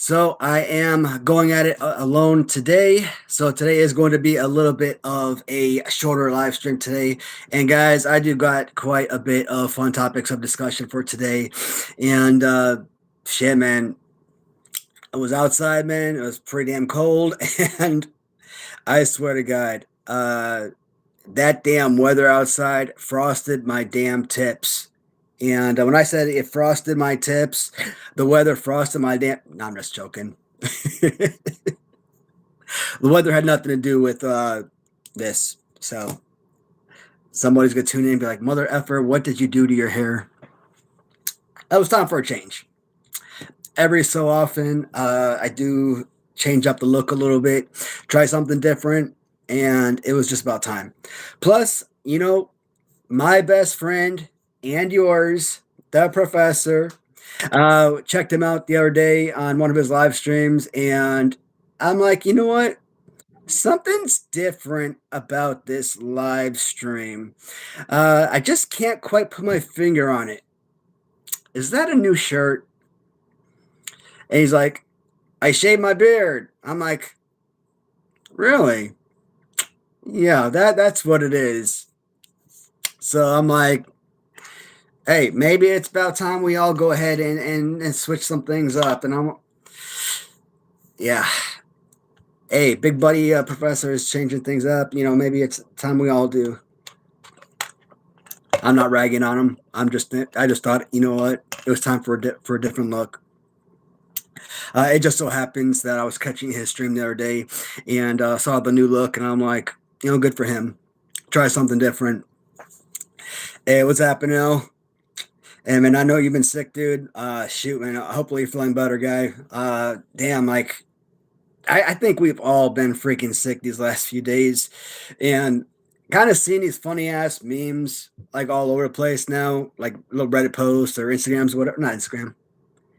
So I am going at it alone today. So today is going to be a little bit of a shorter live stream today. And guys, I do got quite a bit of fun topics of discussion for today. And shit, man, I was outside, man. It was pretty damn cold, and I swear to God, that damn weather outside frosted my damn tips. And when I said it frosted my tips, the weather frosted my damn. No, I'm just joking. The weather had nothing to do with this. So somebody's gonna tune in and be like, "Mother effer, what did you do to your hair?" It was time for a change. Every so often, I do change up the look a little bit, try something different, and it was just about time. Plus, my best friend and yours, the professor, checked him out the other day on one of his live streams, and I'm like, you know what? Something's different about this live stream. I just can't quite put my finger on it. Is that a new shirt? And he's like, I shaved my beard. I'm like, really? Yeah, that's what it is. So I'm like, hey, maybe it's about time we all go ahead and switch some things up. And yeah, hey, big buddy professor is changing things up. Maybe it's time we all do. I'm not ragging on him. I just thought, you know what, it was time for a different look. It just so happens that I was catching his stream the other day and saw the new look, and I'm like, good for him. Try something different. Hey, what's happening now? And man, I know you've been sick, dude. Shoot, man. Hopefully you're feeling better, guy. Damn, like I think we've all been freaking sick these last few days, and kind of seeing these funny ass memes like all over the place now, like little Reddit posts or Instagrams or whatever. Not Instagram.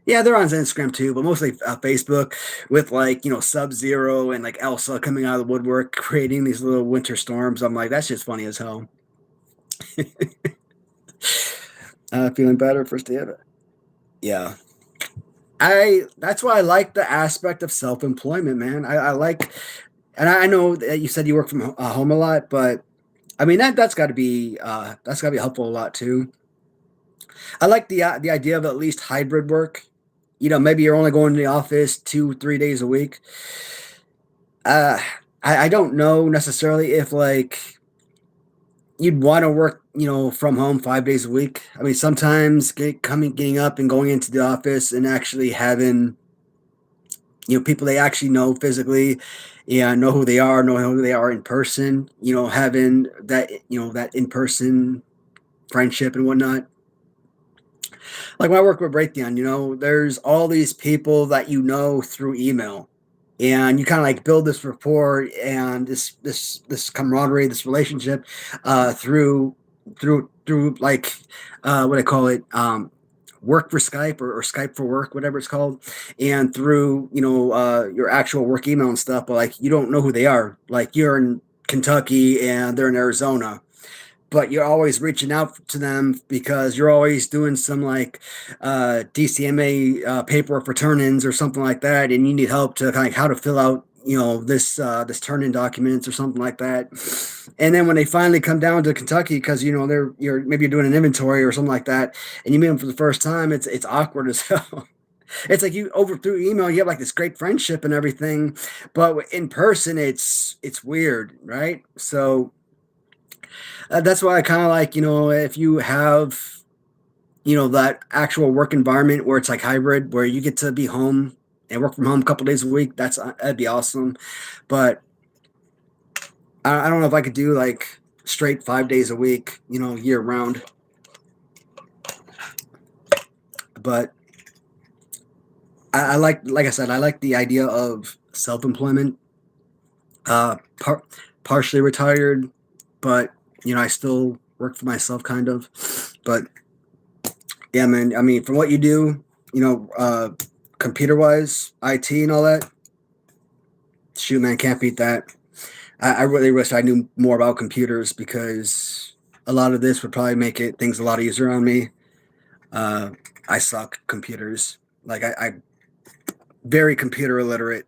Yeah, they're on Instagram too, but mostly Facebook with like Sub Zero and like Elsa coming out of the woodwork, creating these little winter storms. I'm like, that's just funny as hell. Feeling better first day of it. Yeah. That's why I like the aspect of self-employment, man. I like, and I know that you said you work from home a lot, but I mean that's got to be helpful a lot too. I like the idea of at least hybrid work. Maybe you're only going to the office 2-3 days a week. Uh, I don't know necessarily if like you'd want to work, from home 5 days a week. I mean, sometimes getting up and going into the office and actually having, people they actually know physically and know who they are in person, having that, that in person friendship and whatnot. Like when I work with Breakdown, there's all these people that through email, and you kind of like build this rapport and this camaraderie, this relationship, through like what I call it, work for Skype or Skype for work, whatever it's called, and through your actual work email and stuff. But like you don't know who they are. Like you're in Kentucky and they're in Arizona, but you're always reaching out to them because you're always doing some like DCMA paperwork for turn-ins or something like that, and you need help to kind of how to fill out this turn-in documents or something like that. And then when they finally come down to Kentucky, because you're maybe doing an inventory or something like that, and you meet them for the first time, it's awkward as hell. It's like you over through email, you have like this great friendship and everything, but in person, it's weird, right? So that's why I kind of like, if you have, that actual work environment where it's like hybrid, where you get to be home and work from home a couple days a week, that'd be awesome. But I don't know if I could do like straight 5 days a week, year round. But like I said, I like the idea of self-employment, uh, partially retired, but I still work for myself kind of. But yeah, man. I mean, from what you do, computer wise, IT and all that, shoot, man, can't beat that. I really wish I knew more about computers because a lot of this would probably make things a lot easier on me. Uh, I suck computers. Like very computer illiterate.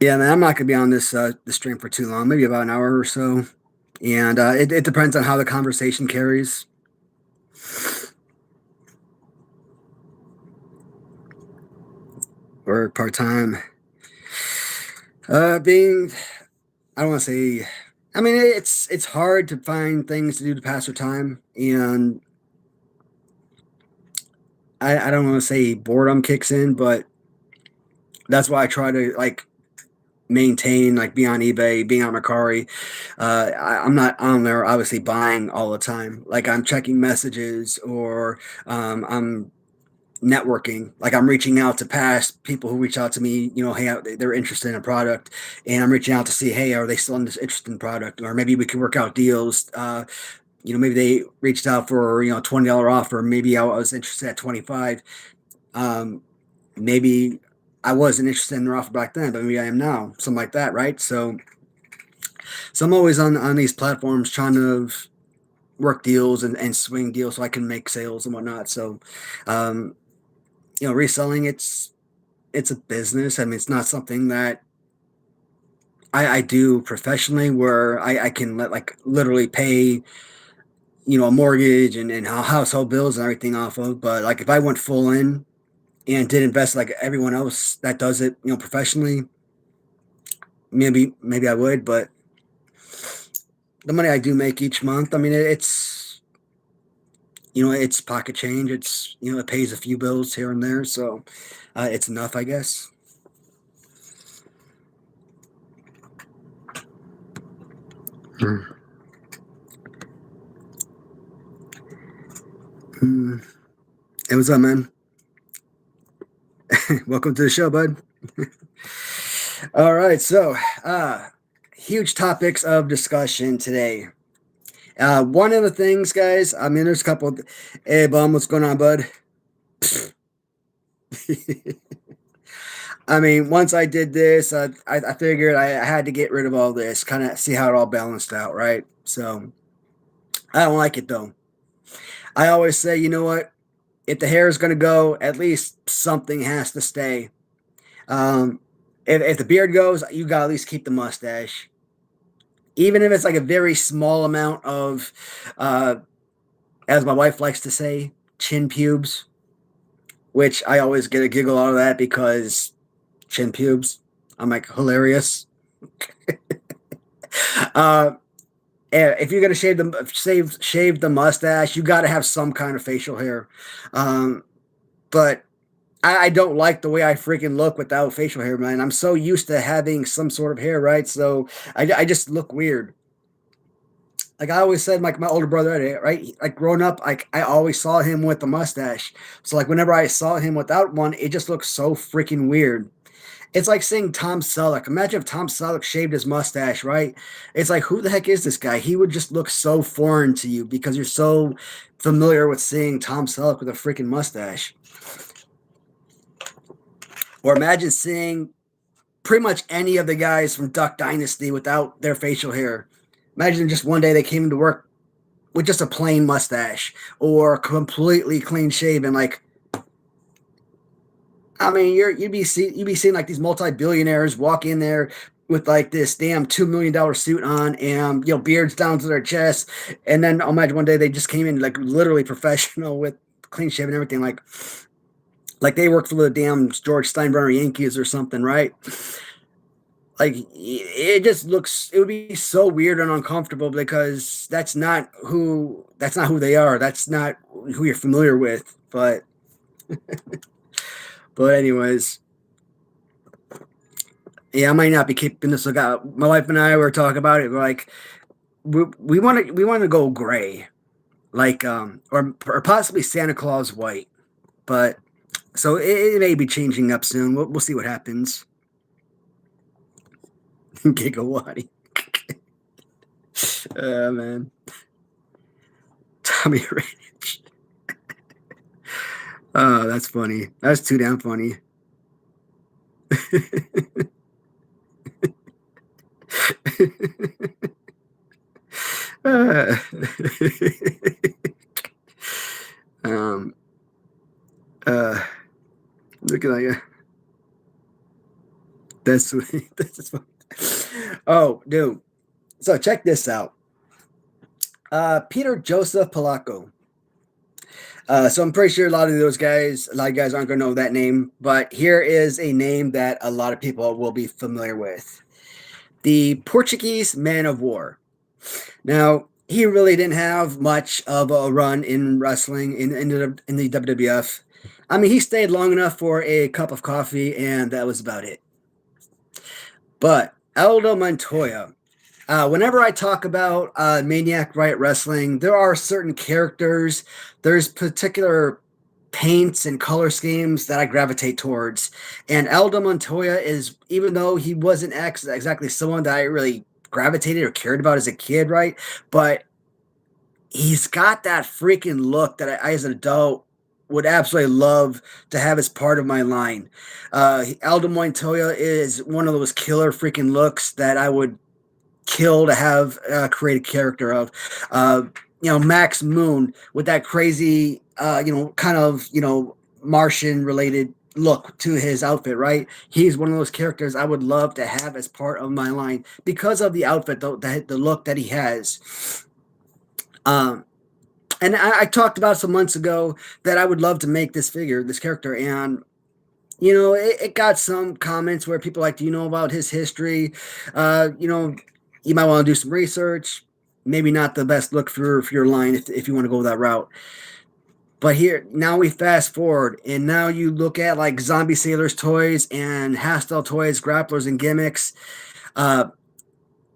Yeah, man, I'm not gonna be on this stream for too long, maybe about an hour or so, and it depends on how the conversation carries. Or part time, being I don't want to say. I mean, it's hard to find things to do to pass your time, and I don't want to say boredom kicks in, but that's why I try to like maintain, like be on eBay, being on Mercari. I'm not on there obviously buying all the time. Like I'm checking messages or I'm networking. Like I'm reaching out to past people who reach out to me. You know, hey, they're interested in a product, and I'm reaching out to see, hey, are they still interested in the product, or maybe we can work out deals. You know, maybe they reached out for $20 offer. Maybe I was interested at 25. Um, maybe I wasn't interested in their offer back then, but maybe I am now, something like that, right? So I'm always on these platforms trying to work deals and swing deals so I can make sales and whatnot. So, um, reselling it's a business. I mean, it's not something that I do professionally where I can let like literally pay a mortgage and household bills and everything off of. But like if I went full in and did invest like everyone else that does it, professionally, maybe I would. But the money I do make each month, I mean, it's pocket change. It's it pays a few bills here and there, so it's enough, I guess. Mm. Mm. Hey, what's up, man? Welcome to the show, bud. All right, so huge topics of discussion today. One of the things, guys, I mean, there's a couple. Hey, bum, what's going on, bud? I mean, once I did this, I figured I had to get rid of all this, kind of see how it all balanced out, right? So I don't like it though. I always say, you know what? If the hair is going to go, at least something has to stay. Um, if the beard goes, you got to at least keep the mustache, even if it's like a very small amount of, uh, as my wife likes to say, chin pubes, which I always get a giggle out of that because chin pubes, I'm like hilarious. uh, if you're gonna shave the mustache, you got to have some kind of facial hair. But I don't like the way I freaking look without facial hair, man. I'm so used to having some sort of hair, right? So I just look weird. Like I always said, like my older brother, right? Like growing up, like I always saw him with a mustache. So like whenever I saw him without one, it just looked so freaking weird. It's like seeing Tom Selleck. Imagine if Tom Selleck shaved his mustache, right? It's like, who the heck is this guy? He would just look so foreign to you because you're so familiar with seeing Tom Selleck with a freaking mustache. Or imagine seeing pretty much any of the guys from Duck Dynasty without their facial hair. Imagine just one day they came into work with just a plain mustache or completely clean shaven. Like, I mean, you'd be seeing like these multi-billionaires walk in there with like this damn $2 million suit on and beards down to their chest, and then imagine one day they just came in like literally professional with clean shaven and everything, like they work for the damn George Steinbrenner Yankees or something, right? Like it just looks, it would be so weird and uncomfortable because that's not who they are. That's not who you're familiar with. But anyways, yeah, I might not be keeping this lookout. My wife and I were talking about it. We're like, we want to go gray, like or possibly Santa Claus white. But so it may be changing up soon. We'll see what happens. Gigawatty. Man, Tommy Ranch. Oh, that's funny. That's too damn funny. uh, um, Uh, looking like that's sweet. That's funny. Oh, dude. So check this out. Peter Joseph Palaco. So I'm pretty sure a lot of guys aren't going to know that name, but here is a name that a lot of people will be familiar with. The Portuguese Man of War. Now, he really didn't have much of a run in wrestling in the WWF. I mean, he stayed long enough for a cup of coffee, and that was about it. But Aldo Montoya, whenever I talk about Maniac Riot Wrestling, there are certain characters, there's particular paints and color schemes that I gravitate towards. And Aldo Montoya is, even though he wasn't exactly someone that I really gravitated or cared about as a kid, right? But he's got that freaking look that I as an adult, would absolutely love to have as part of my line. Aldo Montoya is one of those killer freaking looks that I would kill to have create a character of. Uh, Max Moon with that crazy, kind of, Martian related look to his outfit, right? He's one of those characters I would love to have as part of my line because of the outfit, the look that he has. Um, and I talked about some months ago that I would love to make this figure, this character, and it got some comments where people like, do you know about his history? You might want to do some research. Maybe not the best look for your line if you want to go that route. But here, now we fast forward, and now you look at like Zombie Sailors toys and Hastel toys, grapplers and gimmicks. Uh,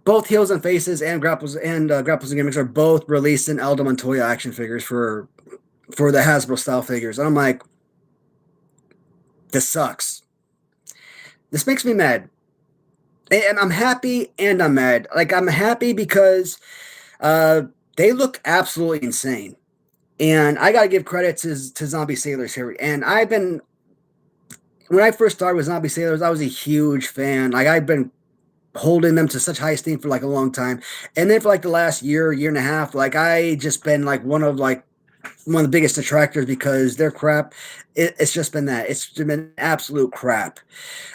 both heels and faces and grapples and gimmicks are both released in Aldo Montoya action figures for the Hasbro style figures. And I'm like, this sucks. This makes me mad. And I'm happy and I'm mad. Like, I'm happy because uh, they look absolutely insane. And I got to give credit to Zombie Sailors here. And when I first started with Zombie Sailors, I was a huge fan. Like, I've been holding them to such high esteem for like a long time. And then for like the last year and a half, like I just been like one of the biggest detractors because their crap, it's just been that. It's been absolute crap.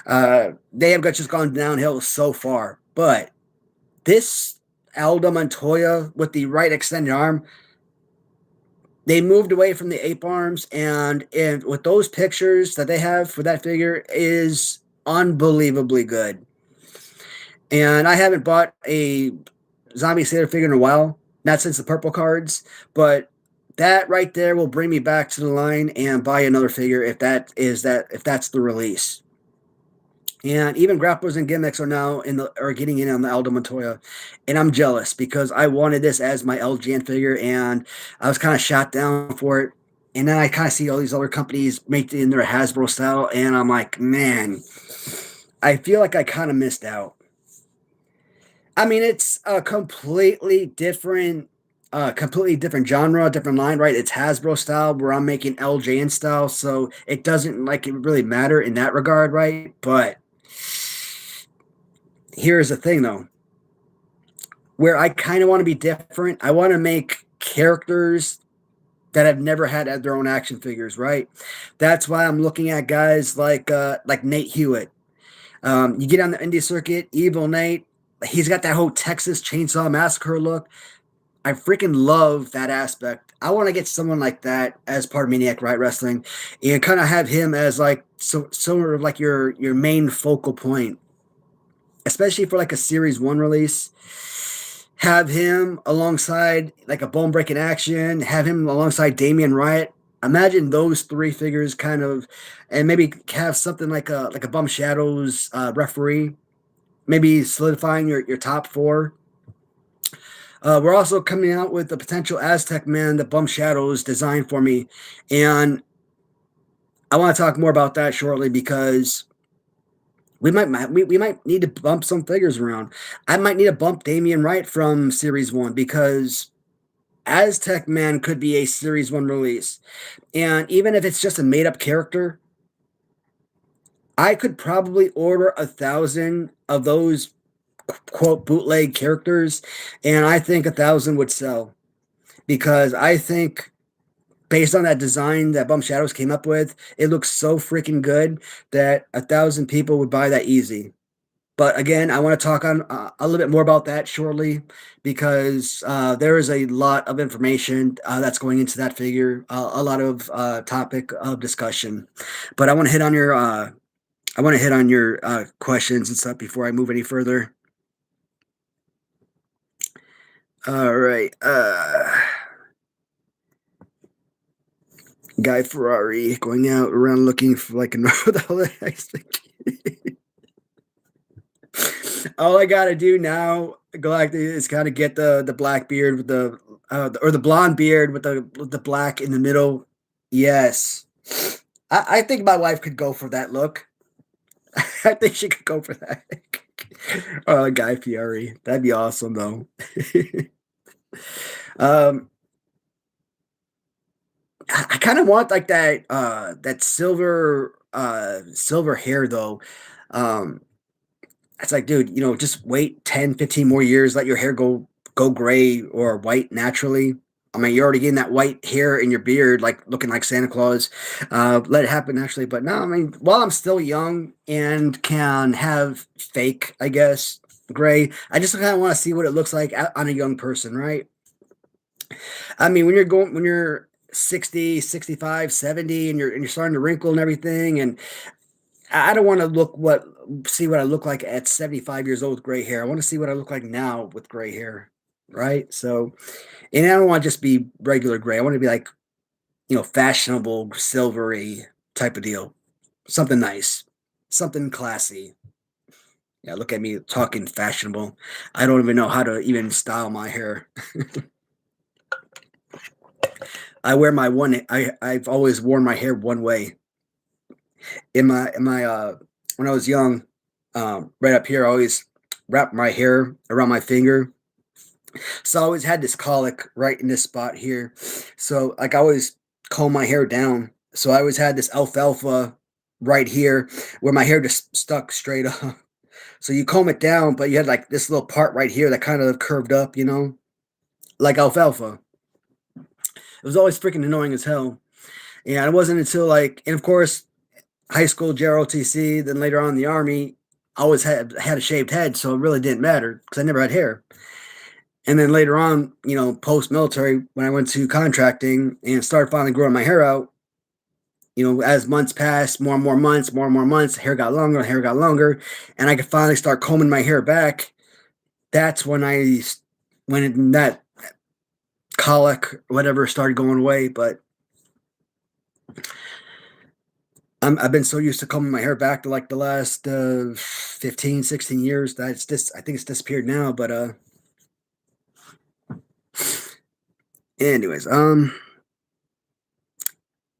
They have just gone downhill so far. But this Aldo Montoya with the right extended arm, they moved away from the ape arms, and with those pictures that they have for that figure is unbelievably good. And I haven't bought a Zombie Sailor figure in a while, not since the purple cards, but that right there will bring me back to the line and buy another figure if that's the release. And even grapplers and gimmicks are getting in on the Aldo Montoya, and I'm jealous because I wanted this as my LGN figure, and I was kind of shot down for it. And then I kind of see all these other companies make it in their Hasbro style, and I'm like, man, I feel like I kind of missed out. I mean, it's a completely different genre, different line, right? It's Hasbro style, where I'm making LJN style, so it doesn't like it really matter in that regard, right? But here's the thing, though, where I kind of want to be different. I want to make characters that have never had their own action figures, right? That's why I'm looking at guys like Nate Hewitt. You get on the indie circuit, Evil Nate. He's got that whole Texas Chainsaw Massacre look. I freaking love that aspect. I want to get someone like that as part of Maniac Riot Wrestling, and kind of have him as like sort of like your main focal point, especially for like a Series 1 release. Have him alongside like a Bone Breaking Action. Have him alongside Damian Riot. Imagine those three figures kind of, and maybe have something like a Bum Shadows referee. Maybe solidifying your top four. We're also coming out with the potential Aztec man that Bum Shadows designed for me. And I want to talk more about that shortly because we might need to bump some figures around. I might need to bump Damian Wright from Series 1 because Aztec Man could be a Series 1 release. And even if it's just a made-up character, I could probably order 1,000 of those quote bootleg characters, and I think 1,000 would sell because I think based on that design that Bum Shadows came up with, it looks so freaking good that 1,000 people would buy that easy. But again, I want to talk on a little bit more about that shortly because there is a lot of information that's going into that figure, a lot of topic of discussion. But I want to hit on your questions and stuff before I move any further. All right. Guy Ferrari going out around looking for like another Aztec. All I gotta do now, Galactic, is kind of get the black beard with the or the blonde beard with the black in the middle. Yes, I think my wife could go for that look. I think she could go for that. Oh, Guy Fieri, that'd be awesome though. um, I kind of want like that silver hair though. Um, It's like, dude, just wait 10, 15 more years, let your hair go gray or white naturally. I mean, you're already getting that white hair in your beard, like looking like Santa Claus. Let it happen naturally. But no, I mean, while I'm still young and can have fake, I guess, gray, I just kind of want to see what it looks like on a young person, right? I mean, when you're 60, 65, 70, and you're starting to wrinkle and everything, and I don't want to see what I look like at 75 years old with gray hair. I want to see what I look like now with gray hair, right? So, and I don't want to just be regular gray. I want to be like, fashionable, silvery type of deal. Something nice, something classy. Yeah, look at me talking fashionable. I don't even know how to even style my hair. I wear my one. I've always worn my hair one way. In my when I was young, right up here, I always wrapped my hair around my finger. So I always had this colic right in this spot here. So like I always comb my hair down. So I always had this alfalfa right here where my hair just stuck straight up. So you comb it down, but you had like this little part right here that kind of curved up, like alfalfa. It was always freaking annoying as hell. And it wasn't until and of course, high school JROTC, then later on in the army, I always had a shaved head, so it really didn't matter because I never had hair. And then later on, post military, when I went to contracting and started finally growing my hair out, as months passed, more and more months, hair got longer, and I could finally start combing my hair back. That's when that colic, whatever, started going away. But I've been so used to combing my hair back to like the last 15, 16 years that I think it's disappeared now. But anyways, I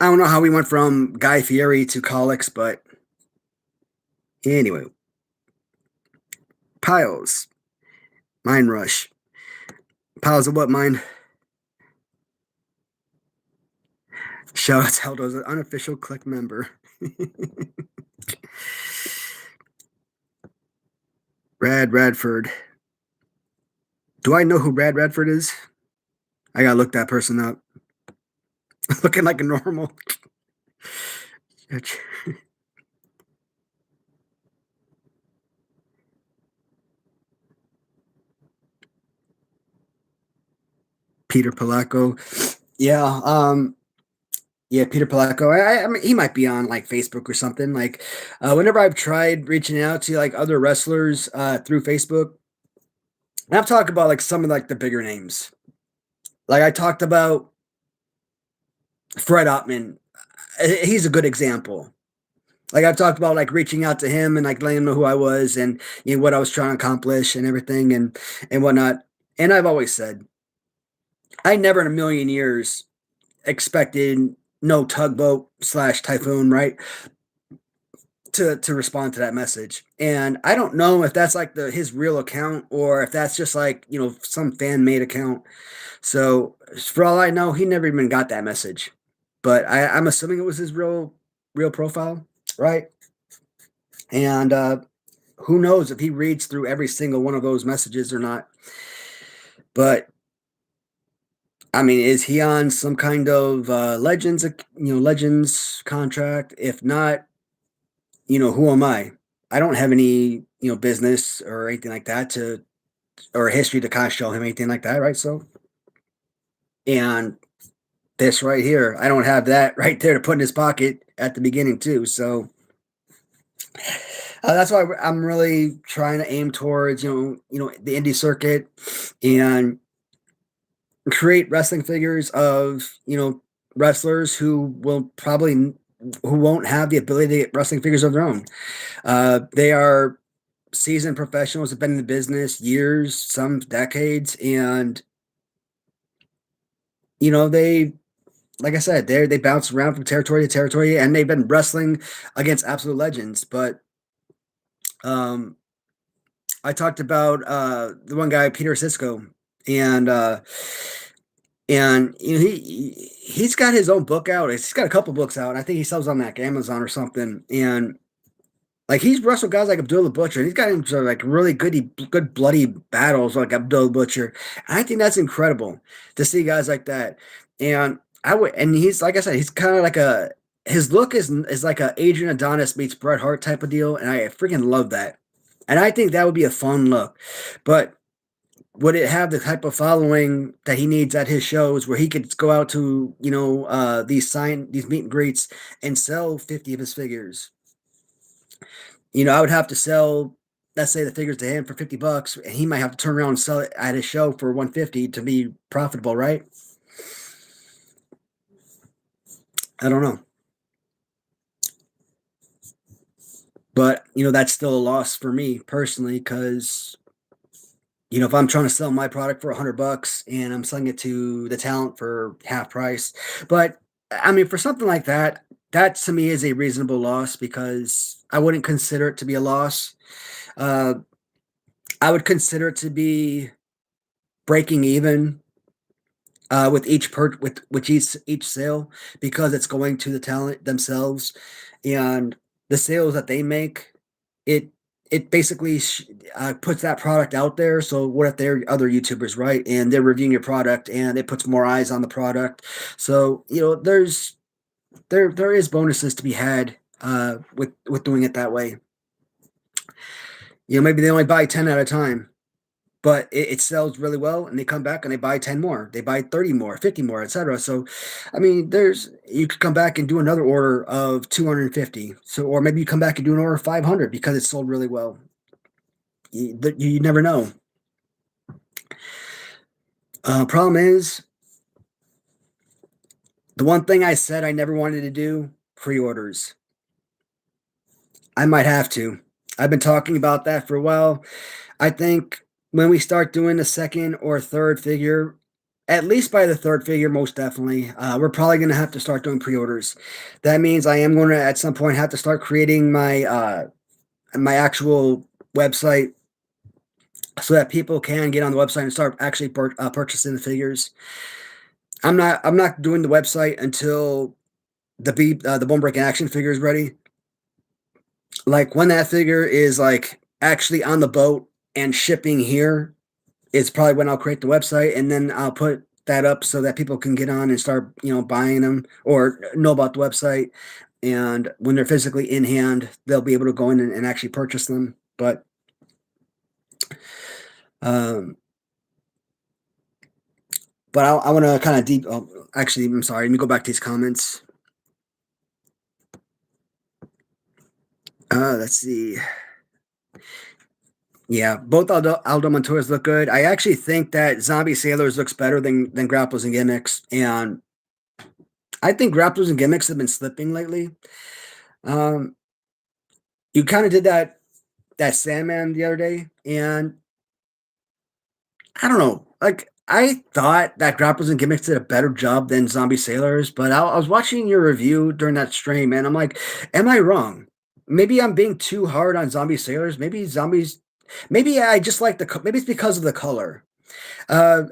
don't know how we went from Guy Fieri to colics, but anyway, piles, mine rush, piles of what mine? Shout out to Aldo's an unofficial click member. Brad Radford. Do I know who Brad Radford is? I gotta look that person up. Looking like a normal. Peter Palaco. Yeah, yeah, Peter Palaco. I mean, he might be on like Facebook or something. Like, whenever I've tried reaching out to like other wrestlers through Facebook, and I've talked about like some of like the bigger names. Like I talked about Fred Ottman. He's a good example. Like I've talked about like reaching out to him and like letting him know who I was and what I was trying to accomplish and everything and whatnot. And I've always said I never in a million years expected no tugboat slash typhoon, right? To respond to that message. And I don't know if that's like his real account or if that's just like, some fan made account. So for all I know, he never even got that message. But I'm assuming it was his real profile, right? And who knows if he reads through every single one of those messages or not. But I mean, is he on some kind of Legends contract? If not, who am I? I don't have any, business or anything like that to or history to kind of show him anything like that, right? So, and this right here, I don't have that right there to put in his pocket at the beginning too. So that's why I'm really trying to aim towards the indie circuit and create wrestling figures of wrestlers who won't have the ability to get wrestling figures of their own. They are seasoned professionals, have been in the business years, some decades, and they, like I said, they bounce around from territory to territory, and they've been wrestling against absolute legends. But um, I talked about the one guy, Peter Cisco, and he's got his own book out. He's got a couple books out. I think he sells on like Amazon or something. And like he's wrestled guys like Abdullah Butcher. And he's got into like really good bloody battles like Abdullah Butcher. And I think that's incredible to see guys like that. And he's like I said, he's kind of like his look is like a Adrian Adonis meets Bret Hart type of deal, and I freaking love that. And I think that would be a fun look. But would it have the type of following that he needs at his shows where he could go out to these meet and greets and sell 50 of his figures? I would have to sell, let's say, the figures to him for $50, and he might have to turn around and sell it at his show for 150 to be profitable, right? I don't know. But that's still a loss for me personally, because if I'm trying to sell my product for $100 and I'm selling it to the talent for half price. But I mean, for something like that, that to me is a reasonable loss, because I wouldn't consider it to be a loss. Uh, I would consider it to be breaking even with each sale, because it's going to the talent themselves, and the sales that they make, it it basically puts that product out there. So what if they're other YouTubers, right? And they're reviewing your product, and it puts more eyes on the product. So there is bonuses to be had with doing it that way. Maybe they only buy 10 at a time, but it sells really well, and they come back and they buy 10 more, they buy 30 more, 50 more, etc. So I mean, you could come back and do another order of 250. So, or maybe you come back and do an order of 500 because it sold really well. You never know. Problem is, the one thing I said I never wanted to do: pre-orders. I might have to. I've been talking about that for a while. I think when we start doing the second or third figure, at least by the third figure, most definitely, we're probably going to have to start doing pre-orders. That means I am going to at some point have to start creating my actual website, so that people can get on the website and start actually purchasing the figures. I'm not doing the website until the Bone Breaking Action figure is ready. Like when that figure is like actually on the boat and shipping here, it's probably when I'll create the website, and then I'll put that up so that people can get on and start, buying them or know about the website. And when they're physically in hand, they'll be able to go in and actually purchase them. Um, but I want to kind of deep. Oh, actually, I'm sorry. Let me go back to these comments. Let's see. Yeah, both Aldo Montoya's look good. I actually think that Zombie Sailors looks better than Grapples and Gimmicks, and I think Grapples and Gimmicks have been slipping lately. Um, you kind of did that Sandman the other day, and I don't know. Like I thought that Grapples and Gimmicks did a better job than Zombie Sailors, but I was watching your review during that stream, and I'm like, am I wrong? Maybe I'm being too hard on Zombie Sailors. Maybe I just like maybe it's because of the color. Uh,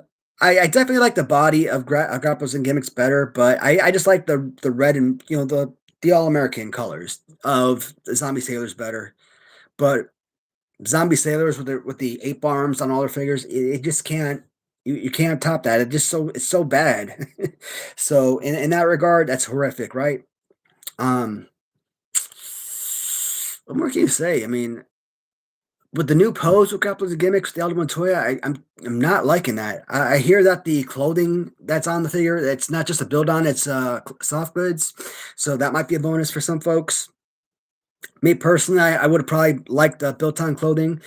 I definitely like the body of Grapples and Gimmicks better, but I just like the red and the All American colors of the Zombie Sailors better. But Zombie Sailors with the ape arms on all their figures, it just can't. You can't top that. It's so bad. So in that regard, that's horrific, right? Um, what more can you say? I mean, with the new pose with couples of gimmicks, the Aldo Montoya, I'm not liking that. I hear that the clothing that's on the figure, it's not just a build on, it's soft goods, so that might be a bonus for some folks. Me personally, I would have probably liked the built on clothing,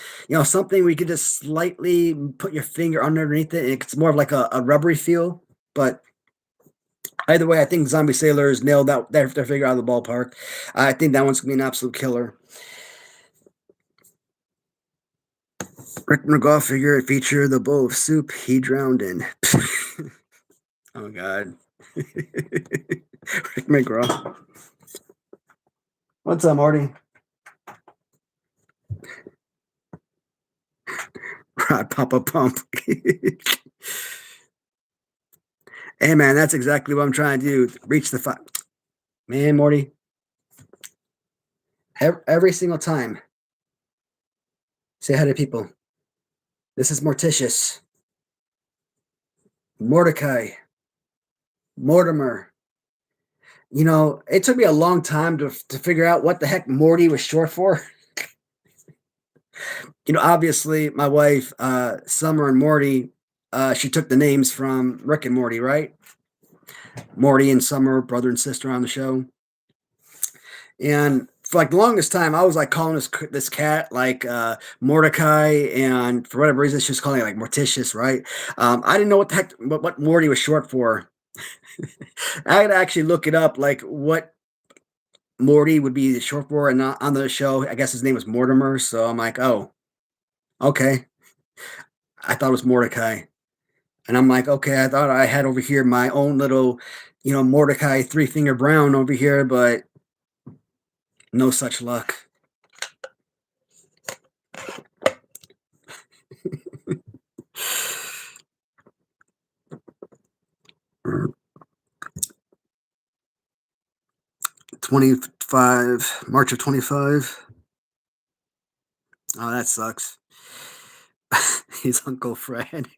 something where you could just slightly put your finger underneath it. It's more of like a rubbery feel, but either way, I think Zombie Sailors nailed out their figure out of the ballpark. I think that one's gonna be an absolute killer. Rick McGraw figure feature the bowl of soup he drowned in. Oh God. Rick McGraw. What's up, Marty? Rod Papa Pump. Hey man, that's exactly what I'm trying to do. Reach the five. Man, Morty. Every single time. Say hi to people. This is Morticious. Mordecai. Mortimer. It took me a long time to figure out what the heck Morty was short for. Obviously, my wife, Summer and Morty, she took the names from Rick and Morty, right? Morty and Summer, brother and sister on the show. And for like the longest time, I was like calling this cat like Mordecai, and for whatever reason, she was calling it like Morticious, right? I didn't know what the heck what Morty was short for. I had to actually look it up, like what Morty would be short for, and on the show, I guess his name was Mortimer. So I'm like, oh, okay. I thought it was Mordecai, and I'm like, okay, I thought I had over here my own little, Mordecai Three Finger Brown over here, but no such luck. 25 March of 25. Oh, that sucks. He's Uncle Fred.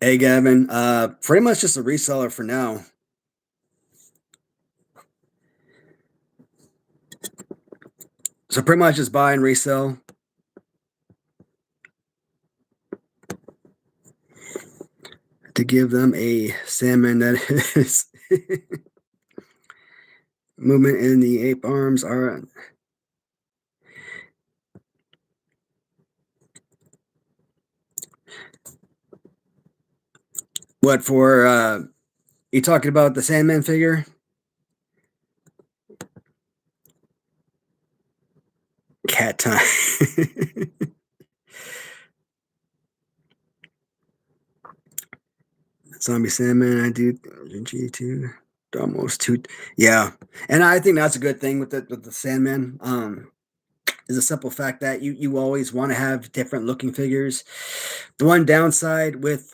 Hey Gavin, pretty much just a reseller for now. So pretty much just buy and resell. To give them a salmon that is movement in the ape arms are what for you talking about the Sandman figure? Cat time. Zombie Sandman, I do G2 almost two. Yeah. And I think that's a good thing with the Sandman. Is a simple fact that you always want to have different looking figures. The one downside with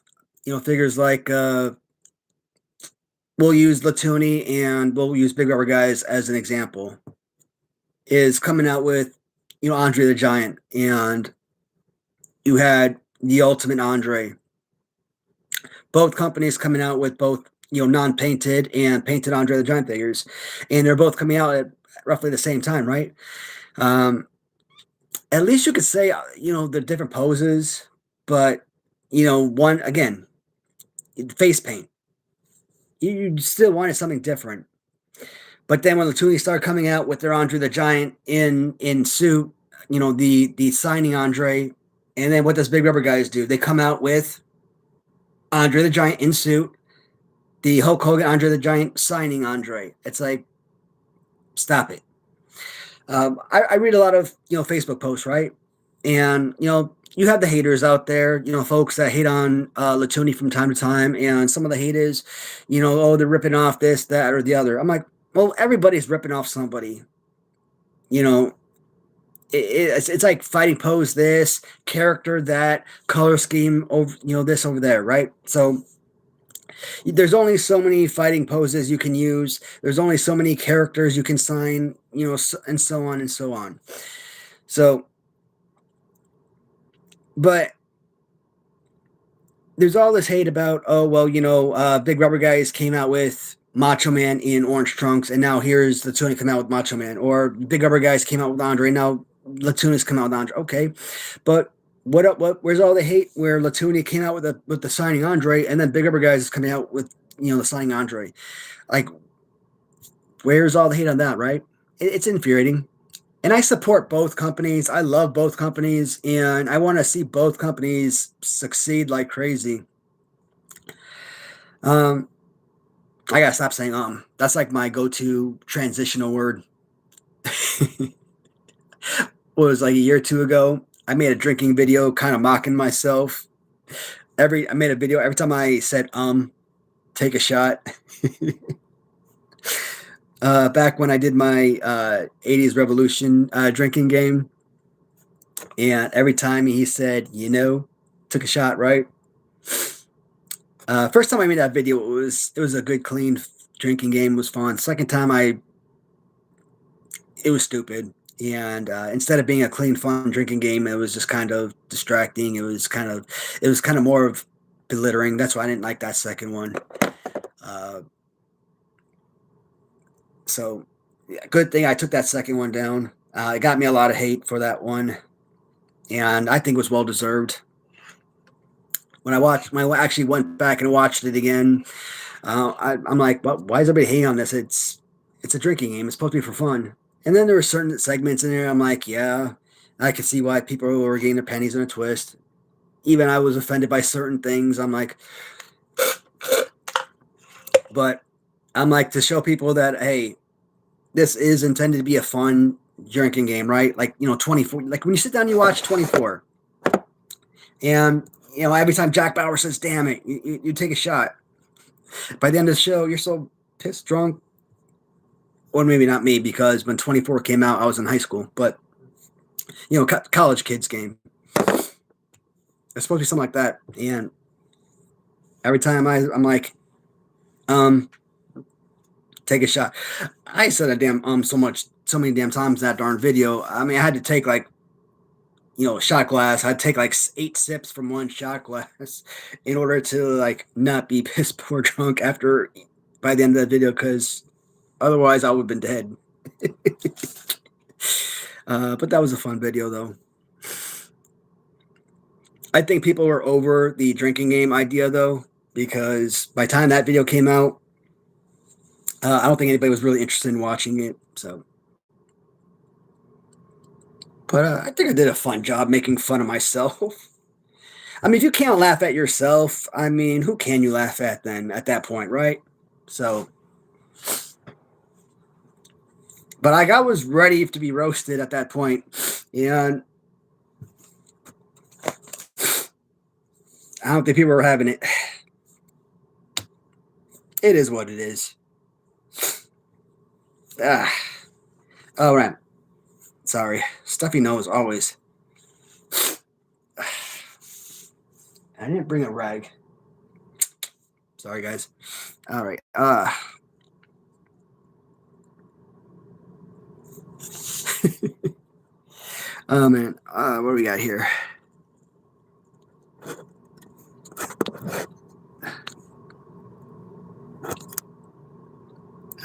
figures like we'll use Latuni and we'll use Big Rubber Guys as an example, is coming out with Andre the Giant, and you had the Ultimate Andre. Both companies coming out with both non-painted and painted Andre the Giant figures, and they're both coming out at roughly the same time, right? At least you could say the different poses, but one again, face paint. You still wanted something different. But then when Latuni started coming out with their Andre the Giant in suit, the signing Andre, and then what does Big Rubber Guys do? They come out with Andre the Giant in suit, the Hulk Hogan Andre the Giant signing Andre. It's like, stop it. I read a lot of Facebook posts, right? And you have the haters out there, folks that hate on Latuni from time to time, and some of the haters, oh, they're ripping off this, that, or the other. I'm like, well, everybody's ripping off somebody. It's like fighting pose this, character that, color scheme over, this over there, right? So there's only so many fighting poses you can use. There's only so many characters you can sign, and so on and so on. So, but there's all this hate about, oh well, Big Rubber Guys came out with Macho Man in orange trunks, and now here's Latuna come out with Macho Man, or Big Rubber Guys came out with Andre, and now Latuna's come out with Andre. Okay, but what up? What? Where's all the hate where Latuna came out with the signing Andre, and then Big Rubber Guys is coming out with the signing Andre? Like, where's all the hate on that? Right? It's infuriating. And I support both companies. I love both companies, and I want to see both companies succeed like crazy. Um, I gotta stop saying That's like my go-to transitional word. What was like a year or two ago? I made a drinking video, kind of mocking myself. I made a video every time I said take a shot. Back when I did my 80s Revolution drinking game, and every time he said, took a shot, right? First time I made that video, it was a good, clean drinking game. It was fun. Second time, it was stupid. And instead of being a clean, fun drinking game, it was just kind of distracting. It was kind of more of belittling. That's why I didn't like that second one. So, yeah, good thing I took that second one down. It got me a lot of hate for that one, and I think it was well deserved. When I actually went back and watched it again, I'm like, well, why is everybody hating on this? It's a drinking game. It's supposed to be for fun. And then there were certain segments in there. I'm like, yeah, I can see why people were getting their pennies in a twist. Even I was offended by certain things. I'm like, but I'm like, to show people that, hey, this is intended to be a fun drinking game, right? Like, 24. Like when you sit down, and you watch 24, and every time Jack Bauer says, "Damn it," you take a shot. By the end of the show, you're so pissed drunk. Or maybe not me, because when 24 came out, I was in high school. But college kids game. It's supposed to be something like that. And every time I'm like, take a shot. I said a damn so many damn times in that darn video. I mean, I had to take like, a shot glass. I'd take like 8 sips from one shot glass in order to like not be piss poor drunk by the end of the video, because otherwise I would have been dead. But that was a fun video, though. I think people were over the drinking game idea, though, because by the time that video came out, I don't think anybody was really interested in watching it. So, but I think I did a fun job making fun of myself. I mean, if you can't laugh at yourself, I mean, who can you laugh at then at that point, right? So, but I was ready to be roasted at that point, and I don't think people were having it. It is what it is. All right. Sorry. Stuffy nose always. I didn't bring a rag. Sorry, guys. All right. Oh, man. What do we got here?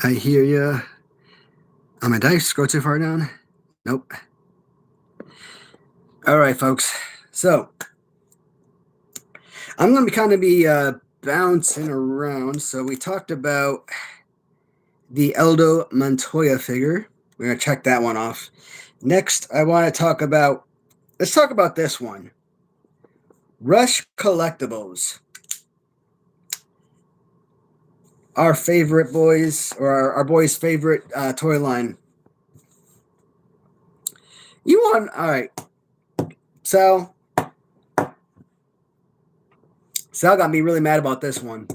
I hear ya. My dice scroll too far down? Nope. All right, folks. So, I'm going to kind of be bouncing around. So, we talked about the Eldo Montoya figure. We're going to check that one off. Next, I want to talk about, let's talk about this one. Rush Collectibles. Our favorite boys, or our boys' favorite toy line. All right. Sal got me really mad about this one.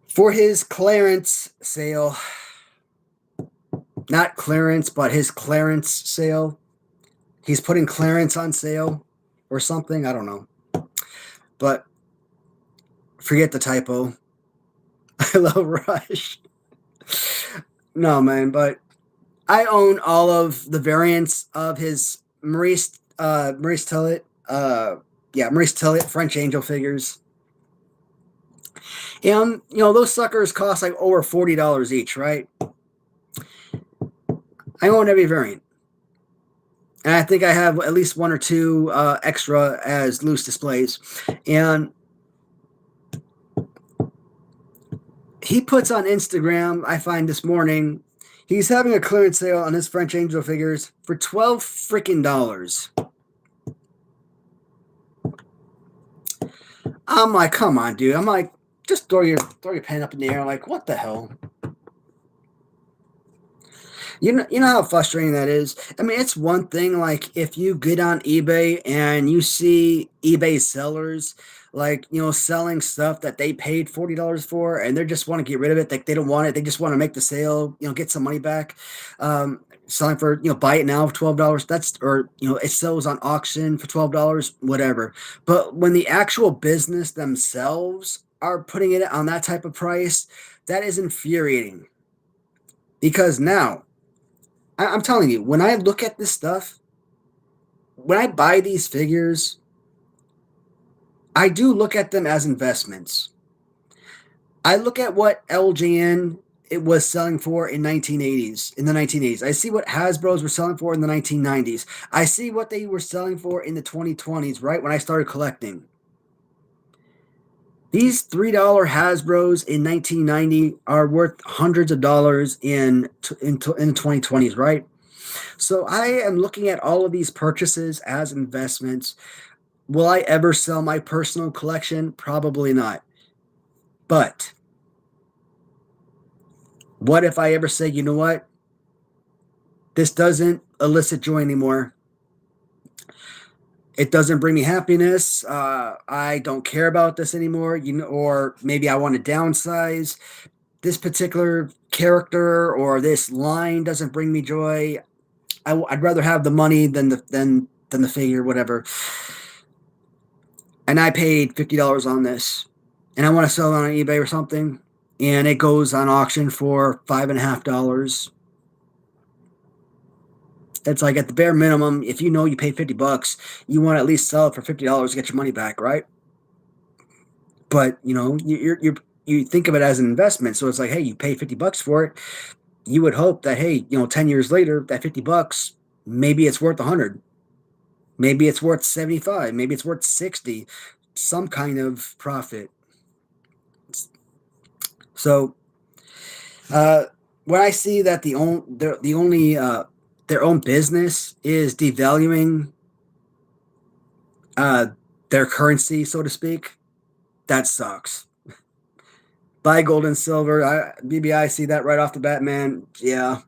For his clearance sale, not clearance, but his clearance sale, he's putting clearance on sale or something. I don't know. But forget the typo. I love Rush. No, man, but I own all of the variants of his Maurice Tillett, yeah, Maurice Tillett French Angel figures. And those suckers cost like over $40 each, right? I own every variant. And I think I have at least one or two extra as loose displays. And he puts on Instagram, I find this morning, he's having a clearance sale on his French Angel figures for $12 freaking dollars. I'm like, come on, dude. I'm like, just throw your pen up in the air. I'm like, what the hell? You know how frustrating that is. I mean, it's one thing like if you get on eBay and you see eBay sellers like selling stuff that they paid $40 for, and they just want to get rid of it. Like they don't want it. They just want to make the sale. Get some money back. Selling for buy it now for $12. That's or it sells on auction for $12. Whatever. But when the actual business themselves are putting it on that type of price, that is infuriating. Because now I'm telling you, when I look at this stuff, when I buy these figures, I do look at them as investments. I look at what LJN it was selling for in 1980s, in the 1980s. I see what Hasbro's were selling for in the 1990s. I see what they were selling for in the 2020s, right when I started collecting. These $3 Hasbro's in 1990 are worth hundreds of dollars in the 2020s, right? So I am looking at all of these purchases as investments. Will I ever sell my personal collection? Probably not. But what if I ever say, you know what? This doesn't elicit joy anymore. It doesn't bring me happiness. I don't care about this anymore. Or maybe I want to downsize. This particular character or this line doesn't bring me joy. I'd rather have the money than the figure, whatever. And I paid $50 on this, and I want to sell it on eBay or something, and it goes on auction for $5.50. It's like at the bare minimum, if you paid $50, you want to at least sell it for $50 to get your money back, right? But you think of it as an investment, so it's like, hey, you pay $50 for it. You would hope that, hey, 10 years later, that $50, maybe it's worth 100. Maybe it's worth 75. Maybe it's worth 60. Some kind of profit. So when I see that their own business is devaluing their currency, so to speak, that sucks. Buy gold and silver. BBI see that right off the bat, man. Yeah.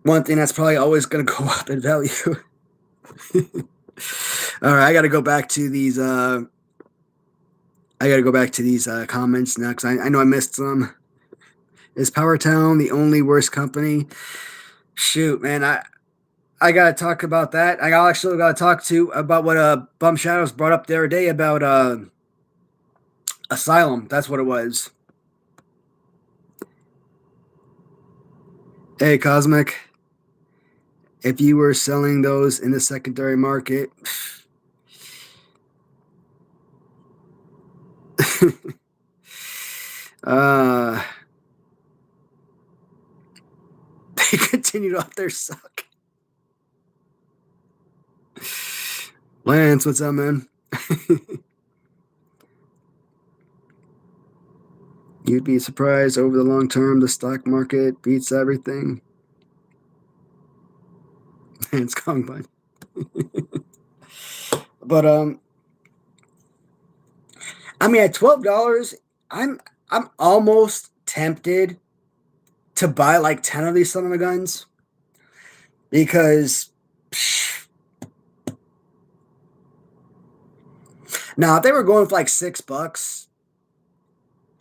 One thing that's probably always going to go up in value. All right, I got to go back to these. Comments now because I know I missed some. Is Powertown the only worst company? Shoot, man, I gotta talk about that. I actually gotta talk to about what Bum Shadows brought up the other day about Asylum. That's what it was. Hey, Cosmic, if you were selling those in the secondary market, they continued off their suck. Lance, what's up, man? You'd be surprised over the long term, the stock market beats everything. It's Kong Bun. But I mean, at $12, I'm almost tempted to buy like 10 of these son of a guns because now if they were going for like $6,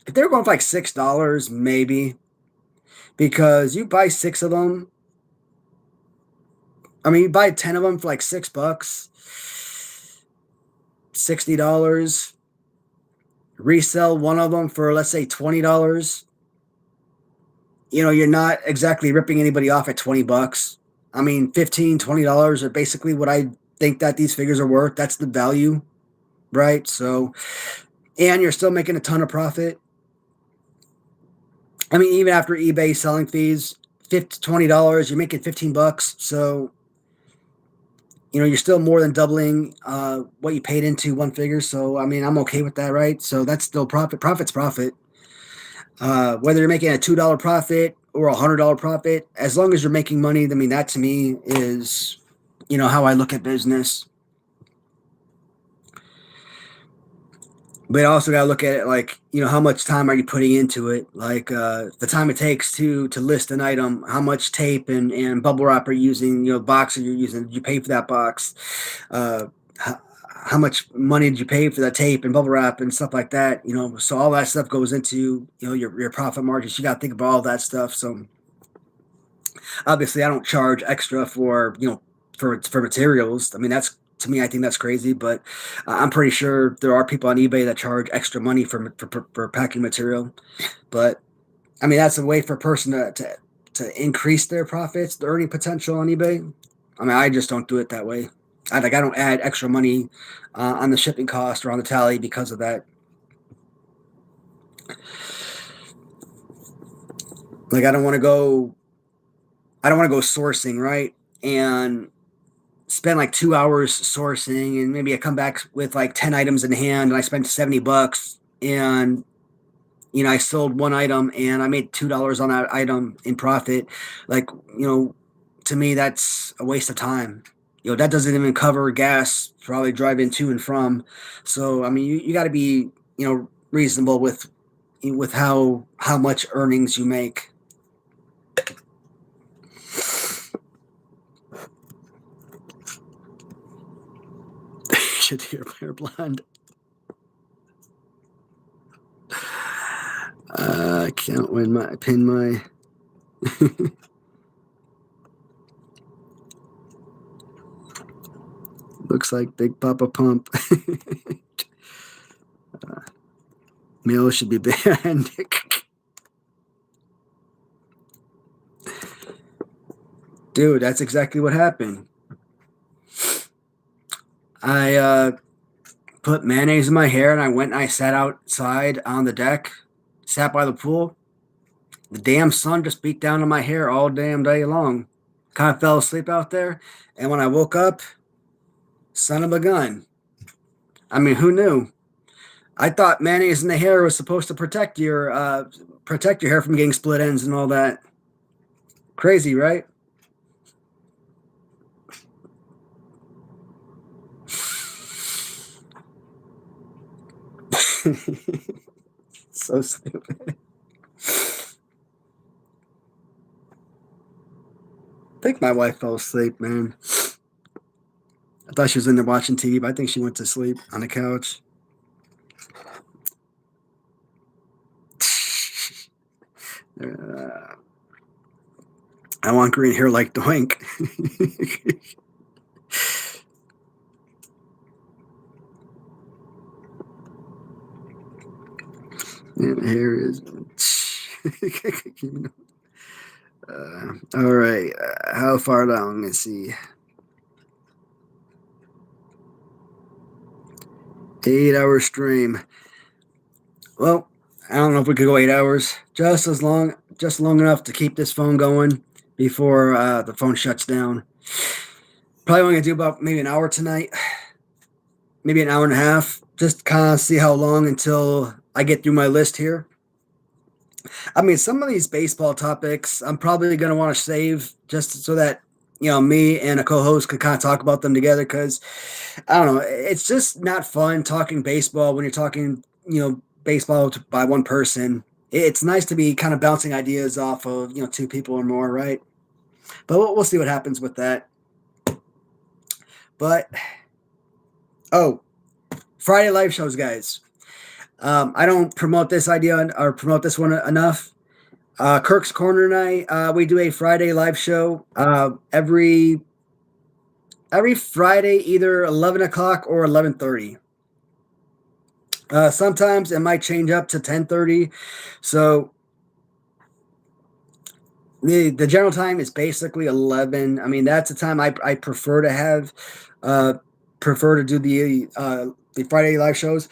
if they were going for like $6, maybe, because you buy 6 of them. I mean, you buy 10 of them for like $6, $60. Resell one of them for, let's say, $20. you're not exactly ripping anybody off at 20 bucks. I mean, 15, $20 are basically what I think that these figures are worth. That's the value, right? So, and you're still making a ton of profit. I mean, even after eBay selling fees, $20, you're making 15 bucks. So, you're still more than doubling what you paid into one figure. So, I mean, I'm okay with that, right? So that's still profit. Profit's profit. Whether you're making a $2 profit or $100 profit, as long as you're making money, I mean, that to me is, how I look at business. But I also gotta look at it like, how much time are you putting into it? Like the time it takes to list an item, how much tape and bubble wrap are you using, box are you using? Did you pay for that box? Uh, how much money did you pay for that tape and bubble wrap and stuff like that? So all that stuff goes into your profit margins. You got to think about all that stuff. So obviously, I don't charge extra for for materials. I mean, that's to me, I think that's crazy. But I'm pretty sure there are people on eBay that charge extra money for packing material. But I mean, that's a way for a person to increase their profits, the earning potential on eBay. I mean, I just don't do it that way. I don't add extra money on the shipping cost or on the tally because of that. Like, I don't want to go sourcing, right? And spend like 2 hours sourcing, and maybe I come back with like 10 items in hand, and I spent 70 bucks, and I sold one item and I made $2 on that item in profit. Like, to me, that's a waste of time. That doesn't even cover gas, probably driving to and from. So, I mean, you got to be, reasonable with how much earnings you make. Should hear player blonde. I can't pin my. Looks like Big Papa Pump. Male should be banned. Dude, that's exactly what happened. I put mayonnaise in my hair, and I went and I sat outside on the deck, sat by the pool. The damn sun just beat down on my hair all damn day long. Kind of fell asleep out there, and when I woke up, son of a gun. I mean, who knew? I thought mayonnaise in the hair was supposed to protect your hair from getting split ends and all that. Crazy, right? So stupid. I think my wife fell asleep, man. I thought she was in there watching TV, but I think she went to sleep on the couch. I want green hair like Doink. And hair is. All right. How far down? Let me see. 8-hour stream. Well, I don't know if we could go 8 hours. Just long enough to keep this phone going before the phone shuts down. Probably only gonna do about maybe an hour tonight, maybe an hour and a half. Just kind of see how long until I get through my list here. I mean, some of these baseball topics I'm probably gonna want to save just so that me and a co-host could kind of talk about them together, because I don't know, it's just not fun talking baseball when you're talking baseball by one person. It's nice to be kind of bouncing ideas off of two people or more, right? But we'll see what happens with that. But oh, Friday live shows, guys. I don't promote this idea or promote this one enough. Kirk's Corner night. We do a Friday live show every Friday, either 11 o'clock or 11:30. Sometimes it might change up to 10:30. So The general time is basically 11. I mean, that's the time I prefer to have, uh, prefer to do the Friday live shows.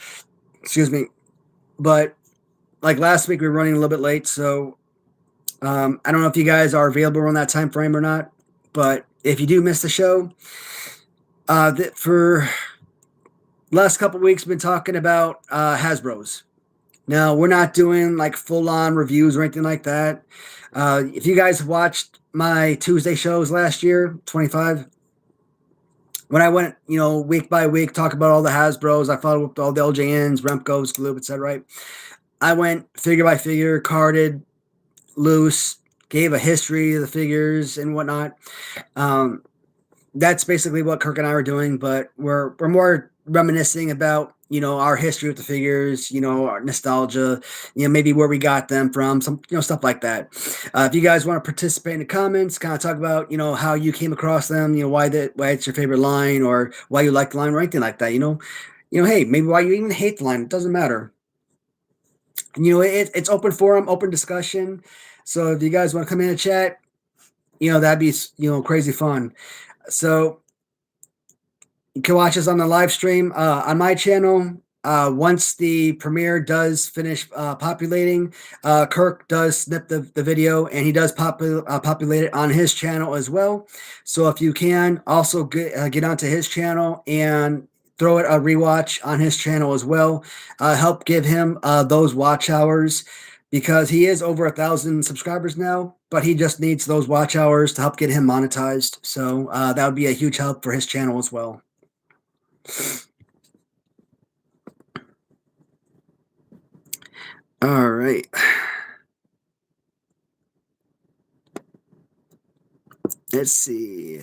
Excuse me, but like last week we were running a little bit late, so I don't know if you guys are available around that time frame or not. But if you do miss the show, for last couple weeks, been talking about Hasbro's. Now we're not doing like full on reviews or anything like that. If you guys watched my Tuesday shows last year, 25, when I went, week by week, talk about all the Hasbro's, I followed up all the LJNs, Remco's, Gloop, etc. Right? I went figure by figure, carded, loose, gave a history of the figures and whatnot. Um, that's basically what Kirk and I were doing, but we're more reminiscing about our history with the figures, our nostalgia, maybe where we got them from, some stuff like that. If you guys want to participate in the comments, kind of talk about how you came across them, why it's your favorite line or why you like the line or anything like that. Hey, maybe why you even hate the line. It doesn't matter. It's open forum, open discussion. So if you guys want to come in and chat, that'd be crazy fun. So you can watch us on the live stream on my channel. Once the premiere does finish populating, Kirk does snip the video and he does populate it on his channel as well. So if you can also get onto his channel and throw it a rewatch on his channel as well, help give him those watch hours, because he is over 1,000 subscribers now, but he just needs those watch hours to help get him monetized. So that would be a huge help for his channel as well. All right. Let's see.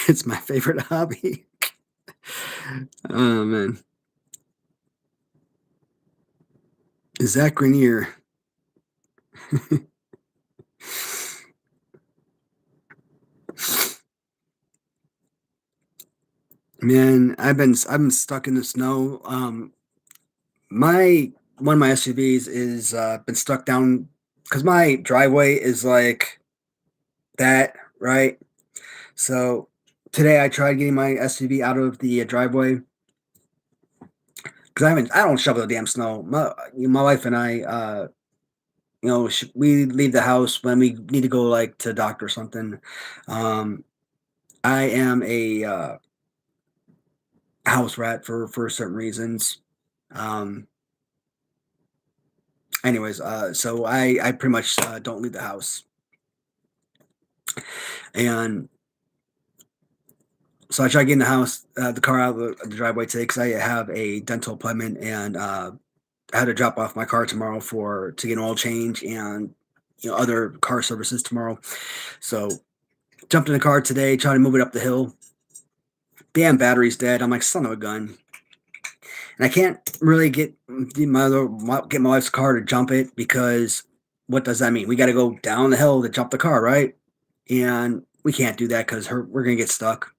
It's my favorite hobby. Oh, man. Zach Grenier. Man, I've been stuck in the snow. One of my SUVs is been stuck down because my driveway is like that, right? So today I tried getting my SUV out of the driveway because I don't shovel the damn snow. My wife and I, we leave the house when we need to go like to the doctor or something. I am a house rat for certain reasons. Um, anyways, so I pretty much don't leave the house, and so I tried getting the car out of the driveway today because I have a dental appointment and I had to drop off my car tomorrow to get an oil change and other car services tomorrow. So jumped in the car today, tried to move it up the hill. Damn battery's dead. I'm like, son of a gun. And I can't really get my wife's car to jump it because what does that mean? We got to go down the hill to jump the car, right? And we can't do that because we're gonna get stuck.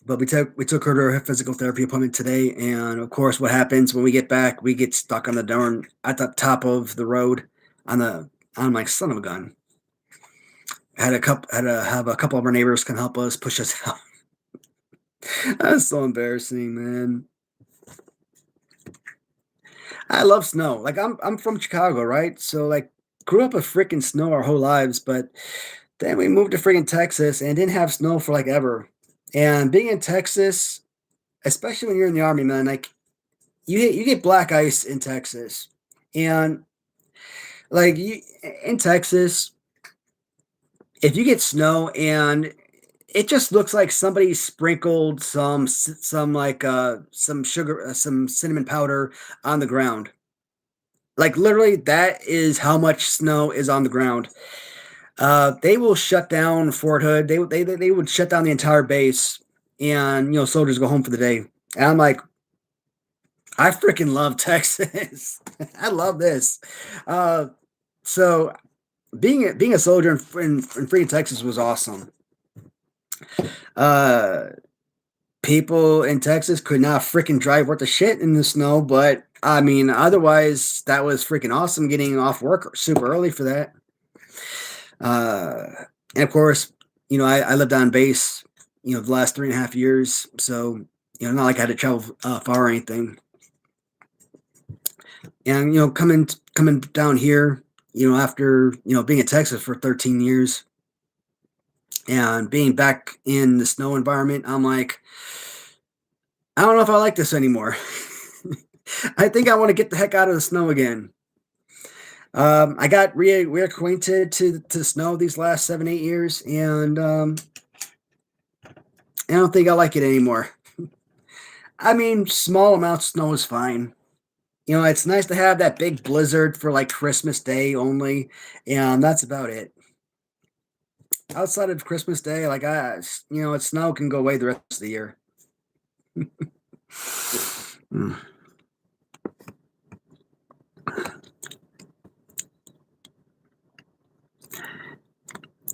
But we took her to her physical therapy appointment today, and of course, what happens when we get back? We get stuck on at the top of the road I'm like, son of a gun. Had to have a couple of our neighbors come help us push us out. That's so embarrassing, man. I love snow. Like I'm from Chicago, right? So like grew up with freaking snow our whole lives, but then we moved to freaking Texas and didn't have snow for like ever. And being in Texas, especially when you're in the army, man, like you get black ice in Texas. And like in Texas, if you get snow and it just looks like somebody sprinkled some sugar, some cinnamon powder on the ground. Like literally, that is how much snow is on the ground. They will shut down Fort Hood. They would shut down the entire base, and soldiers go home for the day. And I'm like, I freaking love Texas. I love this. Uh, so being a soldier in freaking Texas was awesome. Uh, People in Texas could not freaking drive worth a shit in the snow, but I mean, otherwise, that was freaking awesome getting off work super early for that. Uh, and of course, I lived on base, the last 3.5 years. So, not like I had to travel far or anything. And, coming down here, after, being in Texas for 13 years and being back in the snow environment, I'm like, I don't know if I like this anymore. I think I want to get the heck out of the snow again. I got reacquainted to snow these last 7, 8 years, and I don't think I like it anymore. I mean, small amounts of snow is fine. It's nice to have that big blizzard for like Christmas Day only, and that's about it. Outside of Christmas Day, like snow can go away the rest of the year. Mm.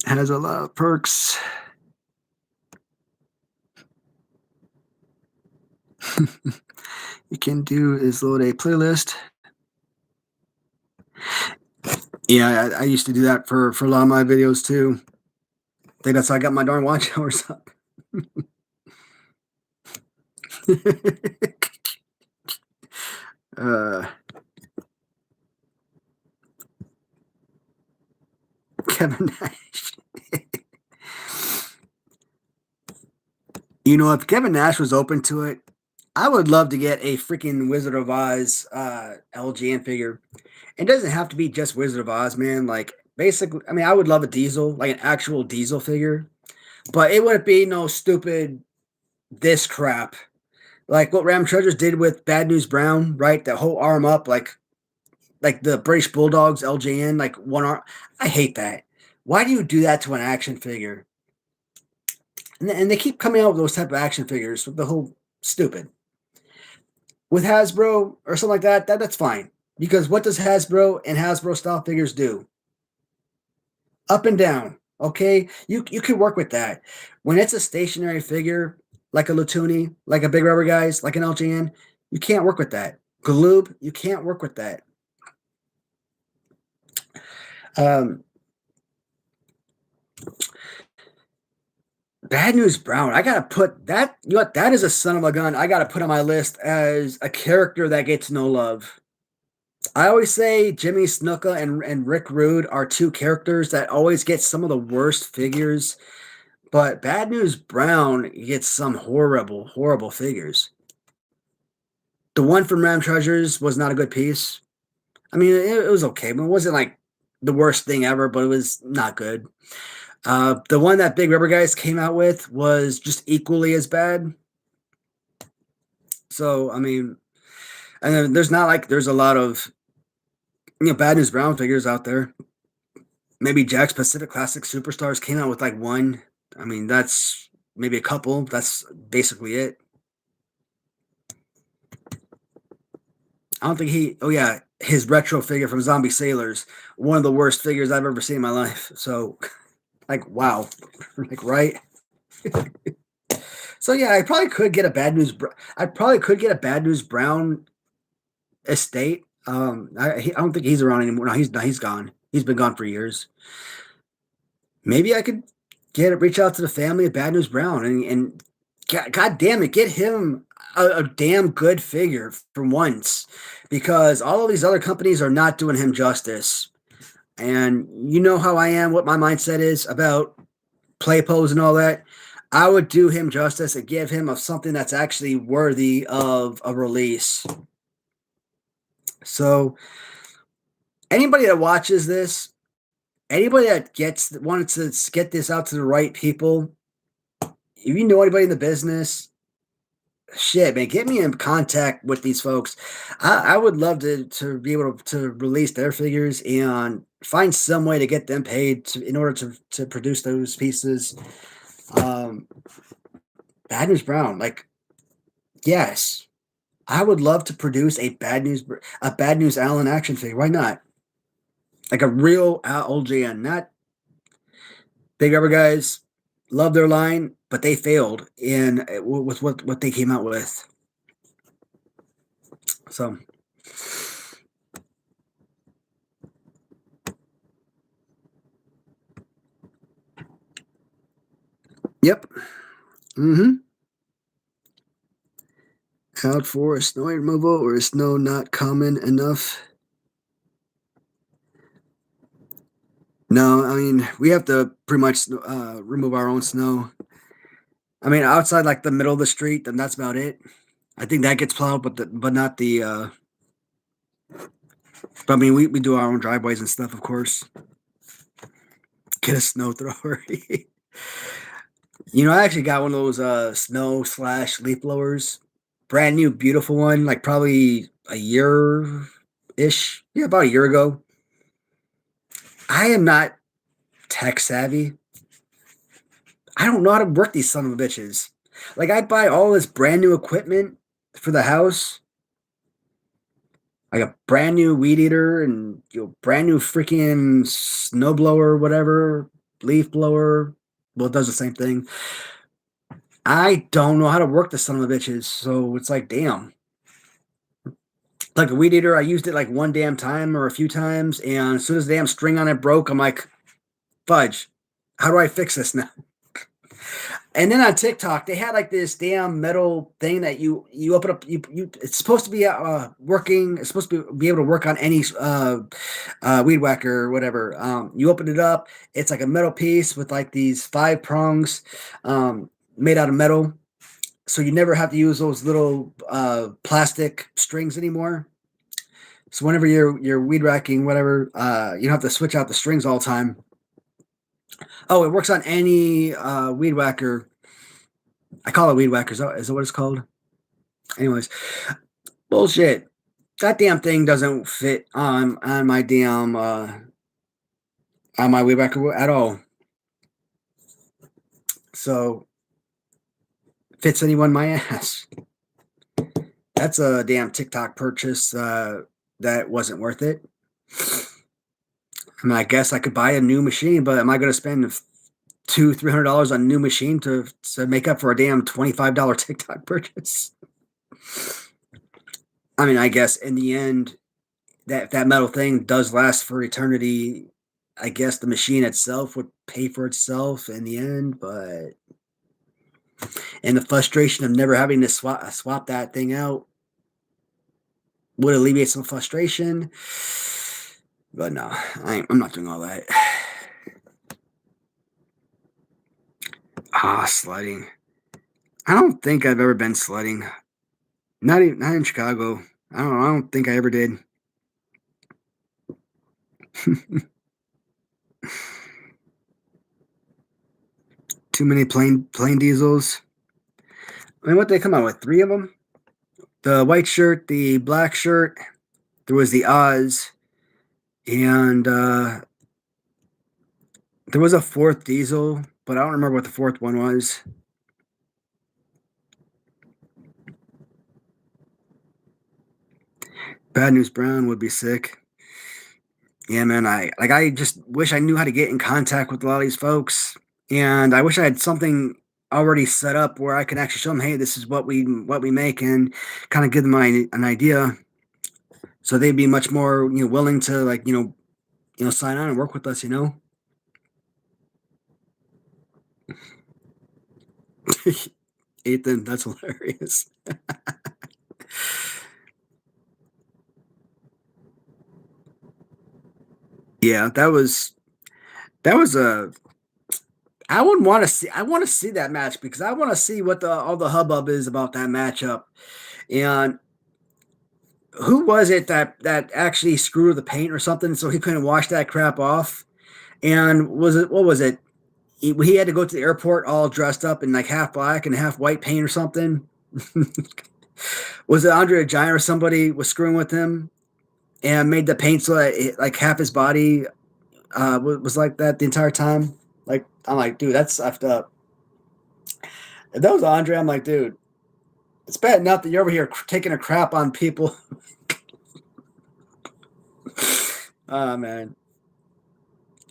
Has a lot of perks. You can do is load a playlist. Yeah, I used to do that for a lot of my videos too. I think that's how I got my darn watch hours up. uh, Kevin Nash. If Kevin Nash was open to it, I would love to get a freaking Wizard of Oz LGN figure. It doesn't have to be just Wizard of Oz, man. Like, basically, I mean, I would love a Diesel, like an actual Diesel figure, but it wouldn't be no stupid this crap. Like what Ram Treasures did with Bad News Brown, right? That whole arm up, like the British Bulldogs LJN, like one arm. I hate that. Why do you do that to an action figure? And they keep coming out with those type of action figures with the whole stupid. With Hasbro or something like that's fine. Because what does Hasbro and Hasbro style figures do? Up and down. Okay? You can work with that. When it's a stationary figure, like a Latuni, like a Big Rubber Guys, like an LJN, you can't work with that. Galoob, you can't work with that. Bad News Brown. I gotta put that. You know what? That is a son of a gun. I gotta put on my list as a character that gets no love. I always say Jimmy Snuka and Rick Rude are two characters that always get some of the worst figures, but Bad News Brown gets some horrible, horrible figures. The one from Ram Treasures was not a good piece. I mean, it was okay, but it wasn't like the worst thing ever, but it was not good. The one that Big Rubber Guys came out with was just equally as bad. So, I mean, and then there's not like there's a lot of Bad News Brown figures out there. Maybe Jack's Pacific Classic Superstars came out with like one. I mean, that's maybe a couple. That's basically it. I don't think he. Oh yeah, his retro figure from Zombie Sailors, one of the worst figures I've ever seen in my life. So, like, wow, like right. So yeah, I probably could get a Bad News. I probably could get a Bad News Brown estate. I don't think he's around anymore. No, he's gone. He's been gone for years. Maybe I could reach out to the family of Bad News Brown and God damn it, get him a damn good figure for once, because all of these other companies are not doing him justice. And you know how I am, what my mindset is about play pose and all that. I would do him justice and give him of something that's actually worthy of a release. So anybody that watches this, anybody that wanted to get this out to the right people, if you know anybody in the business, shit, man, get me in contact with these folks. I would love to be able to release their figures and find some way to get them paid in order to produce those pieces. Bad News Brown, like, yes, I would love to produce a Bad News Allen action figure. Why not? Like a real old GN, not Big Rubber Guys. Love their line, but they failed in with what they came out with. So Yep. Mm-hmm. Out for snow removal or snow not common enough? No, I mean we have to pretty much remove our own snow. I mean outside like the middle of the street, then that's about it. I think that gets plowed, but not the. But I mean we do our own driveways and stuff, of course. Get a snow thrower. I actually got one of those snow slash leaf blowers, brand new, beautiful one, like probably a year ish. Yeah, about a year ago. I am not tech savvy. I don't know how to work these son of a bitches. Like I buy all this brand new equipment for the house, like a brand new weed eater and brand new freaking snowblower, whatever, leaf blower. Well, it does the same thing. I don't know how to work the son of a bitches, so it's like, damn. Like a weed eater, I used it like one damn time or a few times, and as soon as the damn string on it broke, I'm like, fudge. How do I fix this now? And then on TikTok, they had like this damn metal thing that you open up. You it's supposed to be working. It's supposed to be able to work on any weed whacker or whatever. You open it up. It's like a metal piece with like these five prongs, made out of metal. So you never have to use those little plastic strings anymore. So whenever you're weed whacking, whatever, you don't have to switch out the strings all the time. Oh, it works on any weed whacker. I call it weed whacker. Is that what it's called? Anyways, bullshit. That damn thing doesn't fit on my damn on my weed whacker at all. So fits anyone my ass. That's a damn TikTok purchase that wasn't worth it. I mean, I guess I could buy a new machine, but am I going to spend $200-300 on a new machine to make up for a damn $25 TikTok purchase? I mean, I guess in the end, that metal thing does last for eternity. I guess the machine itself would pay for itself in the end, but and the frustration of never having to swap that thing out would alleviate some frustration. But no, I'm not doing all that. Sledding. I don't think I've ever been sledding. Not in Chicago. I don't know. I don't think I ever did. Too many plain diesels. I mean, what they come out with? Three of them. The white shirt, the black shirt. There was the Oz, and there was a fourth diesel, but I don't remember what the fourth one was. Bad News Brown would be sick. Yeah, man. I just wish I knew how to get in contact with a lot of these folks, and I wish I had something already set up where I can actually show them, hey, this is what we make, and kind of give them an idea, so they'd be much more willing to like sign on and work with us. Ethan, that's hilarious. Yeah, that was a. I would want to see. I want to see that match because I want to see what the all the hubbub is about that matchup. And who was it that actually screwed the paint or something, so he couldn't wash that crap off? And what was it? He had to go to the airport all dressed up in like half black and half white paint or something. Was it Andre the Giant or somebody was screwing with him and made the paint so that like half his body was like that the entire time? Like I'm like, dude, that's effed up. If that was Andre, I'm like, dude, it's bad enough that you're over here taking a crap on people. Oh man,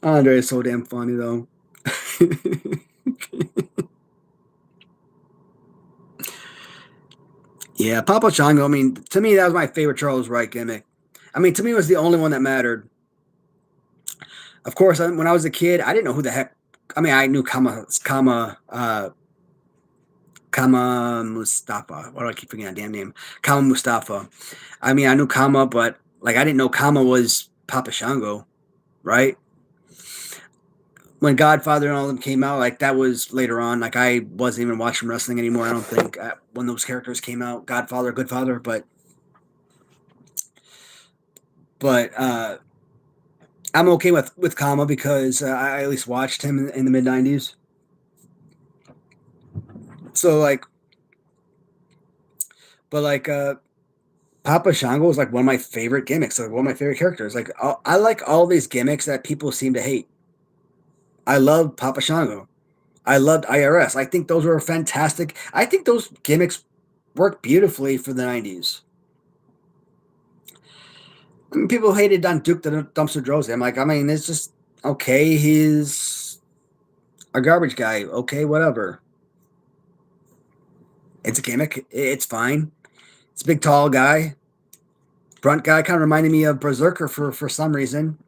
Andre is so damn funny though. Yeah, Papa Shango. I mean, to me, that was my favorite Charles Wright gimmick. I mean, to me, it was the only one that mattered. Of course, when I was a kid, I didn't know who the heck. I mean, I knew Kama Mustafa. Why do I keep forgetting that damn name? Kama Mustafa. I mean, I knew Kama, but like I didn't know Kama was Papa Shango, right? When Godfather and all of them came out, like that was later on. Like I wasn't even watching wrestling anymore. I don't think when those characters came out, Godfather, Goodfather, but I'm okay with Kama because I at least watched him in the mid '90s. So like, but like Papa Shango is like one of my favorite gimmicks, like one of my favorite characters. Like I like all these gimmicks that people seem to hate. I love Papa Shango. I loved IRS. I think those were fantastic. I think those gimmicks worked beautifully for the '90s. I mean, people hated on Duke the Dumpster Droese. I'm like, I mean, it's just okay. He's a garbage guy. Okay, whatever. It's a gimmick. It's fine. It's a big, tall guy. Brunt guy kind of reminded me of Berserker for some reason.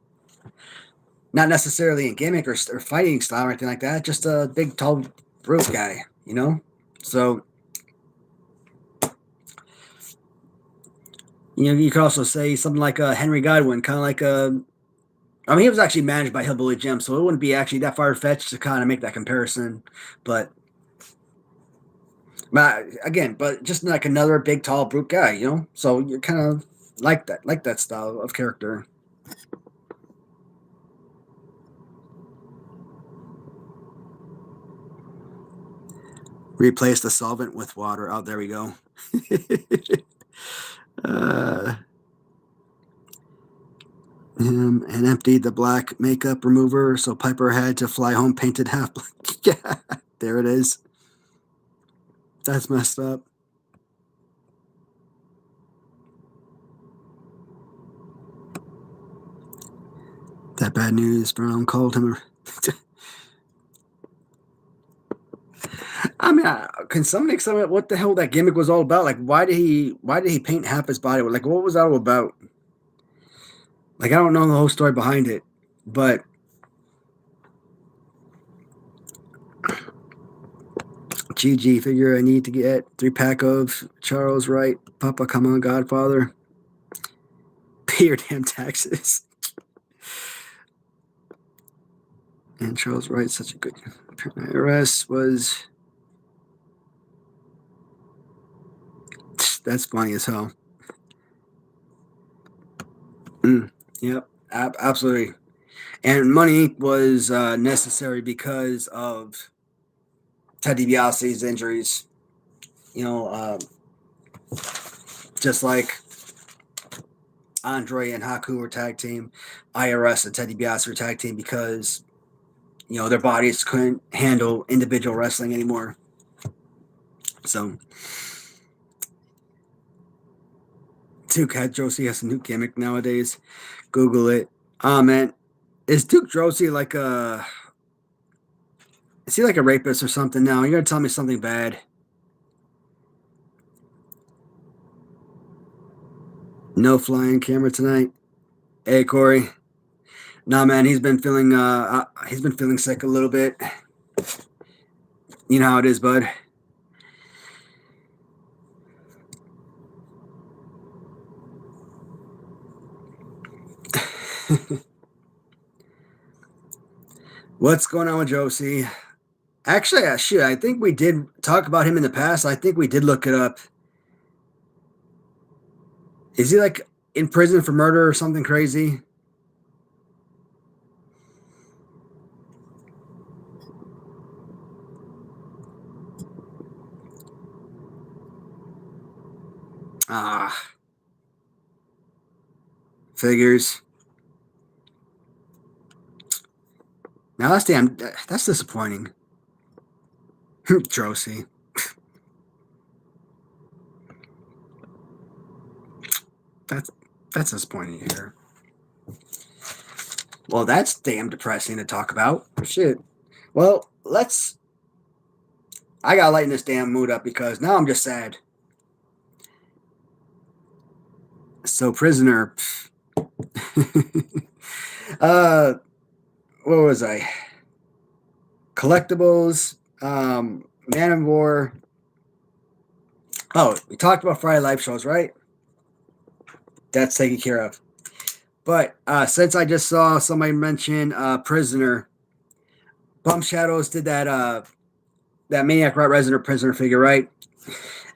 Not necessarily in gimmick or fighting style or anything like that. Just a big, tall, brute guy, you know? So, you know, you could also say something like Henry Godwin, kind of like a. I mean, he was actually managed by Hillbilly Jim, so it wouldn't be actually that far fetched to kind of make that comparison. But again, but just like another big, tall, brute guy, you know? So you're kind of like that style of character. Replace the solvent with water. Oh, there we go. uh, and emptied the black makeup remover, so Piper had to fly home painted half black. Yeah, there it is. That's messed up. That bad news. Brown called him. I mean, can somebody explain what the hell that gimmick was all about? Like, why did he paint half his body? Like, what was that all about? Like, I don't know the whole story behind it, but GG figure I need to get 3-pack of Charles Wright, Papa Come On Godfather. Pay your damn taxes. And Charles Wright, such a good IRS was. That's funny as hell. Yep, absolutely. And money was necessary because of Ted DiBiase's injuries. You know, just like Andre and Haku were tag team, IRS and Ted DiBiase were tag team because their bodies couldn't handle individual wrestling anymore. So, Duke Droese has a new gimmick nowadays. Google it. Man, is Duke Droese like a? Is he like a rapist or something now? You're gonna tell me something bad. No flying camera tonight. Hey Corey. Nah man, he's been feeling sick a little bit. You know how it is, bud. What's going on with Josie? Actually, shoot, I think we did talk about him in the past. I think we did look it up. Is he like in prison for murder or something crazy? Ah, figures. Now that's disappointing. Josie. That's that's disappointing to hear. Well, that's damn depressing to talk about. Shit. Well, I gotta lighten this damn mood up because now I'm just sad. So Prisoner. uh, what was I? Collectibles, Man of War. Oh, we talked about Friday live shows, right? That's taken care of. But since I just saw somebody mention Prisoner, Bump Shadows did that Maniac Rat Resident Prisoner figure, right?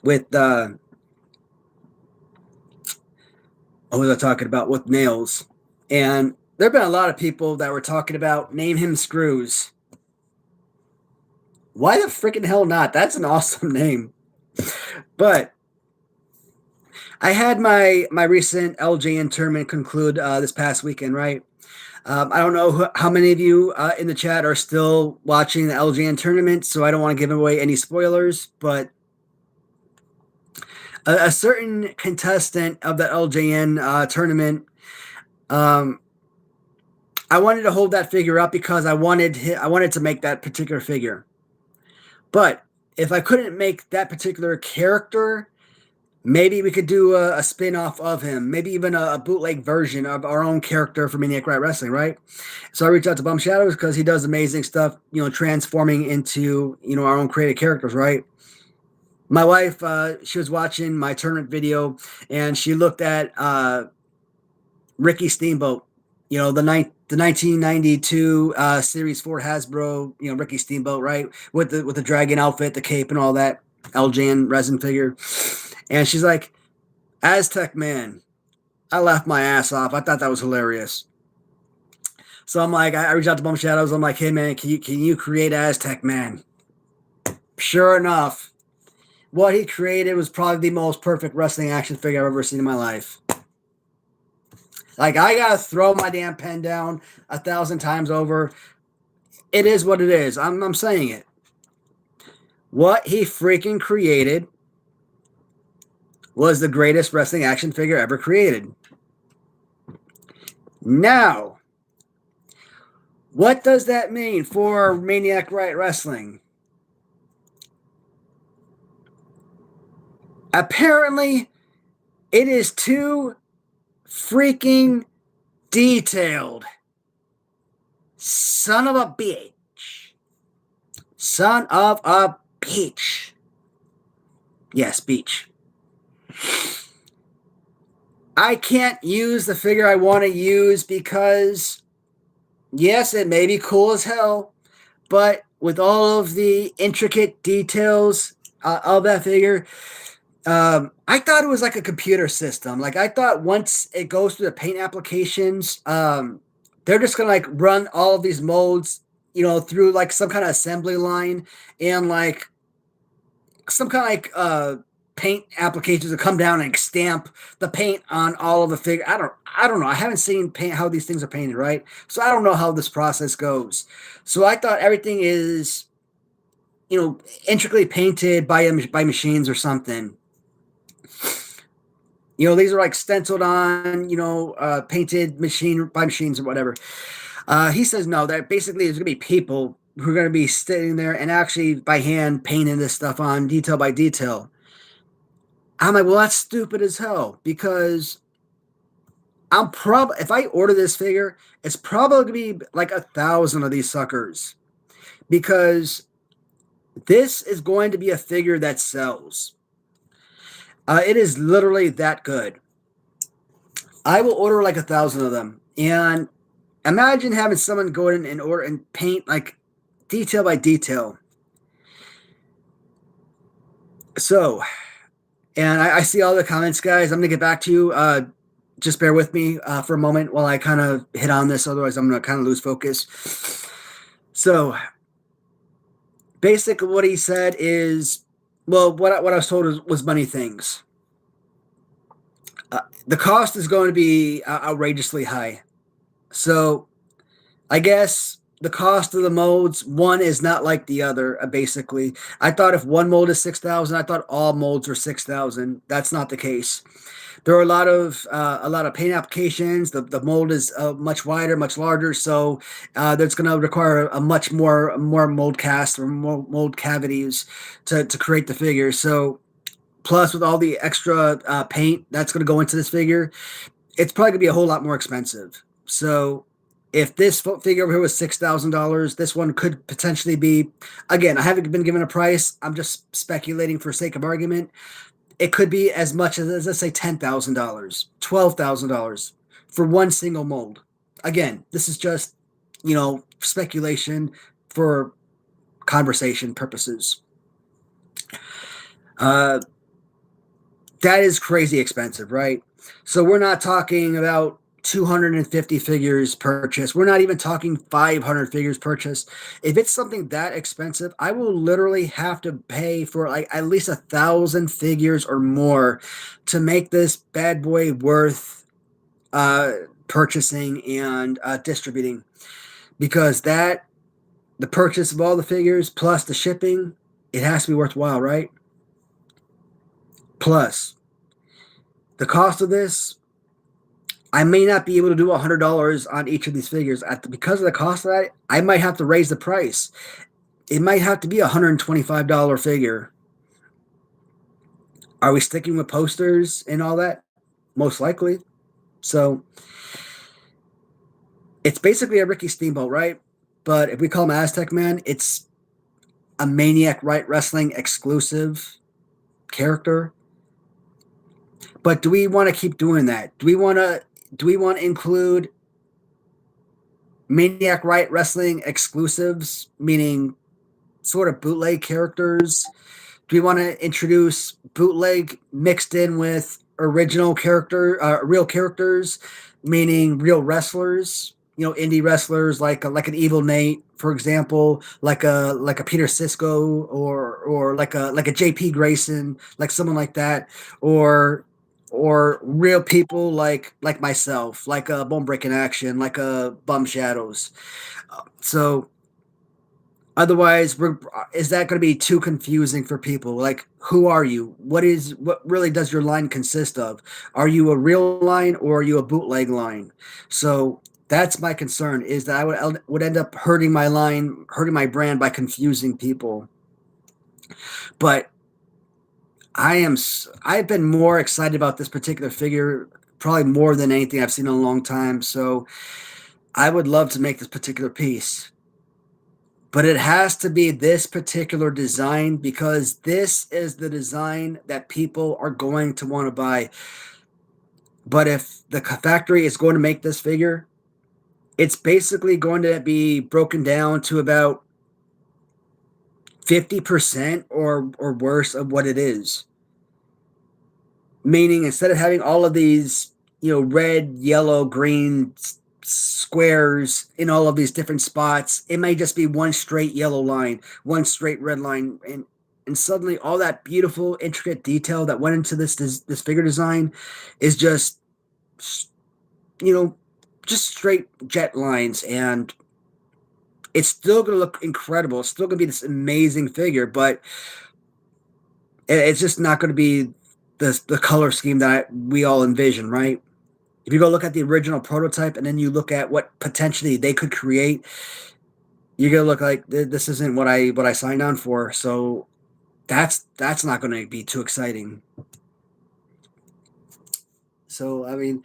With what was I talking about? With nails. And there have been a lot of people that were talking about name him Screws. Why the freaking hell not? That's an awesome name. But I had my recent LJN tournament conclude this past weekend, right? I don't know how many of you in the chat are still watching the LJN tournament, so I don't want to give away any spoilers, but a certain contestant of the LJN tournament, I wanted to hold that figure up because I wanted to make that particular figure. But if I couldn't make that particular character, maybe we could do a spin-off of him, maybe even a bootleg version of our own character for Maniac Rat Wrestling, right? So I reached out to Bum Shadows because he does amazing stuff, transforming into, our own created characters, right? My wife, she was watching my tournament video, and she looked at Ricky Steamboat, the 1992 Series 4 Hasbro, Ricky Steamboat, right? With the dragon outfit, the cape, and all that, LJN resin figure. And she's like, Aztec Man. I laughed my ass off. I thought that was hilarious. So I'm like, I reached out to Bum Shadows. I'm like, hey man, can you create Aztec Man? Sure enough, what he created was probably the most perfect wrestling action figure I've ever seen in my life. Like, I gotta throw my damn pen down 1,000 times over. It is what it is. I'm saying it. What he freaking created was the greatest wrestling action figure ever created. Now, what does that mean for Maniac Rat Wrestling? Apparently, it is too freaking detailed. Son of a bitch. Son of a bitch. Yes, beach. I can't use the figure I want to use because, yes, it may be cool as hell, but with all of the intricate details of that figure, I thought it was like a computer system. Like, I thought once it goes through the paint applications, they're just gonna like run all of these molds, through like some kind of assembly line, and like some kind of like paint applications to come down and stamp the paint on all of the figure. I don't know. I haven't seen paint how these things are painted, right? So I don't know how this process goes. So I thought everything is, intricately painted by machines or something. These are like stenciled on, painted by machines or whatever. He says no, that basically there's going to be people who are going to be sitting there and actually by hand painting this stuff on detail by detail. I'm like, well, that's stupid as hell, because if I order this figure, it's probably going to be like 1,000 of these suckers, because this is going to be a figure that sells. It is literally that good. I will order like 1,000 of them, and imagine having someone go in and order and paint like detail by detail. So, and I see all the comments, guys. I'm going to get back to you. Just bear with me for a moment while I kind of hit on this. Otherwise, I'm going to kind of lose focus. So, basically what he said is, well, what I was told was many things. The cost is going to be outrageously high. So, I guess the cost of the molds, one is not like the other, basically. I thought if one mold is 6,000, I thought all molds were 6,000. That's not the case. There are a lot of paint applications. The mold is much wider, much larger, so that's going to require a much more mold cast or more mold cavities to create the figure. So plus with all the extra paint that's going to go into this figure, it's probably going to be a whole lot more expensive. So if this figure over here was $6,000, this one could potentially be, again, I haven't been given a price. I'm just speculating for sake of argument. It could be as much as let's say $10,000, $12,000 for one single mold. Again, this is just, speculation for conversation purposes. Uh, that is crazy expensive, right? So we're not talking about 250 figures purchased. We're not even talking 500 figures purchased. If it's something that expensive, I will literally have to pay for like at least 1,000 figures or more to make this bad boy worth uh, purchasing and distributing. Because the purchase of all the figures plus the shipping, it has to be worthwhile, right? Plus, the cost of this, I may not be able to do $100 on each of these figures. Because of the cost of that, I might have to raise the price. It might have to be a $125 figure. Are we sticking with posters and all that? Most likely. So it's basically a Ricky Steamboat, right? But if we call him Aztec Man, it's a Maniac Right Wrestling exclusive character. But do we want to keep doing that? Do we want to include Maniac Right Wrestling exclusives, meaning sort of bootleg characters? Do we want to introduce bootleg mixed in with real characters, meaning real wrestlers? Indie wrestlers like an Evil Nate, for example, like a Peter Cisco, or like a JP Grayson, like someone like that, or real people like myself, like a Bone Breaking Action, like a Bum Shadows. So otherwise, is that going to be too confusing for people? Like, who are you? What really does your line consist of? Are you a real line or are you a bootleg line? So that's my concern, is that I would end up hurting my line, hurting my brand by confusing people. But I've been more excited about this particular figure, probably more than anything I've seen in a long time. So I would love to make this particular piece. But it has to be this particular design, because this is the design that people are going to want to buy. But if the factory is going to make this figure, it's basically going to be broken down to about 50% or worse of what it is. Meaning, instead of having all of these, red, yellow, green squares in all of these different spots, it may just be one straight yellow line, one straight red line, and suddenly all that beautiful, intricate detail that went into this figure design is you know, just straight jet lines, and it's still going to look incredible. It's still going to be this amazing figure, but it's just not going to be the color scheme that we all envision, right? If you go look at the original prototype and then you look at what potentially they could create, you're gonna look like this isn't what I signed on for. So that's not going to be too exciting. So I mean,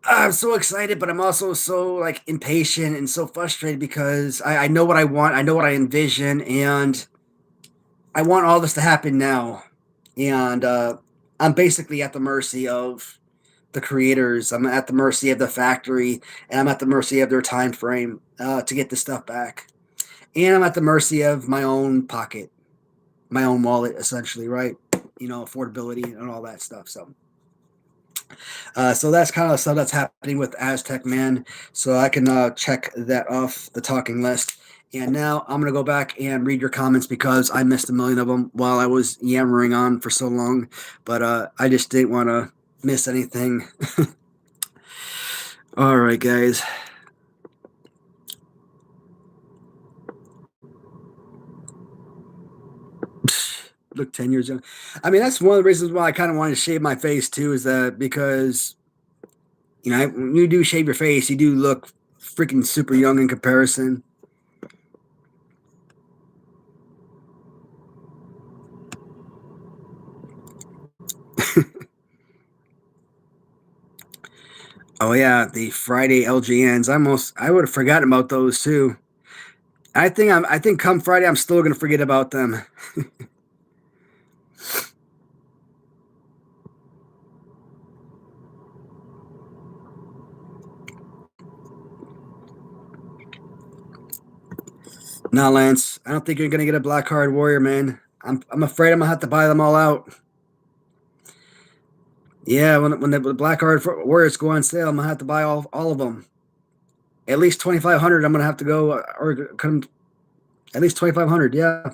I'm so excited, but I'm also so like impatient and so frustrated because I know what I want, I know what I envision, and I want all this to happen now. And I'm basically at the mercy of the creators. I'm at the mercy of the factory, and I'm at the mercy of their time frame to get this stuff back. And I'm at the mercy of my own pocket, my own wallet, essentially, right? Affordability and all that stuff. So that's kind of the stuff that's happening with Aztec Man. So I can check that off the talking list. And now I'm going to go back and read your comments because I missed a million of them while I was yammering on for so long. But I just didn't want to miss anything. All right, guys. Look 10 years young. I mean, that's one of the reasons why I kind of wanted to shave my face too, is that because, when you do shave your face, you do look freaking super young in comparison. Oh yeah, the Friday LGNs. I would have forgotten about those too. I think come Friday I'm still gonna forget about them. Nah, Lance, I don't think you're gonna get a black card warrior, man. I'm afraid I'm gonna have to buy them all out. Yeah, when the black card warriors go on sale, I'm gonna have to buy all of them. At least 2,500. I'm gonna have to go or come at least 2,500. Yeah.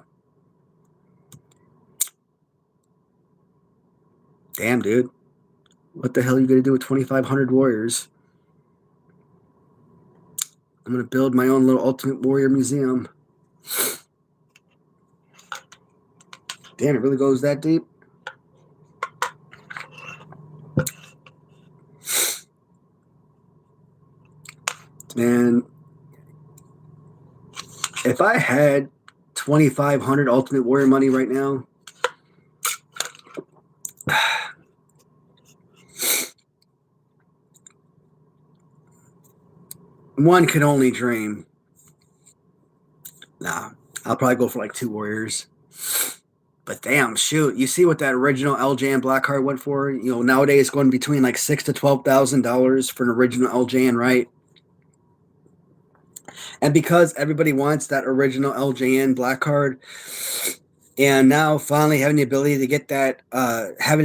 Damn, dude. What the hell are you gonna do with 2,500 warriors? I'm gonna build my own little Ultimate Warrior museum. Damn, it really goes that deep. Man, if I had 2,500 Ultimate Warrior money right now, one could only dream. Nah, I'll probably go for like 2 warriors. But damn, shoot, you see what that original LJN black card went for? You know, nowadays going between like $6,000 to $12,000 for an original LJN, right? And because everybody wants that original LJN black card, and now finally having the ability to get that, have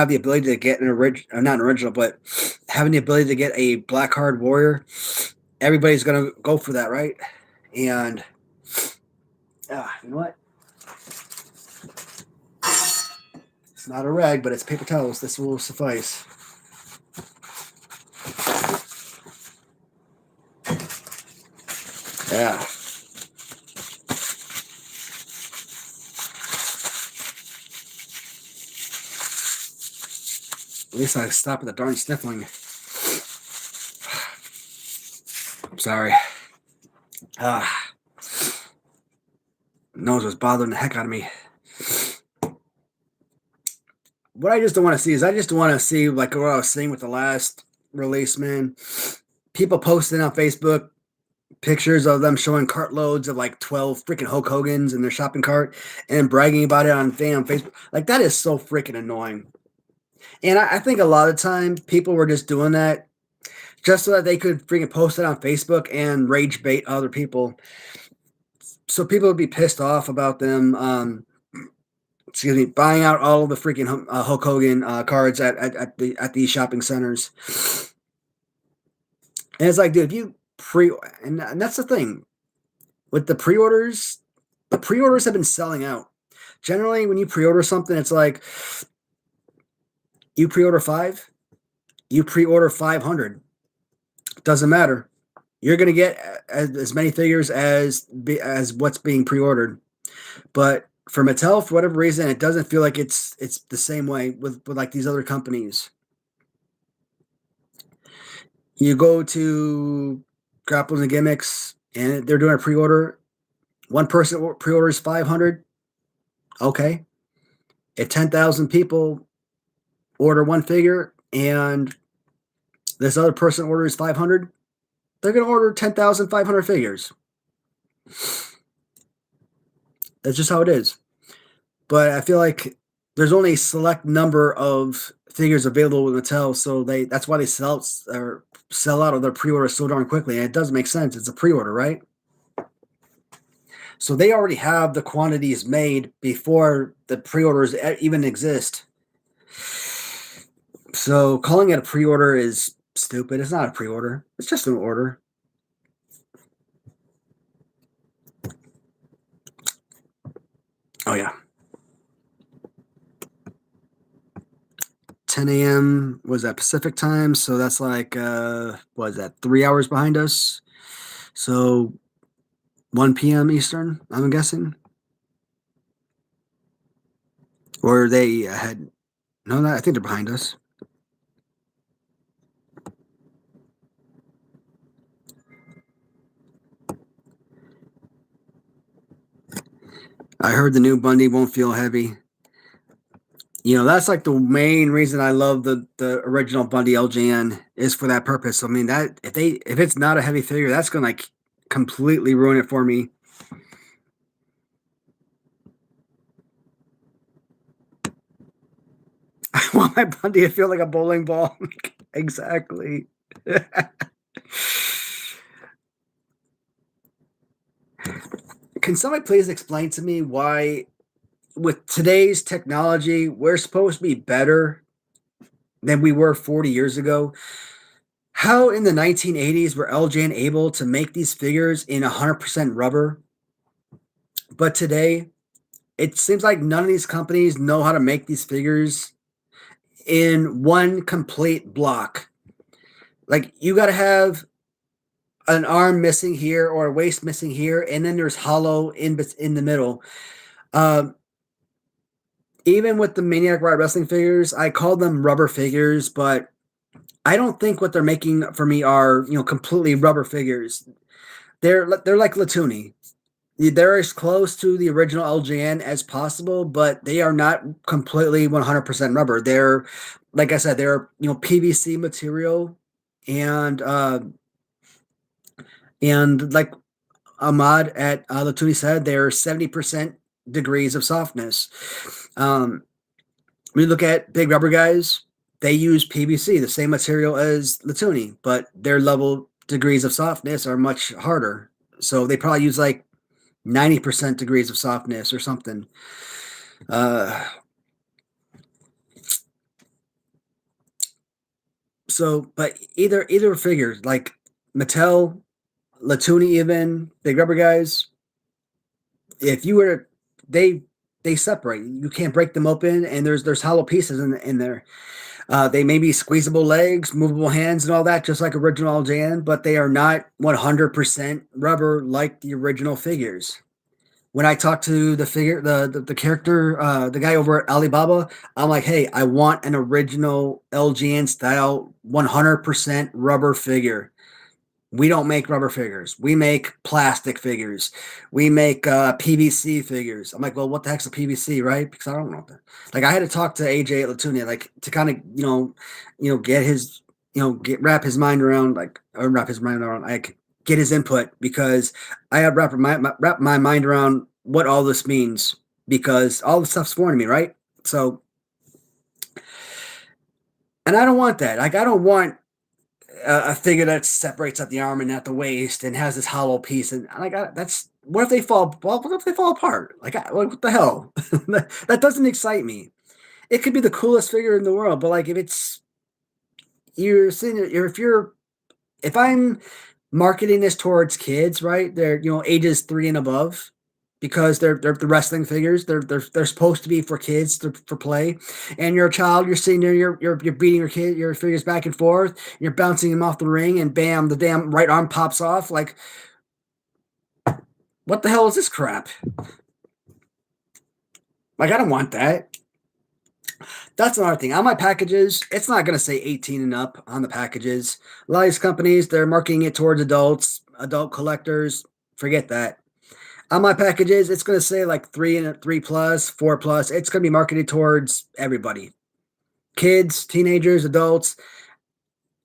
the ability to get an original, not an original, but having the ability to get a black card warrior, everybody's gonna go for that, right? And you know what? It's not a rag, but it's paper towels. This will suffice. Yeah. At least I stop at the darn sniffling. I'm sorry. Nose was bothering the heck out of me. What I just don't want to see is I just want to see like what I was saying with the last release, man. People posting on Facebook pictures of them showing cartloads of like 12 freaking Hulk Hogan's in their shopping cart and bragging about it on damn Facebook. Like that is so freaking annoying. And I think a lot of time people were just doing that just so that they could freaking post it on Facebook and rage bait other people. So people would be pissed off about them, excuse me, buying out all of the freaking Hulk Hogan cards at these shopping centers. And it's like, dude, if you and that's the thing with the pre-orders have been selling out. Generally, when you pre-order something, it's like you pre-order 5, you pre-order 500. Doesn't matter. You're gonna get as many figures as what's being pre-ordered. But for Mattel, for whatever reason, it doesn't feel like it's the same way with like these other companies. You go to Grapples and Gimmicks, and they're doing a pre-order. One person pre-orders 500. Okay, if 10,000 people order one figure, and this other person orders 500, they're going to order 10,500 figures. That's just how it is. But I feel like there's only a select number of figures available with Mattel, so that's why they sell out of their pre-order so darn quickly. And it does make sense. It's a pre-order, right? So they already have the quantities made before the pre-orders even exist. So calling it a pre-order is stupid. It's not a pre-order. It's just an order. Oh yeah. 10 a.m. was that Pacific time, so that's like what is that, 3 hours behind us? So 1 p.m. Eastern, I'm guessing. Or they had no, I think they're behind us. I heard the new Bundy won't feel heavy. That's like the main reason I love the original Bundy LJN is for that purpose. I mean, that if it's not a heavy figure, that's gonna like completely ruin it for me. I want my Bundy to feel like a bowling ball. Exactly. Can somebody please explain to me why, with today's technology, we're supposed to be better than we were 40 years ago? How in the 1980s were LJN able to make these figures in 100% rubber, but today it seems like none of these companies know how to make these figures in one complete block. Like you got to have an arm missing here or a waist missing here, and then there's hollow in the middle. Um, Even with the Maniac Ride Wrestling figures, I call them rubber figures, but I don't think what they're making for me are completely rubber figures. They're like Latuni. They're as close to the original LJN as possible, but they are not completely 100% rubber. They're, like I said, they're PVC material, and like Ahmad at Latuni said, they're 70% degrees of softness. When you look at big rubber guys, they use PVC, the same material as Latuni, but their level degrees of softness are much harder. So they probably use like 90% degrees of softness or something. Uh, but either figures like Mattel, Latuni, even big rubber guys, if you were to, they separate. You can't break them open, and there's hollow pieces in there. They may be squeezable legs, movable hands, and all that, just like original Jan, but they are not 100% rubber like the original figures. When I talk to the character, the guy over at Alibaba, I'm like, hey, I want an original LGN style 100% rubber figure. We don't make rubber figures. We make plastic figures. We make PVC figures. I'm like, well, what the heck's a PVC, right? Because I don't know that. Like, I had to talk to AJ at Latunia, like, to kind of, get his, wrap his mind around, like, get his input, because I had wrap my mind around what all this means, because all the stuff's foreign to me, right? So, and I don't want that. Like, I don't want a figure that separates at the arm and at the waist and has this hollow piece, and like that's what if they fall? Well, what if they fall apart? Like what the hell? That doesn't excite me. It could be the coolest figure in the world, but like if it's you're seeing it, if I'm marketing this towards kids, right? They're ages 3 and above, because they're the wrestling figures. They're supposed to be for kids for play. And you're a child. You're sitting there. You're beating your figures back and forth. You're bouncing them off the ring, and bam, the damn right arm pops off. Like, what the hell is this crap? Like, I don't want that. That's another thing. On my packages, it's not going to say 18 and up on the packages. A lot of these companies, they're marketing it towards adults, adult collectors. Forget that. On my packages, it's going to say like 3 plus, 4 plus. It's going to be marketed towards everybody. Kids, teenagers, adults.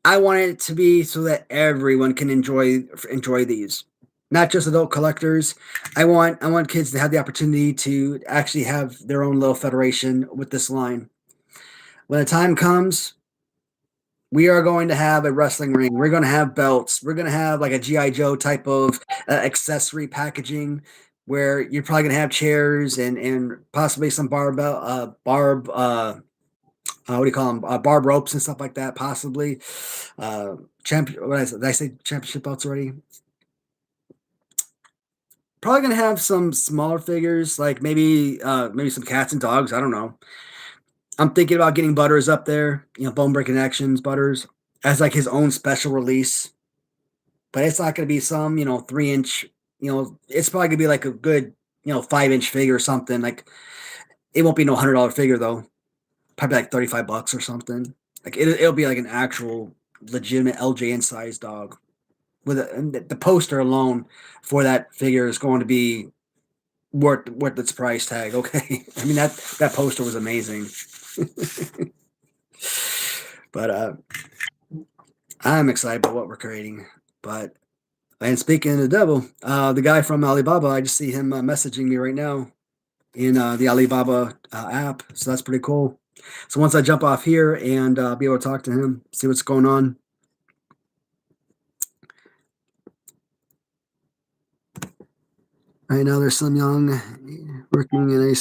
I want it to be so that everyone can enjoy these. Not just adult collectors. I want kids to have the opportunity to actually have their own little federation with this line. When the time comes, we are going to have a wrestling ring. We're going to have belts. We're going to have like a GI Joe type of accessory packaging, where you're probably going to have chairs and possibly some what do you call them? Barb ropes and stuff like that. Possibly champion. Did I say championship belts already? Probably going to have some smaller figures, like maybe some cats and dogs. I don't know. I'm thinking about getting Butters up there. Bone Breaking Actions Butters as like his own special release, but it's not going to be some 3 inch. It's probably going to be like a good 5 inch figure or something. Like, it won't be no $100 figure though. Probably like $35 or something. Like it'll be like an actual legitimate LJN size dog. And the poster alone for that figure is going to be worth its price tag. Okay, I mean that poster was amazing. But I'm excited about what we're creating. But and speaking of the devil, the guy from Alibaba, I just see him messaging me right now in the Alibaba app. So that's pretty cool. So once I jump off here and be able to talk to him, see what's going on. Right now, there's some young working in a.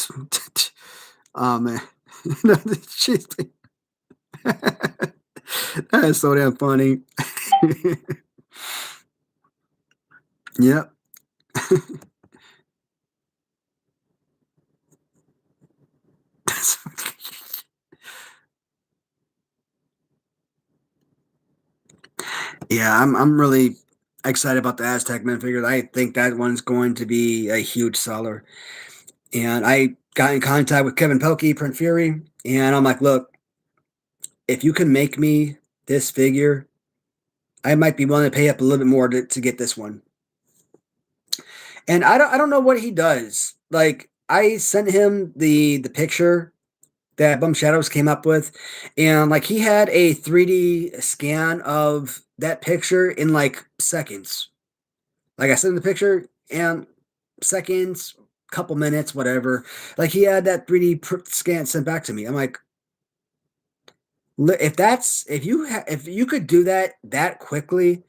Oh man, that is so damn funny. Yep. Yeah, I'm really excited about the Aztec minifigures. I think that one's going to be a huge seller. And I got in contact with Kevin Pelkey, Print Fury, and I'm like, look, if you can make me this figure, I might be willing to pay up a little bit more to get this one. And I don't know what he does. Like I sent him the picture that Bum Shadows came up with, and like he had a 3D scan of that picture in like seconds. Like I sent him the picture and seconds, couple minutes, whatever. Like he had that 3D scan sent back to me. I'm like, if you could do that quickly,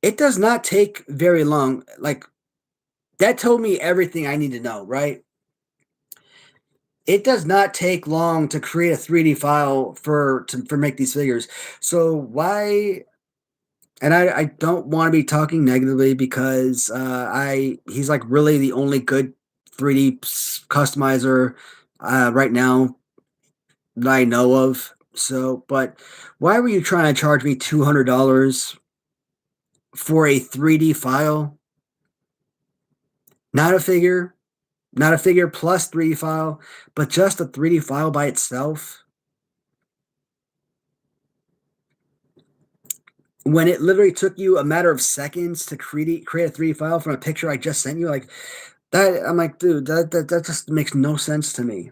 it does not take very long. Like that told me everything I need to know, right? It does not take long to create a 3D file for make these figures. So why? And I don't want to be talking negatively because I he's like really the only good 3D customizer right now that I know of. So, but why were you trying to charge me $200 for a 3D file? Not a figure, not a figure plus 3D file, but just a 3D file by itself. When it literally took you a matter of seconds to create a 3D file from a picture I just sent you, like that, I'm like, dude, that just makes no sense to me.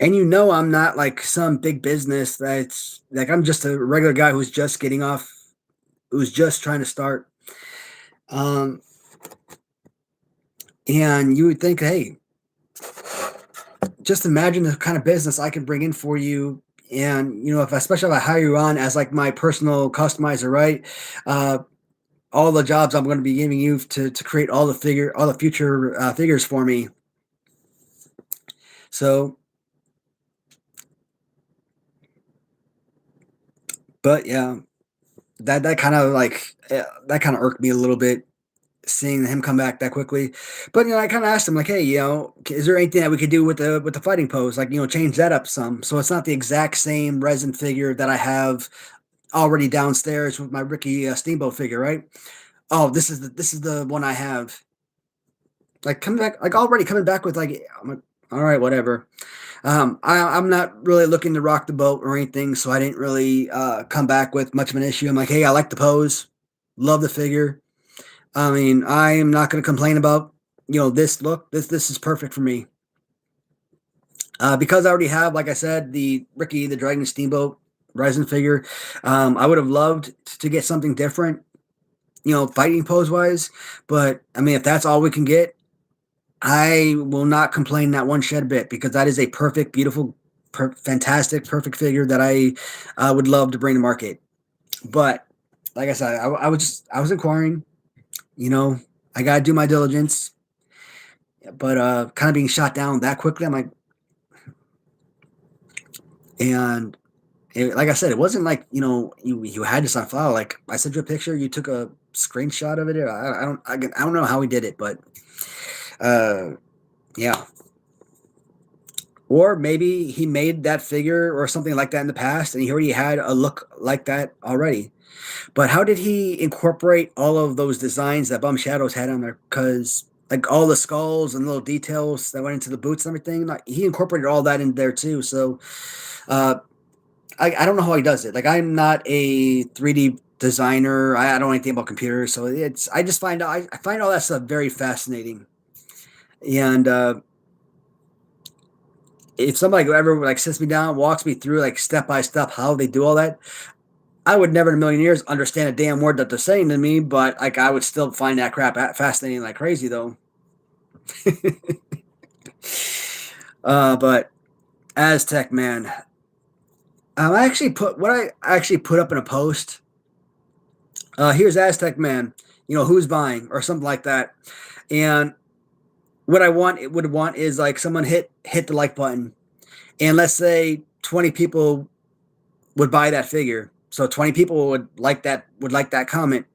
And you know, I'm not like some big business that's like I'm just a regular guy who's just getting off, who's just trying to start. Um, and you would think, hey, just imagine the kind of business I could bring in for you. And you know, if especially if I hire you on as like my personal customizer, right? Uh, all the jobs I'm going to be giving you to create all the future figures for me. So, but yeah, that kind of like that kind of irked me a little bit seeing him come back that quickly. But you know, I kind of asked him like, hey, you know, is there anything that we could do with the fighting pose? Like, you know, change that up some, so it's not the exact same resin figure that I have already downstairs with my Ricky Steamboat figure, right? Oh, this is the one I have. Like coming back, like already coming back with like, I'm like, all right, whatever. I'm not really looking to rock the boat or anything, so I didn't really come back with much of an issue. I'm like, hey, I like the pose, love the figure. I mean, I am not going to complain about you know this look. This is perfect for me because I already have, like I said, the Ricky the Dragon Steamboat Ryzen figure. I would have loved to get something different, you know, fighting pose wise. But I mean, if that's all we can get, I will not complain that one shed bit because that is a perfect, beautiful, fantastic, perfect figure that I would love to bring to market. But like I said, I was inquiring. You know, I gotta do my diligence. But kind of being shot down that quickly, I'm like, and like I said, it wasn't like you know you had this on file. Like I sent you a picture, you took a screenshot of it. I don't know how he did it, but uh, yeah. Or maybe he made that figure or something like that in the past, and he already had a look like that already. But how did he incorporate all of those designs that Bum Shadows had on there? Because like all the skulls and little details that went into the boots and everything, like, he incorporated all that in there too. So uh, I don't know how he does it. Like I'm not a 3D designer. I don't know anything about computers, so it's I just find I find all that stuff very fascinating. And if somebody ever like sits me down, walks me through like step by step how they do all that, I would never in a million years understand a damn word that they're saying to me, but like I would still find that crap fascinating like crazy though. But Aztec man, I actually put up in a post. Here's Aztec man, who's buying or something like that, and what I would want is like someone hit the like button, and let's say 20 people would buy that figure. So 20 people would like that comment.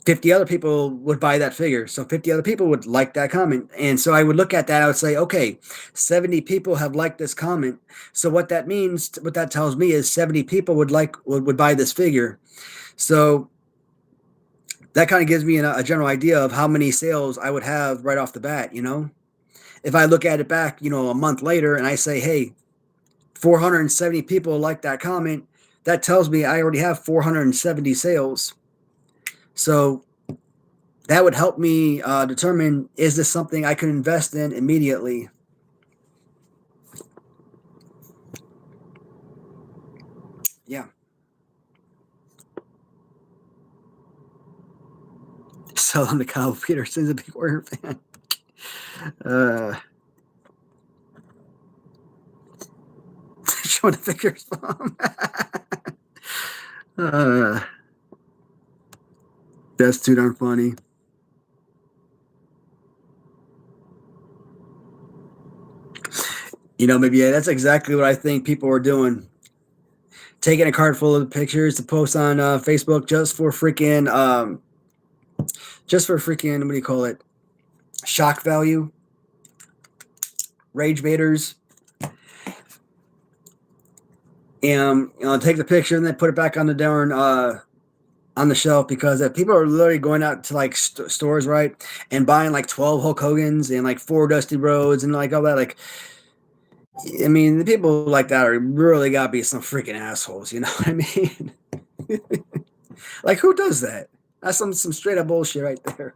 50 other people would buy that figure. So 50 other people would like that comment. And so I would look at that. I would say, okay, 70 people have liked this comment. So what that means, what that tells me is 70 people would buy this figure. So that kind of gives me a general idea of how many sales I would have right off the bat, If I look at it back, a month later and I say, hey, 470 people like that comment, that tells me I already have 470 sales. So that would help me determine, is this something I could invest in immediately? Yeah. Sell them to Kyle Peterson's a big Warrior fan. Showing the figures from. That's too darn funny. Maybe that's exactly what I think people are doing. Taking a card full of pictures to post on Facebook just for freaking, what do you call it? Shock value, rage baiters, and take the picture and then put it back on the darn on the shelf, because if people are literally going out to like stores, right, and buying like 12 Hulk Hogan's and like 4 Dusty Rhodes and like all that, like, I mean, the people like that are really gotta be some freaking assholes, you know what I mean? Like, who does that? That's some straight up bullshit right there.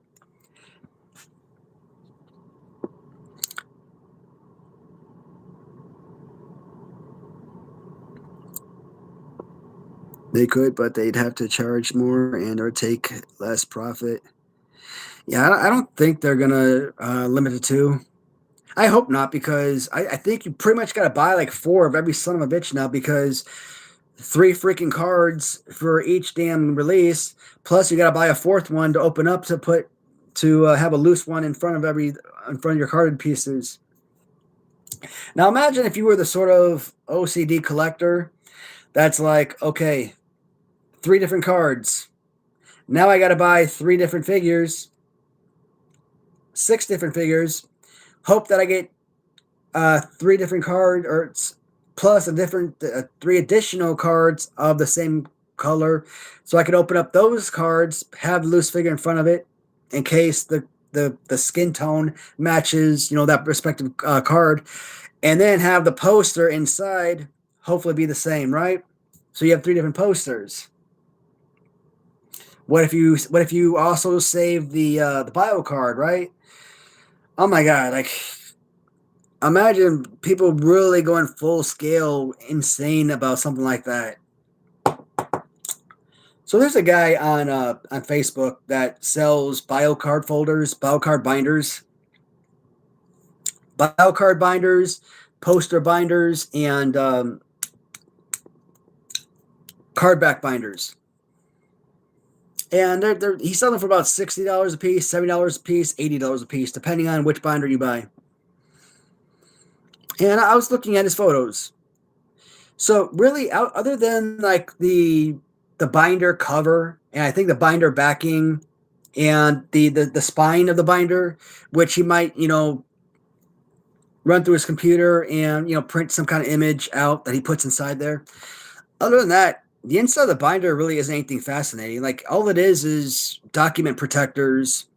They could, but they'd have to charge more and or take less profit. Yeah, I don't think they're gonna limit it to. I hope not, because I think you pretty much got to buy like 4 of every son of a bitch now, because 3 freaking cards for each damn release. Plus, you got to buy a 4th one to open up to have a loose one in front of your carded pieces. Now, imagine if you were the sort of OCD collector that's like, okay, 3 different cards. Now I got to buy 3 different figures, 6 different figures. Hope that I get 3 different cards, or plus a different 3 additional cards of the same color, so I could open up those cards, have the loose figure in front of it in case the skin tone matches, that respective card, and then have the poster inside hopefully be the same, right? So you have 3 different posters. What if you also save the bio card, right? Oh my god, like, imagine people really going full scale insane about something like that. So there's a guy on Facebook that sells bio card folders, bio card binders, poster binders, and card back binders. And he's selling for about $60 a piece, $70 a piece, $80 a piece, depending on which binder you buy. And I was looking at his photos. So really, other than like the binder cover, and I think the binder backing, and the spine of the binder, which he might run through his computer and print some kind of image out that he puts inside there. Other than that, the inside of the binder really isn't anything fascinating. Like, all it is document protectors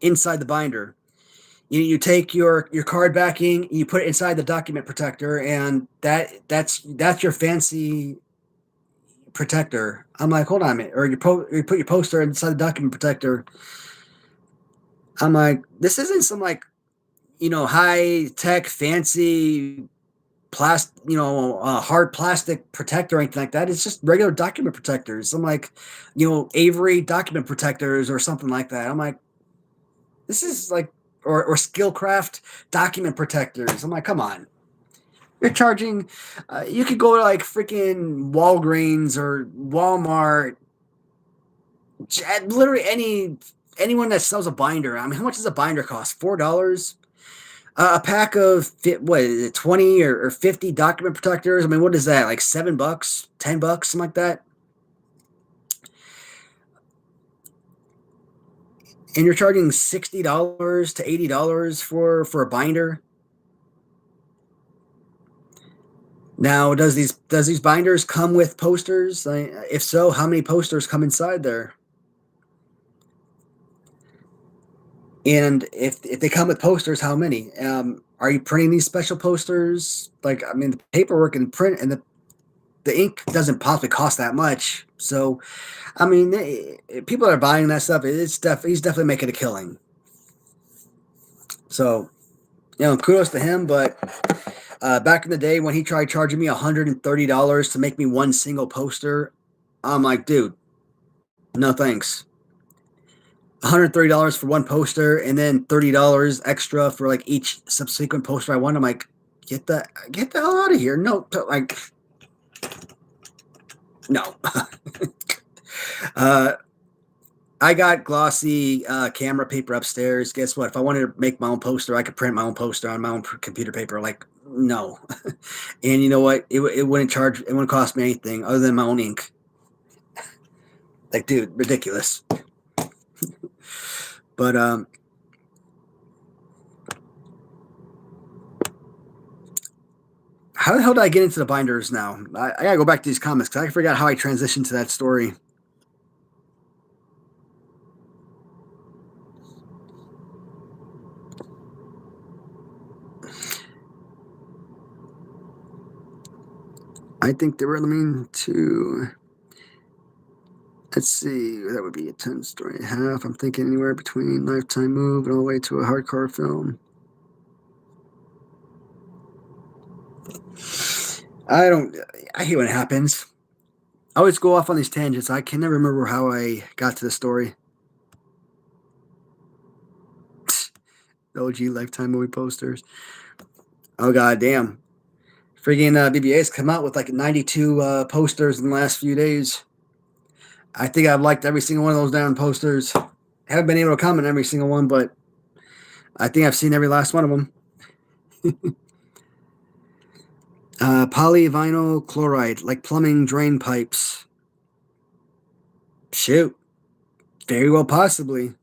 inside the binder. You take your card backing, you put it inside the document protector, and that's your fancy protector. I'm like, hold on a minute. Or you put your poster inside the document protector. I'm like, this isn't some like high tech, fancy hard plastic protector or anything like that. It's just regular document protectors. I'm like, Avery document protectors or something like that. I'm like, this is like, or Skillcraft document protectors. I'm like, come on. You're charging, you could go to like freaking Walgreens or Walmart, literally anyone that sells a binder. I mean, how much does a binder cost? $4? A pack of what is it, 20 or 50 document protectors? I mean, what is that? Like $7, $10, something like that. And you're charging $60 to $80 for a binder. Now, does these binders come with posters? If so, how many posters come inside there? And if they come with posters, how many? Are you printing these special posters? Like, I mean, the paperwork and print and the ink doesn't possibly cost that much. So, I mean, people are buying that stuff. He's definitely making a killing. So, kudos to him. But back in the day when he tried charging me $130 to make me one single poster, I'm like, dude, no thanks. $130 for one poster and then $30 extra for like each subsequent poster I want. I'm like, get the hell out of here. No, like, no. I got glossy camera paper upstairs. Guess what? If I wanted to make my own poster, I could print my own poster on my own computer paper. Like, no. And you know what? It wouldn't cost me anything other than my own ink. Like, dude, ridiculous. But how the hell did I get into the binders now? I gotta go back to these comments because I forgot how I transitioned to that story. I think they were limiting to, let's see, that would be a 10 story and a half. I'm thinking anywhere between Lifetime Move and all the way to a hardcore film. I hate when it happens. I always go off on these tangents. I can never remember how I got to the story. The OG Lifetime movie posters. Oh, god damn. Friggin' BBA's come out with like 92 posters in the last few days. I think I've liked every single one of those damn posters. Haven't been able to comment every single one, but I think I've seen every last one of them. Polyvinyl chloride, like plumbing drain pipes. Shoot. Very well, possibly.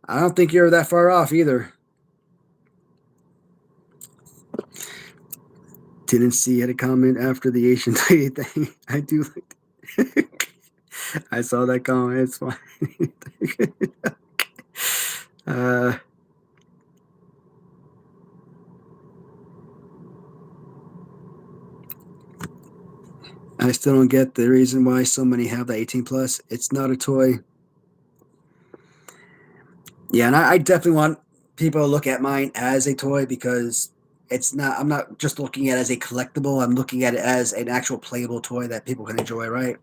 I don't think you're that far off either. Didn't see had a comment after the Asian lady thing. I do like. I saw that comment. It's fine. I still don't get the reason why so many have the 18 plus. It's not a toy. Yeah, and I definitely want people to look at mine as a toy because it's not. I'm not just looking at it as a collectible. I'm looking at it as an actual playable toy that people can enjoy, right?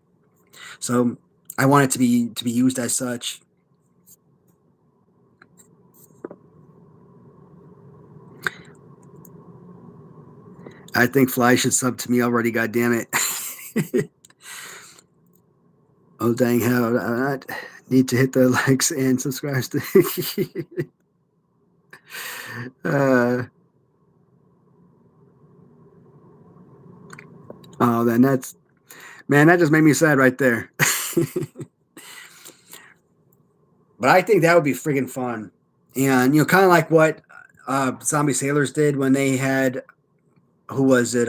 So I want it to be used as such. I think Fly should sub to me already. God damn it! Oh dang hell! I need to hit the likes and subscribe. Oh, then that just made me sad right there. But I think that would be friggin' fun, and kind of like what Zombie Sailors did when they had, who was it?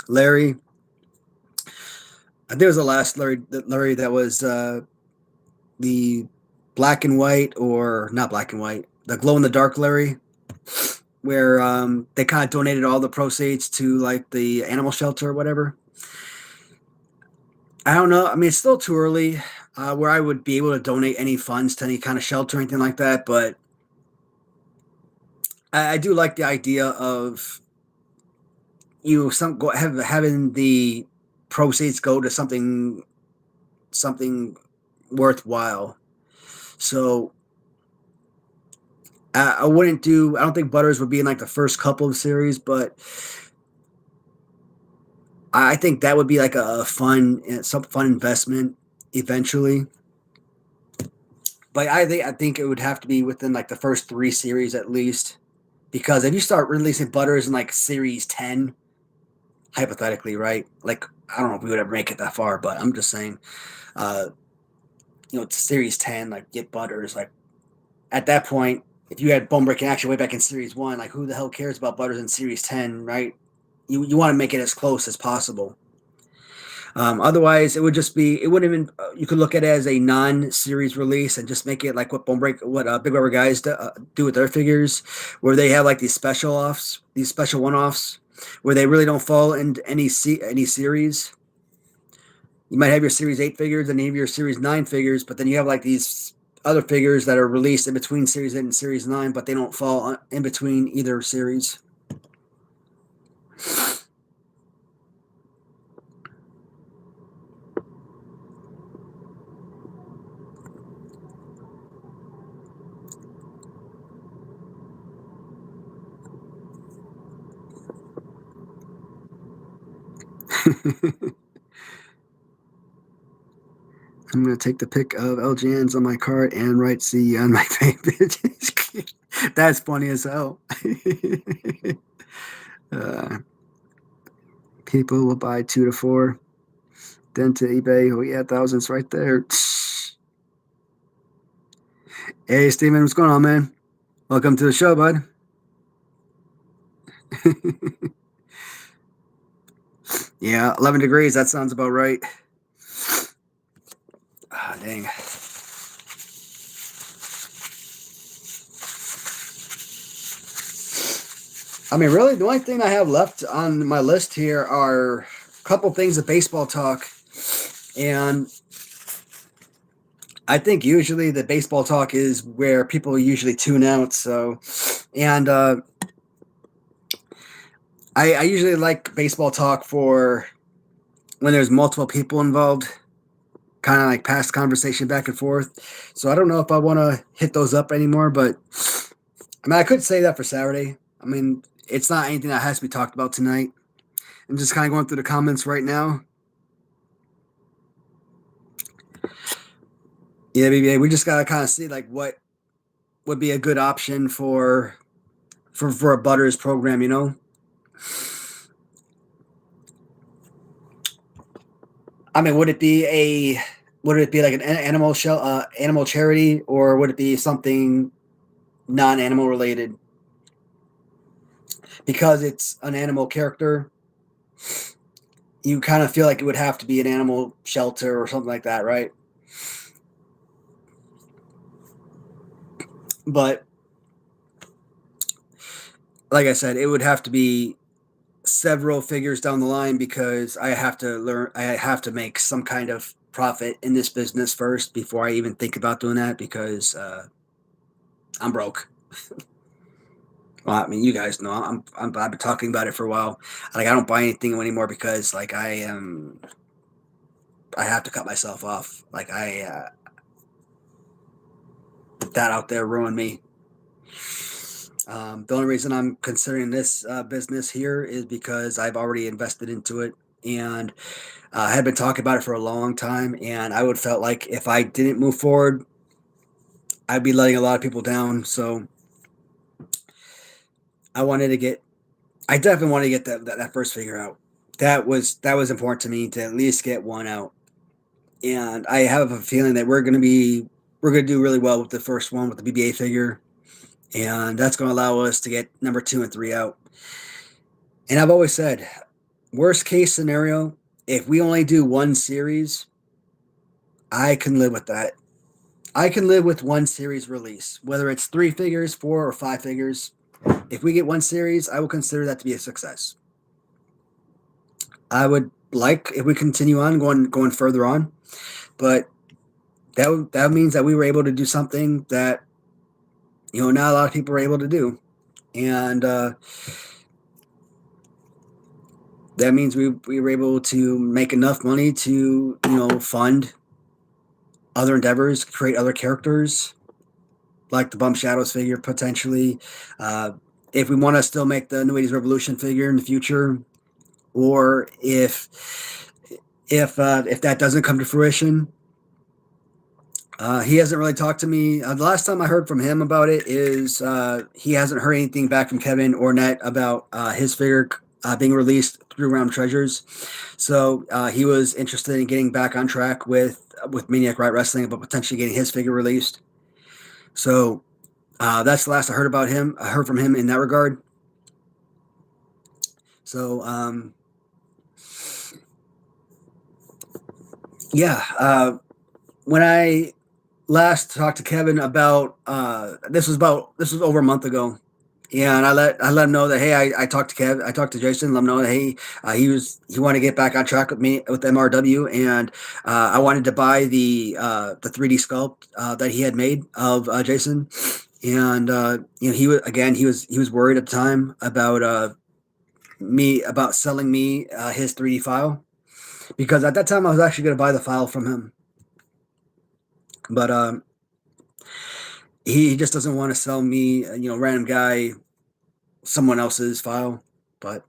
Larry. I think it was the last Larry that was the black and white, or not black and white, the glow in the dark Larry, where they kind of donated all the proceeds to like the animal shelter or whatever. I don't know. I mean, it's still too early where I would be able to donate any funds to any kind of shelter or anything like that. But I do like the idea of having the proceeds go to something worthwhile. So I wouldn't do. I don't think Butters would be in like the first couple of series, but I think that would be like some fun investment eventually. But I think it would have to be within like the first three series at least, because if you start releasing Butters in like series 10, hypothetically, right? Like I don't know if we would ever make it that far, but I'm just saying, uh, it's series 10, like get Butters. Like at that point, if you had bone breaking action way back in series 1, like who the hell cares about Butters in series 10, right? You want to make it as close as possible. Otherwise, it wouldn't even, you could look at it as a non-series release and just make it like what Big Rubber Guys do with their figures, where they have like these special one-offs, where they really don't fall into any series. You might have your Series 8 figures and you have your Series 9 figures, but then you have like these other figures that are released in between Series 8 and Series 9, but they don't fall in between either series. I'm gonna take the pic of LGNs on my cart and write C on my page. That's funny as hell. uh, People will buy 2 to 4, then to eBay. Oh yeah, thousands right there. Hey Steven, what's going on, man? Welcome to the show, bud. Yeah, 11 degrees. That sounds about right. Ah, dang. I mean, really, the only thing I have left on my list here are a couple things of baseball talk. And I think usually the baseball talk is where people usually tune out. So, and I usually like baseball talk for when there's multiple people involved, kind of like past conversation back and forth. So I don't know if I want to hit those up anymore, but I mean, I could say that for Saturday. I mean, it's not anything that has to be talked about tonight. I'm just kind of going through the comments right now. Yeah, we just gotta kind of see like what would be a good option for a Butters program, you know? I mean, would it be like an animal charity, or would it be something non-animal related? Because it's an animal character, you kind of feel like it would have to be an animal shelter or something like that, right? But like I said, it would have to be several figures down the line, because I have to make some kind of profit in this business first before I even think about doing that, because I'm broke. Well, I mean, you guys know I've been talking about it for a while. Like I don't buy anything anymore because like I have to cut myself off. Like that out there ruined me. The only reason I'm considering this business here is because I've already invested into it, and I had been talking about it for a long time. And I would felt like if I didn't move forward, I'd be letting a lot of people down. So I wanted to get, I definitely wanted to get that first figure out. That was important to me to at least get one out. And I have a feeling that we're gonna do really well with the first one with the BBA figure, and that's going to allow us to get number 2 and 3 out. And I've always said, worst case scenario, if we only do one series, I can live with that. I can live with one series release, whether it's 3 figures, 4 or 5 figures. If we get one series, I will consider that to be a success. I would like if we continue on going further on, but that means that we were able to do something that not a lot of people are able to do, and that means we were able to make enough money to fund other endeavors, create other characters like the Bump Shadows figure potentially. Uh, if we want to still make the New 80s Revolution figure in the future, or if that doesn't come to fruition, he hasn't really talked to me. The last time I heard from him about it is he hasn't heard anything back from Kevin or Net about his figure being released through Round Treasures. So he was interested in getting back on track with Maniac Right Wrestling about potentially getting his figure released. So that's the last I heard about him. I heard from him in that regard. So yeah, when I last talked to Kevin about this was over a month ago. Yeah, and I let him know that hey, I talked to I talked to Jason, let him know that hey, he wanted to get back on track with me with MRW, and I wanted to buy the 3D sculpt that he had made of Jason, and he was worried at the time about me about selling me his 3D file because at that time I was actually going to buy the file from him, but he just doesn't want to sell me random guy someone else's file. But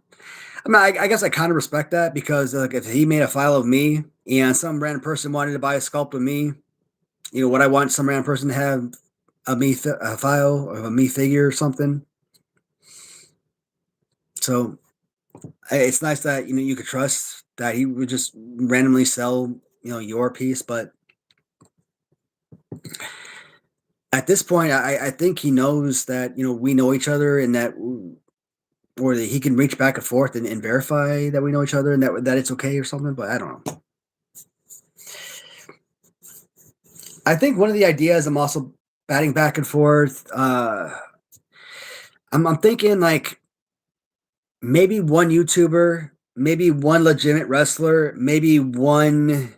I mean, I guess I kind of respect that because like if he made a file of me and some random person wanted to buy a sculpt of me, would I want some random person to have a file of a me figure or something? So it's nice that you could trust that he would just randomly sell your piece. But at this point, I think he knows that we know each other and that or that he can reach back and forth and verify that we know each other and that it's okay or something. But I don't know. I think one of the ideas I'm also batting back and forth. I'm thinking like maybe one YouTuber, maybe one legitimate wrestler, maybe one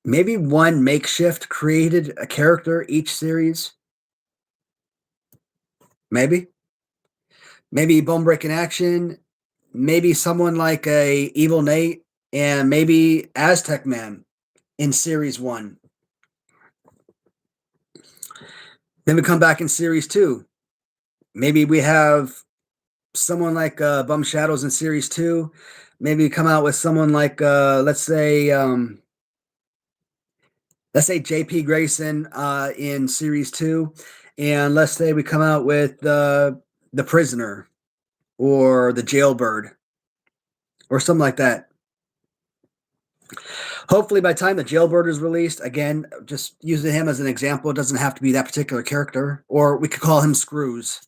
makeshift created a character each series. Maybe Bone Breaking Action, maybe someone like a Evil Nate, and maybe Aztec Man in series one. Then we come back in series two. Maybe we have someone like Bum Shadows in series two. Maybe come out with someone like let's say JP Grayson in series two, and let's say we come out with the Prisoner or the Jailbird or something like that. Hopefully, by the time the Jailbird is released, again, just using him as an example, it doesn't have to be that particular character, or we could call him Screws.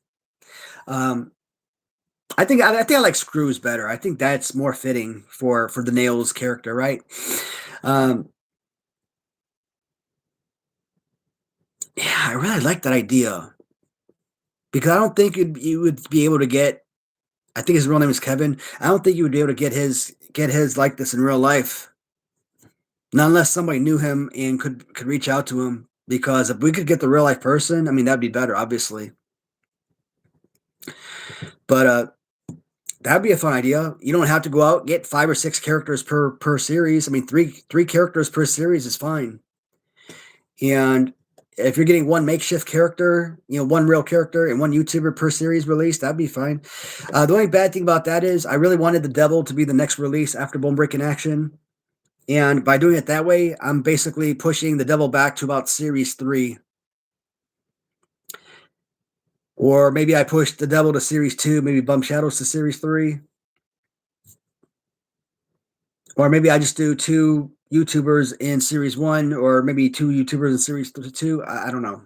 Um, I think I like Screws better. I think that's more fitting for the Nails character, right? Um, yeah, I really like that idea because I don't think you would be able to get. I think his real name is Kevin. I don't think you would be able to get his like this in real life, not unless somebody knew him and could reach out to him. Because if we could get the real life person, I mean that'd be better, obviously. But that'd be a fun idea. You don't have to go out get 5 or 6 characters per series. I mean, three characters per series is fine. And if you're getting one makeshift character, one real character and one YouTuber per series release, that'd be fine. The only bad thing about that is I really wanted the Devil to be the next release after Bone Breaking Action. And by doing it that way, I'm basically pushing the Devil back to about series 3. Or maybe I push the Devil to series 2, maybe Bump Shadows to series 3. Or maybe I just do 2 YouTubers in series 1, or maybe 2 YouTubers in series 2. I don't know.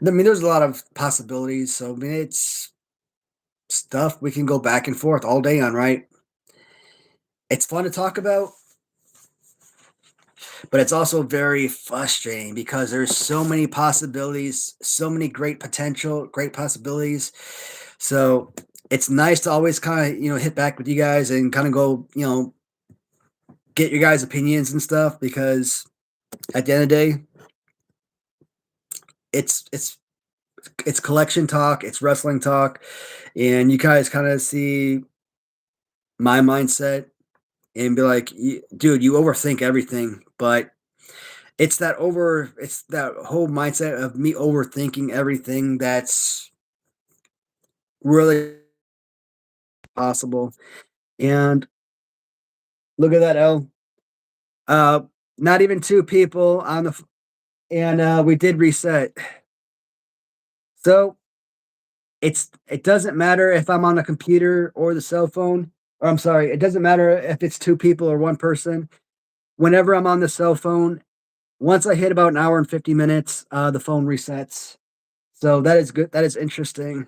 There's a lot of possibilities. So, I mean, it's stuff we can go back and forth all day on, right? It's fun to talk about, but it's also very frustrating because there's so many possibilities, so many great potential, great possibilities. So it's nice to always kind of, hit back with you guys and kind of go, get your guys' opinions and stuff because at the end of the day, it's it's collection talk, it's wrestling talk, and you guys kind of see my mindset and be like, Dude, you overthink everything." But it's that whole mindset of me overthinking everything that's really possible. And look at that, L. Uh, Not even two people on the and we did reset. So it doesn't matter if I'm on the computer or the cell phone. Or I'm sorry, it doesn't matter if it's two people or one person. Whenever I'm on the cell phone, once I hit about an hour and 50 minutes, the phone resets. So that is good. That is interesting.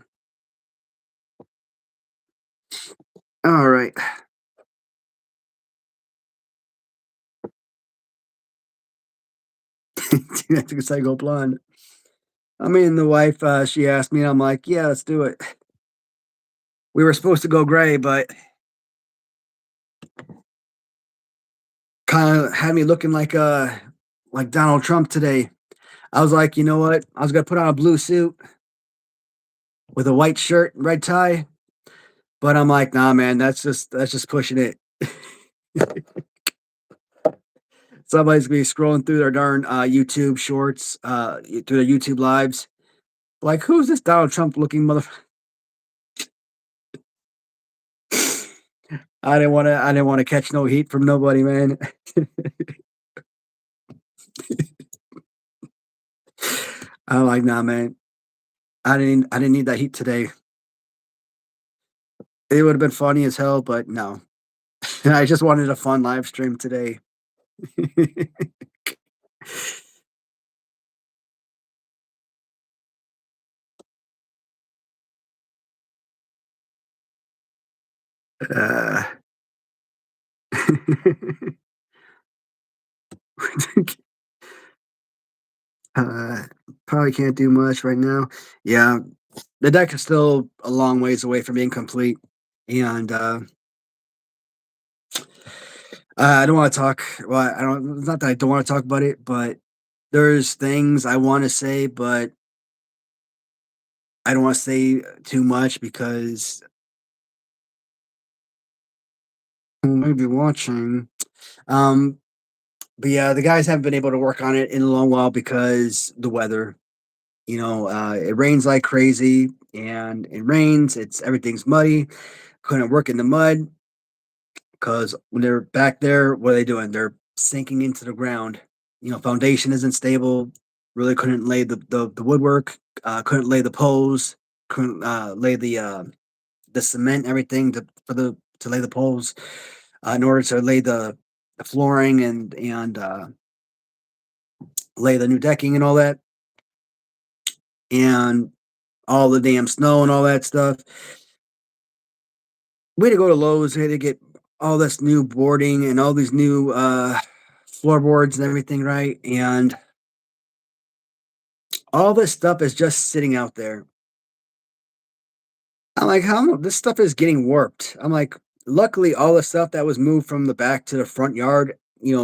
All right. I think it's I go blonde. I mean, the wife, she asked me, and I'm like, yeah, let's do it. We were supposed to go gray, but kind of had me looking like Donald Trump today. I was like, you know what? I was gonna put on a blue suit with a white shirt, red tie, but I'm like, nah, man, that's just pushing it. Somebody's gonna be scrolling through their darn YouTube shorts, through their YouTube lives. Like, who's this Donald Trump looking mother? I didn't want to catch no heat from nobody, man. I'm like, nah, man. I didn't need that heat today. It would have been funny as hell, but no. I just wanted a fun live stream today. uh, uh, Probably can't do much right now. Yeah, the deck is still a long ways away from being complete, and I don't want to talk. Well, I don't. It's not that I don't want to talk about it, but there's things I want to say, but I don't want to say too much because I may be watching. Um, but yeah, the guys haven't been able to work on it in a long while because the weather. It rains like crazy, and it rains. It's everything's muddy. Couldn't work in the mud because when they're back there, what are they doing? They're sinking into the ground. Foundation isn't stable. Really couldn't lay the woodwork. Couldn't lay the poles. Couldn't lay the cement, everything to lay the poles. In order to lay the flooring and lay the new decking and all that, and all the damn snow and all that stuff. We had to go to Lowe's. We had to get all this new boarding and all these new floorboards and everything, right? And all this stuff is just sitting out there. I'm like, how this stuff is getting warped. I'm like, luckily, all the stuff that was moved from the back to the front yard,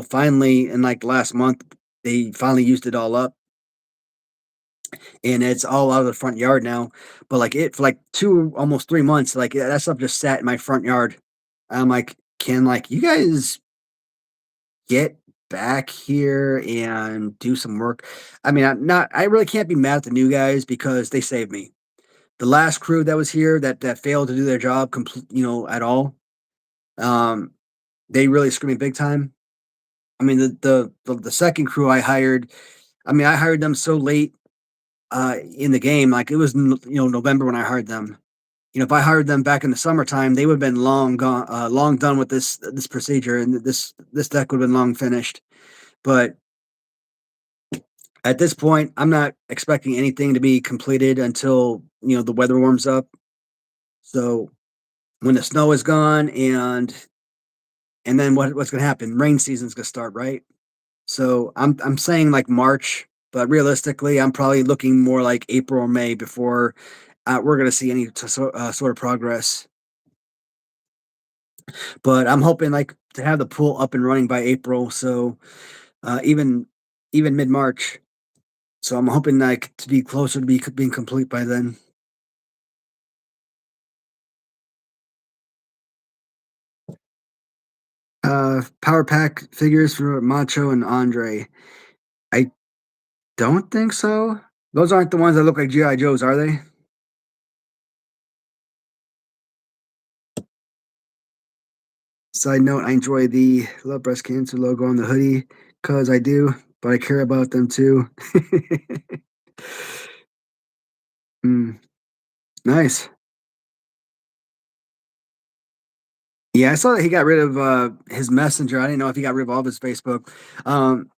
finally in like last month, they finally used it all up, and it's all out of the front yard now. But like it for like 2 almost 3 months, like that stuff just sat in my front yard. I'm like, can like you guys get back here and do some work? I mean, I really can't be mad at the new guys because they saved me. The last crew that was here that failed to do their job at all, um, they really screwed me big time. I mean, the second crew I hired, I mean, I hired them so late in the game, like it was November when I hired them. If I hired them back in the summertime, they would have been long gone, long done with this procedure, and this deck would have been long finished. But at this point, I'm not expecting anything to be completed until the weather warms up. So when the snow is gone, and then what's going to happen? Rain season's going to start, right? So I'm saying like March, but realistically, I'm probably looking more like April or May before we're going to see any sort of progress. But I'm hoping like to have the pool up and running by April, so even mid March. So I'm hoping like to be closer to being complete by then. Power pack figures for Macho and Andre. I don't think so. Those aren't the ones that look like GI Joes, are they? Side note: I enjoy the Love Breast Cancer logo on the hoodie because I do, but I care about them too. Mm, nice. Yeah, I saw that he got rid of his messenger. I didn't know if he got rid of all of his Facebook. Um,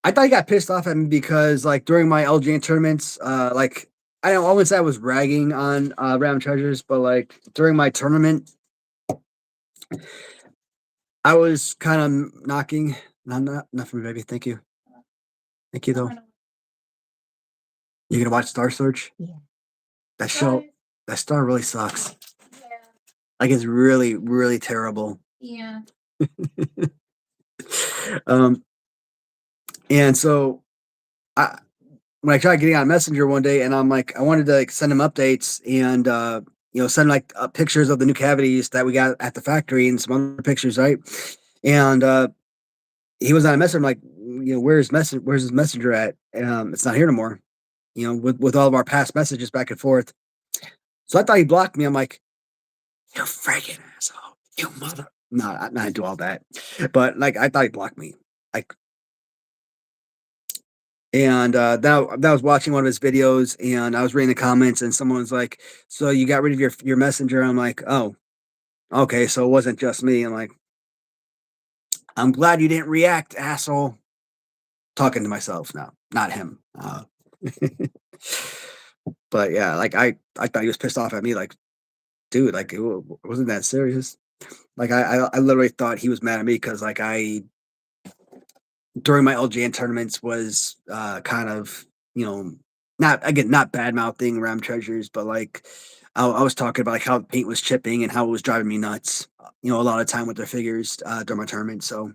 I thought he got pissed off at me because, like, during my LGN tournaments, like, I don't always say I was ragging on Random Treasures, but like during my tournament, I was kind of knocking. Not for me, baby. Thank you. Thank you, though. You gonna watch Star Search? That show, that star really sucks. Like, it's really, really terrible. um, and so I when I tried getting on Messenger one day, and I'm like, I wanted to like send him updates and send like pictures of the new cavities that we got at the factory and some other pictures, right? And he was on a messenger. I'm like, where's his messenger at? It's not here no more. With all of our past messages back and forth. So I thought he blocked me. I'm like, you freaking asshole, you mother. No, I do all that, but like I thought he blocked me. Like, and that was watching one of his videos, and I was reading the comments, and someone was like, "So you got rid of your messenger?" I'm like, "Oh, okay, so it wasn't just me." I'm like, "I'm glad you didn't react, asshole." Talking to myself now, not him. But yeah, like I thought he was pissed off at me. Like, dude, like it wasn't that serious. Like I literally thought he was mad at me because like I during my LGN tournaments was kind of not bad mouthing Ram Treasures, but like I was talking about like how the paint was chipping and how it was driving me nuts. A lot of time with their figures during my tournament. So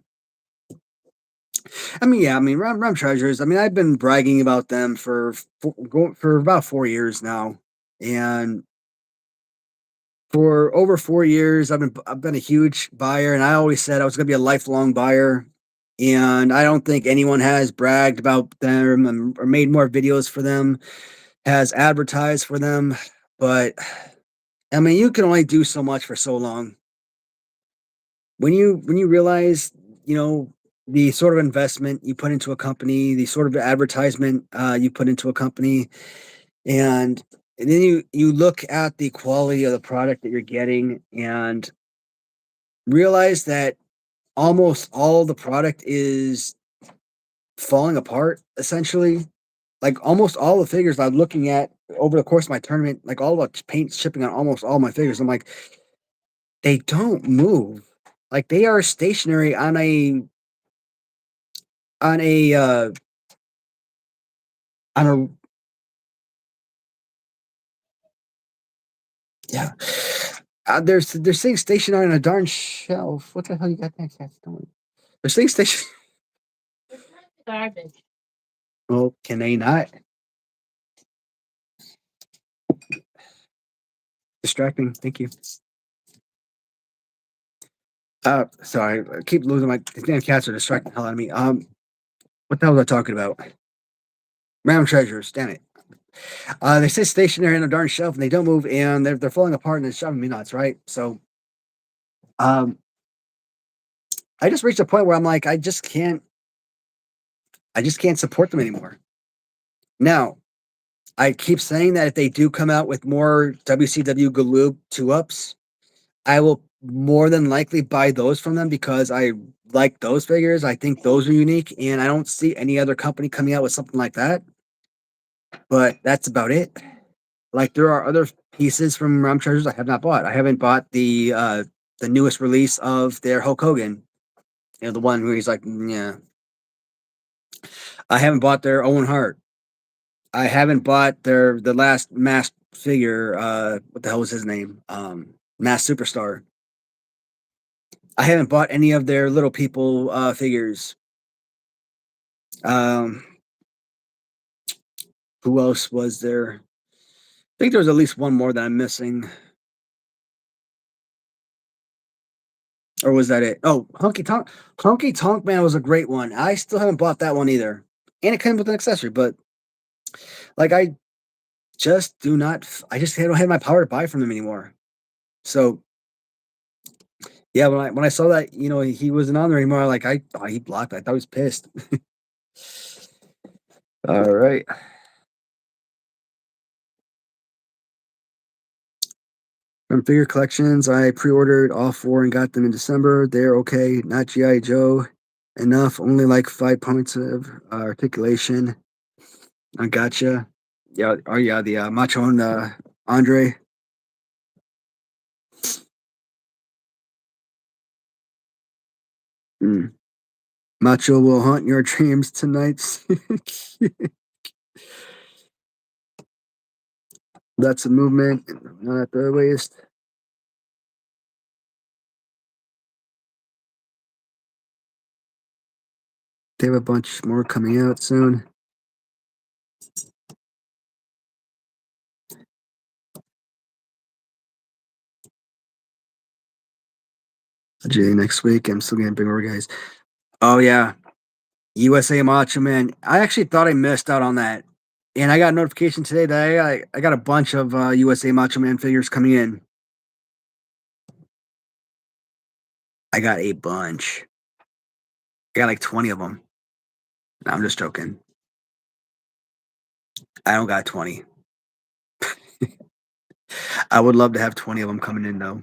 I mean, yeah, I mean Ram Treasures. I mean, I've been bragging about them for about 4 years now, and for over 4 years, I've been a huge buyer, and I always said I was going to be a lifelong buyer. And I don't think anyone has bragged about them or made more videos for them, has advertised for them. But I mean, you can only do so much for so long. When you realize, you know, the sort of investment you put into a company, the sort of advertisement you put into a company, and and then you look at the quality of the product that you're getting and realize that almost all the product is falling apart essentially. Like almost all the figures I'm looking at over the course of my tournament, like all the paint shipping on almost all my figures, I'm like, they don't move. Like they are stationary on a on a yeah. They're staying stationary on a darn shelf. What the hell you got next? They're staying stationary. Well, can they not? Distracting. Thank you. Sorry, I keep losing my these damn cats are distracting the hell out of me. What the hell was I talking about? Random treasures, damn it. They sit stationary on a darn shelf and they don't move and they're falling apart and it's driving me nuts, right? So um I just reached a point where I'm like, I just can't support them anymore. Now, I keep saying that if they do come out with more WCW Galoob 2-ups, I will more than likely buy those from them because I like those figures. I think those are unique, and I don't see any other company coming out with something like that. But that's about it. Like there are other pieces from Ram Treasures I have not bought. I haven't bought the newest release of their Hulk Hogan. The one where he's like, yeah. I haven't bought their Owen Hart. I haven't bought the last masked figure. What the hell was his name? Masked Superstar. I haven't bought any of their little people figures. Um, Who else was there? I think there was at least one more that I'm missing. Or was that it? Oh, Honky Tonk Man was a great one. I still haven't bought that one either. And it came with an accessory, but like just do not I just don't have my power to buy from them anymore. So yeah, when I saw that, he wasn't on there anymore, like I thought he blocked. I thought he was pissed. All right. From figure collections, I pre-ordered all four and got them in December. They're okay, not GI Joe enough. Only like 5 points of articulation. I gotcha. Yeah. Oh yeah, the Macho and Andre. Mm. Macho will haunt your dreams tonight. That's a movement. Not at the waist. They have a bunch more coming out soon. J next week. I'm still getting bigger guys. Oh yeah, USA Macho Man. I actually thought I missed out on that, and I got a notification today that I got a bunch of USA Macho Man figures coming in. I got a bunch. I got like 20 of them. No, I'm just joking. I don't got 20. I would love to have 20 of them coming in though.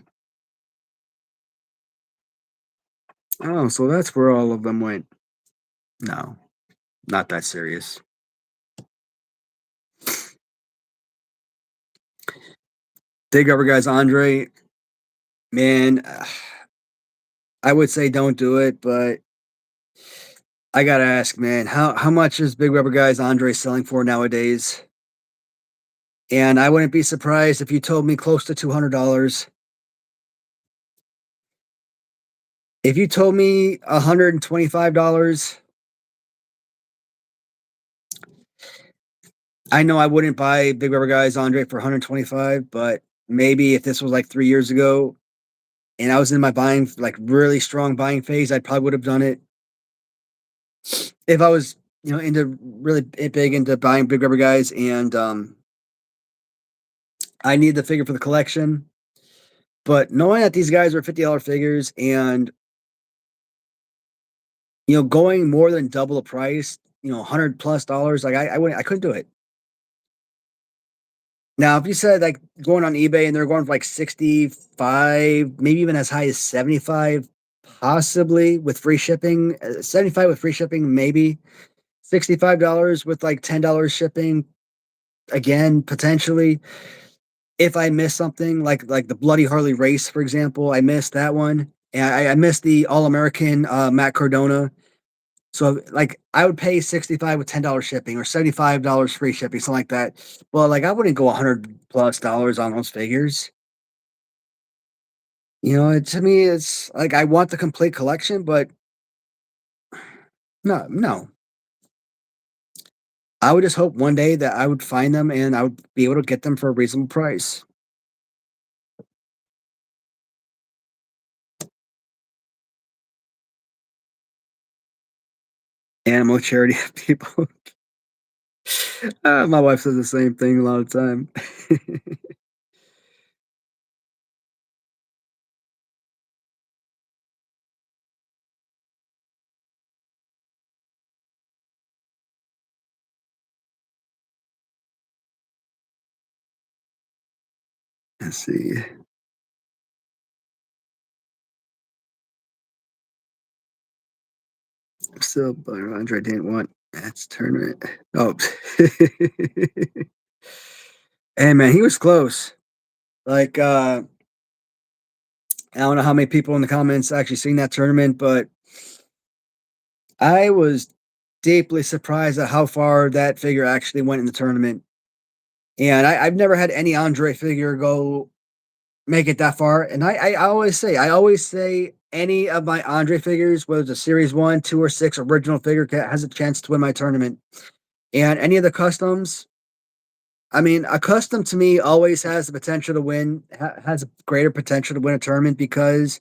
Oh, so that's where all of them went. No, not that serious. Big rubber guys, Andre. Man, I would say don't do it, but I gotta ask, man, how much is Big Rubber Guys Andre selling for nowadays? And I wouldn't be surprised if you told me close to $200. If you told me $125, I know I wouldn't buy Big Rubber Guys Andre for 125, but maybe if this was like 3 years ago and I was in my buying, like really strong buying phase, I probably would have done it. If I was, into really big into buying Big Rubber Guys and I need the figure for the collection. But knowing that these guys are $50 figures and going more than double the price, $100 plus, like I couldn't do it. Now, if you said like going on eBay and they're going for like 65, maybe even as high as 75, possibly with free shipping, 75 with free shipping, maybe $65 with like $10 shipping, again, potentially. If I miss something like the Bloody Harley race, for example, I missed that one. And I missed the All American Matt Cardona. So like I would pay 65 with $10 shipping or $75 free shipping, something like that. Well, like I wouldn't go $100 plus on those figures. To me, it's like I want the complete collection, but no, no. I would just hope one day that I would find them and I would be able to get them for a reasonable price. Animal charity people. My wife says the same thing a lot of time. Let's see. Still, but Andre didn't want that's tournament. Oh, hey man, he was close. Like, I don't know how many people in the comments actually seen that tournament, but I was deeply surprised at how far that figure actually went in the tournament. And I've never had any Andre figure go make it that far. And I always say any of my Andre figures, whether it's a series 1, 2, or 6 original figure has a chance to win my tournament. And any of the customs, I mean, a custom to me always has the potential to win, has a greater potential to win a tournament because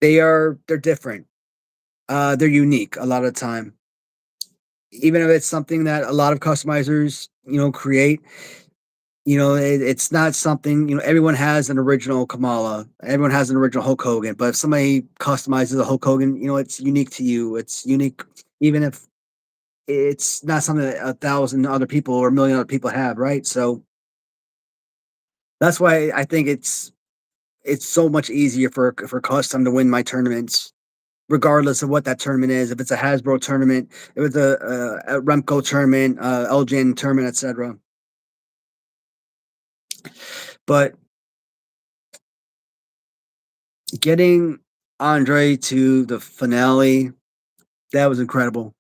they're different. They're unique a lot of the time. Even if it's something that a lot of customizers, create, it's not something, everyone has an original Kamala, everyone has an original Hulk Hogan, but if somebody customizes a Hulk Hogan, it's unique to you. It's unique, even if it's not something that 1,000 other people or a million other people have, right? So that's why I think it's so much easier for custom to win my tournaments, regardless of what that tournament is. If it's a Hasbro tournament, if it's a Remco tournament, LJN tournament, etc. But getting Andre to the finale, that was incredible.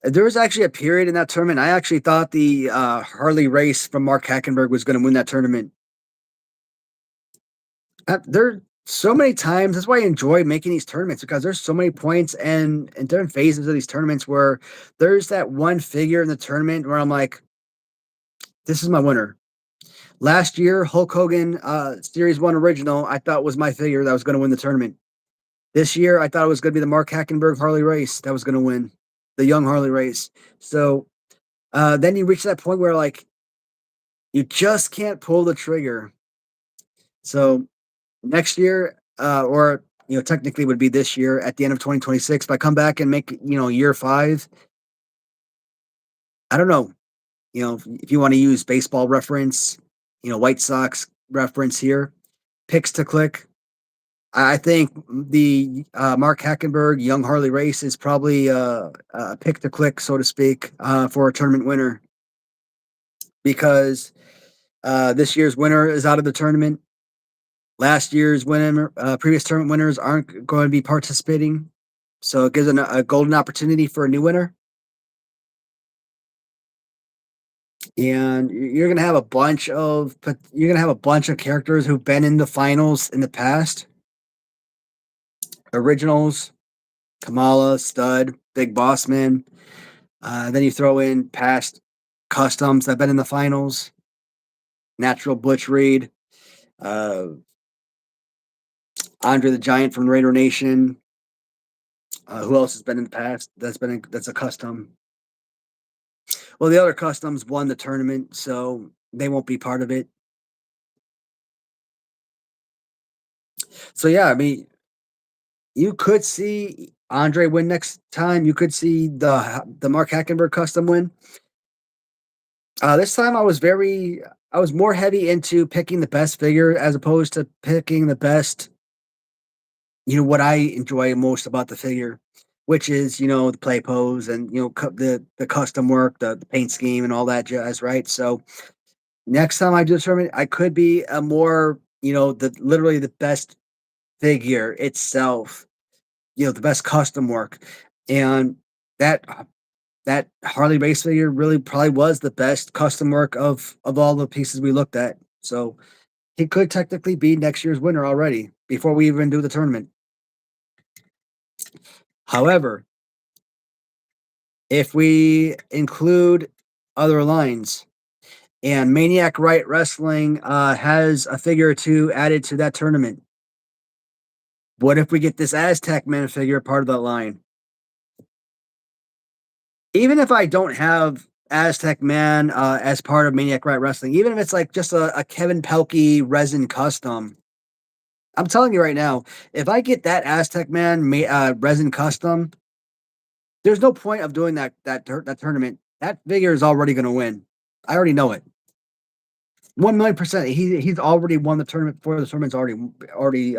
There was actually a period in that tournament. I actually thought the Harley race from Mark Hackenberg was going to win that tournament. There so many times. That's why I enjoy making these tournaments because there's so many points and different phases of these tournaments where there's that one figure in the tournament where I'm like, this is my winner. Last year, Hulk Hogan Series 1 Original, I thought was my figure that was going to win the tournament. This year, I thought it was going to be the Mark Hackenberg Harley race that was going to win, the young Harley race. So then you reach that point where, like, you just can't pull the trigger. So next year, or technically would be this year at the end of 2026. If I come back and make year 5, I don't know. If you want to use baseball reference, White Sox reference here, picks to click. I think the Mark Hackenberg Young Harley race is probably a pick to click, so to speak, for a tournament winner because this year's winner is out of the tournament. Last year's winner, previous tournament winners aren't going to be participating, so it gives a golden opportunity for a new winner. And you're gonna have a bunch of characters who've been in the finals in the past. Originals, Kamala, Stud, Big Boss Man. Then you throw in past customs that've been in the finals. Natural Butch Reed, uh, Andre the Giant from Raider Nation. Who else has been in the past? That's a custom. Well, the other customs won the tournament, so they won't be part of it. So yeah, I mean, you could see Andre win next time. You could see the Mark Hackenberg custom win. This time I was more heavy into picking the best figure as opposed to picking the best, what I enjoy most about the figure, which is, the play pose and, the custom work, the paint scheme and all that jazz, right? So next time I do the tournament, I could be a more, literally the best figure itself, the best custom work. And that that Harley race figure really probably was the best custom work of all the pieces we looked at. So he could technically be next year's winner already before we even do the tournament. However, if we include other lines and Maniac Right Wrestling has a figure or two added to that tournament, what if we get this Aztec Man figure part of that line? Even if I don't have Aztec Man as part of Maniac Right Wrestling, even if it's like just a Kevin Pelkey resin custom, I'm telling you right now, if I get that Aztec Man resin custom, there's no point of doing that tournament. That figure is already going to win. I already know it. 1,000,000%. He's already won the tournament before the tournament's already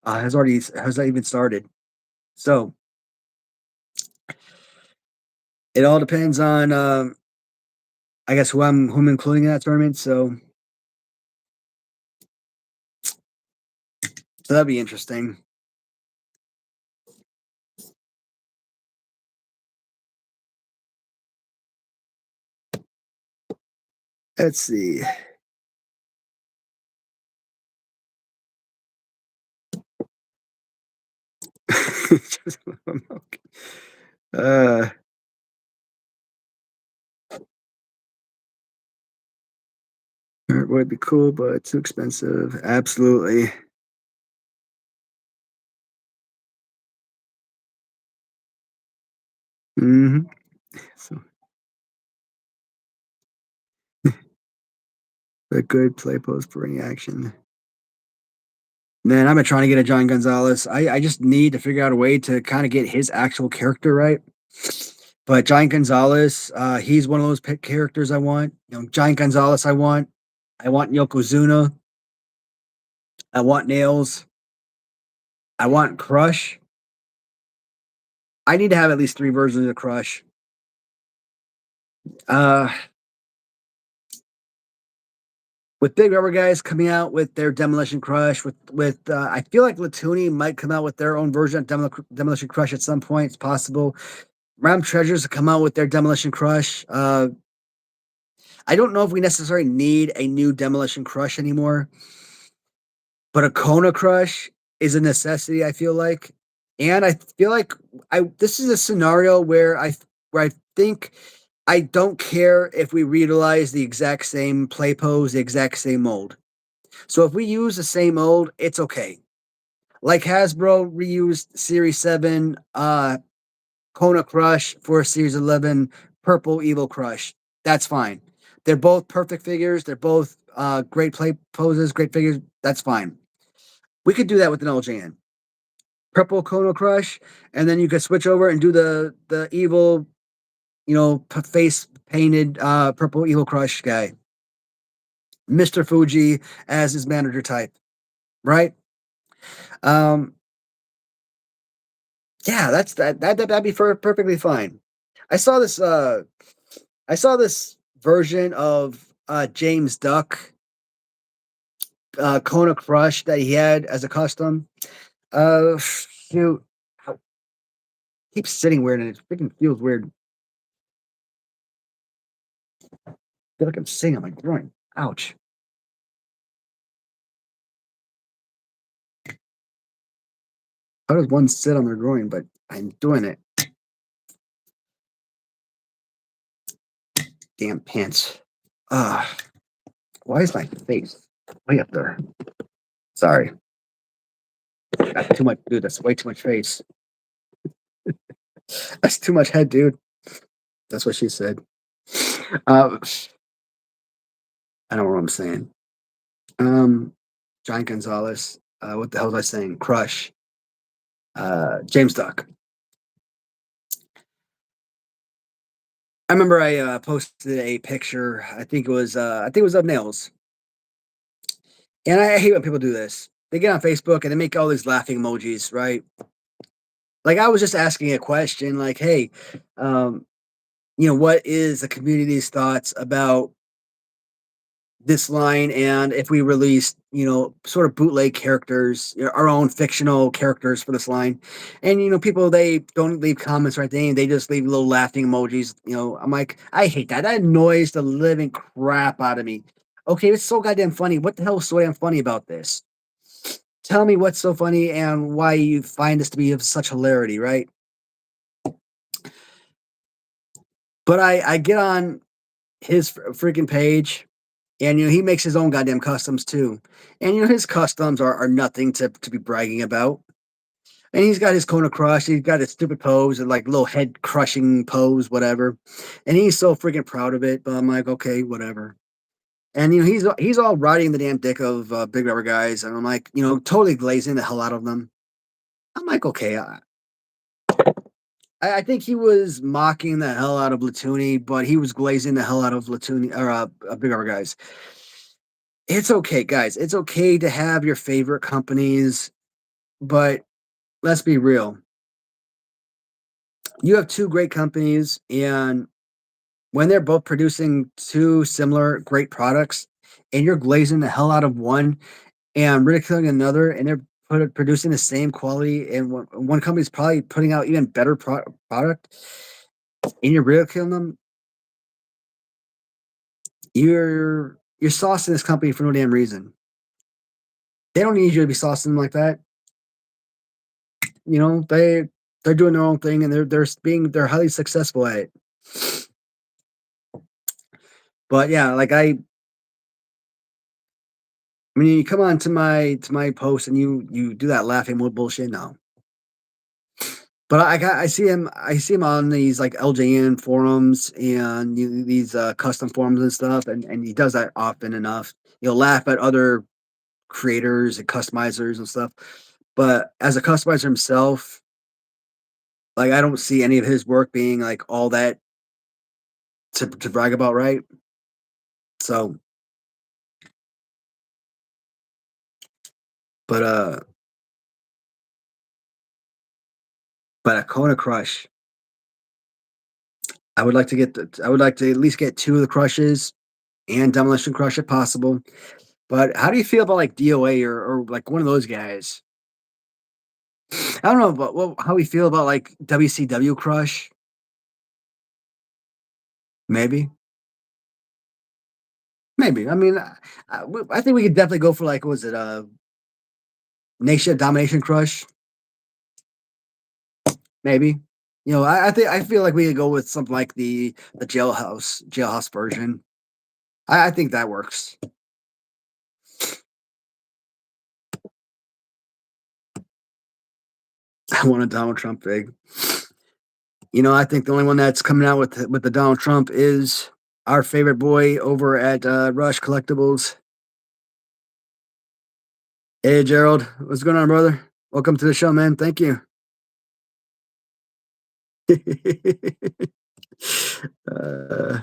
has even started. So it all depends on I guess who I'm including in that tournament. So that'd be interesting. Let's see. uh It would be cool, but too expensive. Absolutely. Mhm. So, a good play post for any action. Man, I've been trying to get a John Gonzalez. I just need to figure out a way to kinda get his actual character right. But Giant Gonzalez, he's one of those pick characters I want. Giant Gonzalez I want. I want Yokozuna. I want Nails. I want Crush. I need to have at least 3 versions of Crush. Uh, with Big Rubber Guys coming out with their Demolition Crush, I feel like Latuni might come out with their own version of Demolition Crush at some point. It's possible. Ram Treasures to come out with their Demolition Crush. I don't know if we necessarily need a new Demolition Crush anymore, but a Kona Crush is a necessity, I feel like. And I feel like I this is a scenario where I think I don't care if we reutilize the exact same play pose, the exact same mold. So if we use the same mold, it's okay. Like Hasbro reused Series 7 Kona Crush for Series 11 Purple Evil Crush. That's fine. They're both perfect figures. They're both great play poses, great figures. That's fine. We could do that with an LJN. Purple Kona Crush, and then you could switch over and do the evil, face painted purple evil crush guy, Mr. Fuji as his manager type, right? Um, yeah, that'd be perfectly fine. I saw this I saw this version of James Duck Kona Crush that he had as a custom. Shoot, I keeps sitting weird and it freaking feels weird. I feel like I'm sitting on my groin. Ouch. How does one sit on their groin? But I'm doing it. Damn pants. Ah, why is my face way up there? Sorry, that's too much, dude. That's way too much face. That's too much head, dude. That's what she said. Uh, I don't know what I'm saying. Um, Giant Gonzalez. What the hell was I saying? Crush. James Duck. I remember I posted a picture. I think it was of nails. And I hate when people do this. They get on Facebook and they make all these laughing emojis, right? Like I was just asking a question, like, "Hey, um, what is the community's thoughts about this line? And if we released, sort of bootleg characters, our own fictional characters for this line?" And people they don't leave comments right there; they just leave little laughing emojis. I'm like, I hate that. That annoys the living crap out of me. Okay, it's so goddamn funny. What the hell is so damn funny about this? Tell me what's so funny and why you find this to be of such hilarity, right? But I get on his freaking page, and he makes his own goddamn customs too, and his customs are nothing to be bragging about. And he's got his Kona crush, he's got his stupid pose and like little head crushing pose, whatever. And he's so freaking proud of it. But I'm like, okay, whatever. And he's all riding the damn dick of big rubber guys, and I'm like, totally glazing the hell out of them. I'm like, okay, I think he was mocking the hell out of Latuni, but he was glazing the hell out of Latuni or Big Rubber Guys. It's okay, guys. It's okay to have your favorite companies, but let's be real. You have two great companies, and when they're both producing two similar great products, and you're glazing the hell out of one and ridiculing another, and they're producing the same quality, and one company's probably putting out even better product, and you're ridiculing them, you're saucing this company for no damn reason. They don't need you to be saucing them like that. They're doing their own thing and they're highly successful at it. But yeah, like I mean, you come on to my post and you do that laughing bullshit. No, but I see him on these like LJN forums and these custom forums and stuff, and he does that often enough. He'll laugh at other creators and customizers and stuff. But as a customizer himself, like I don't see any of his work being like all that to brag about, right? So, but but a Kona Crush, I would like to at least get two of the crushes and Demolition Crush if possible. But how do you feel about like DOA or like one of those guys? I don't know about how we feel about like WCW Crush, maybe. Maybe. I mean, I think we could definitely go for like, was it Nation Domination Crush? Maybe. You know, I feel like we could go with something like the jailhouse version. I think that works. I want a Donald Trump fig. You know, I think the only one that's coming out with the Donald Trump is our favorite boy over at Rush Collectibles. Hey Gerald, what's going on, brother? Welcome to the show, man. Thank you. uh,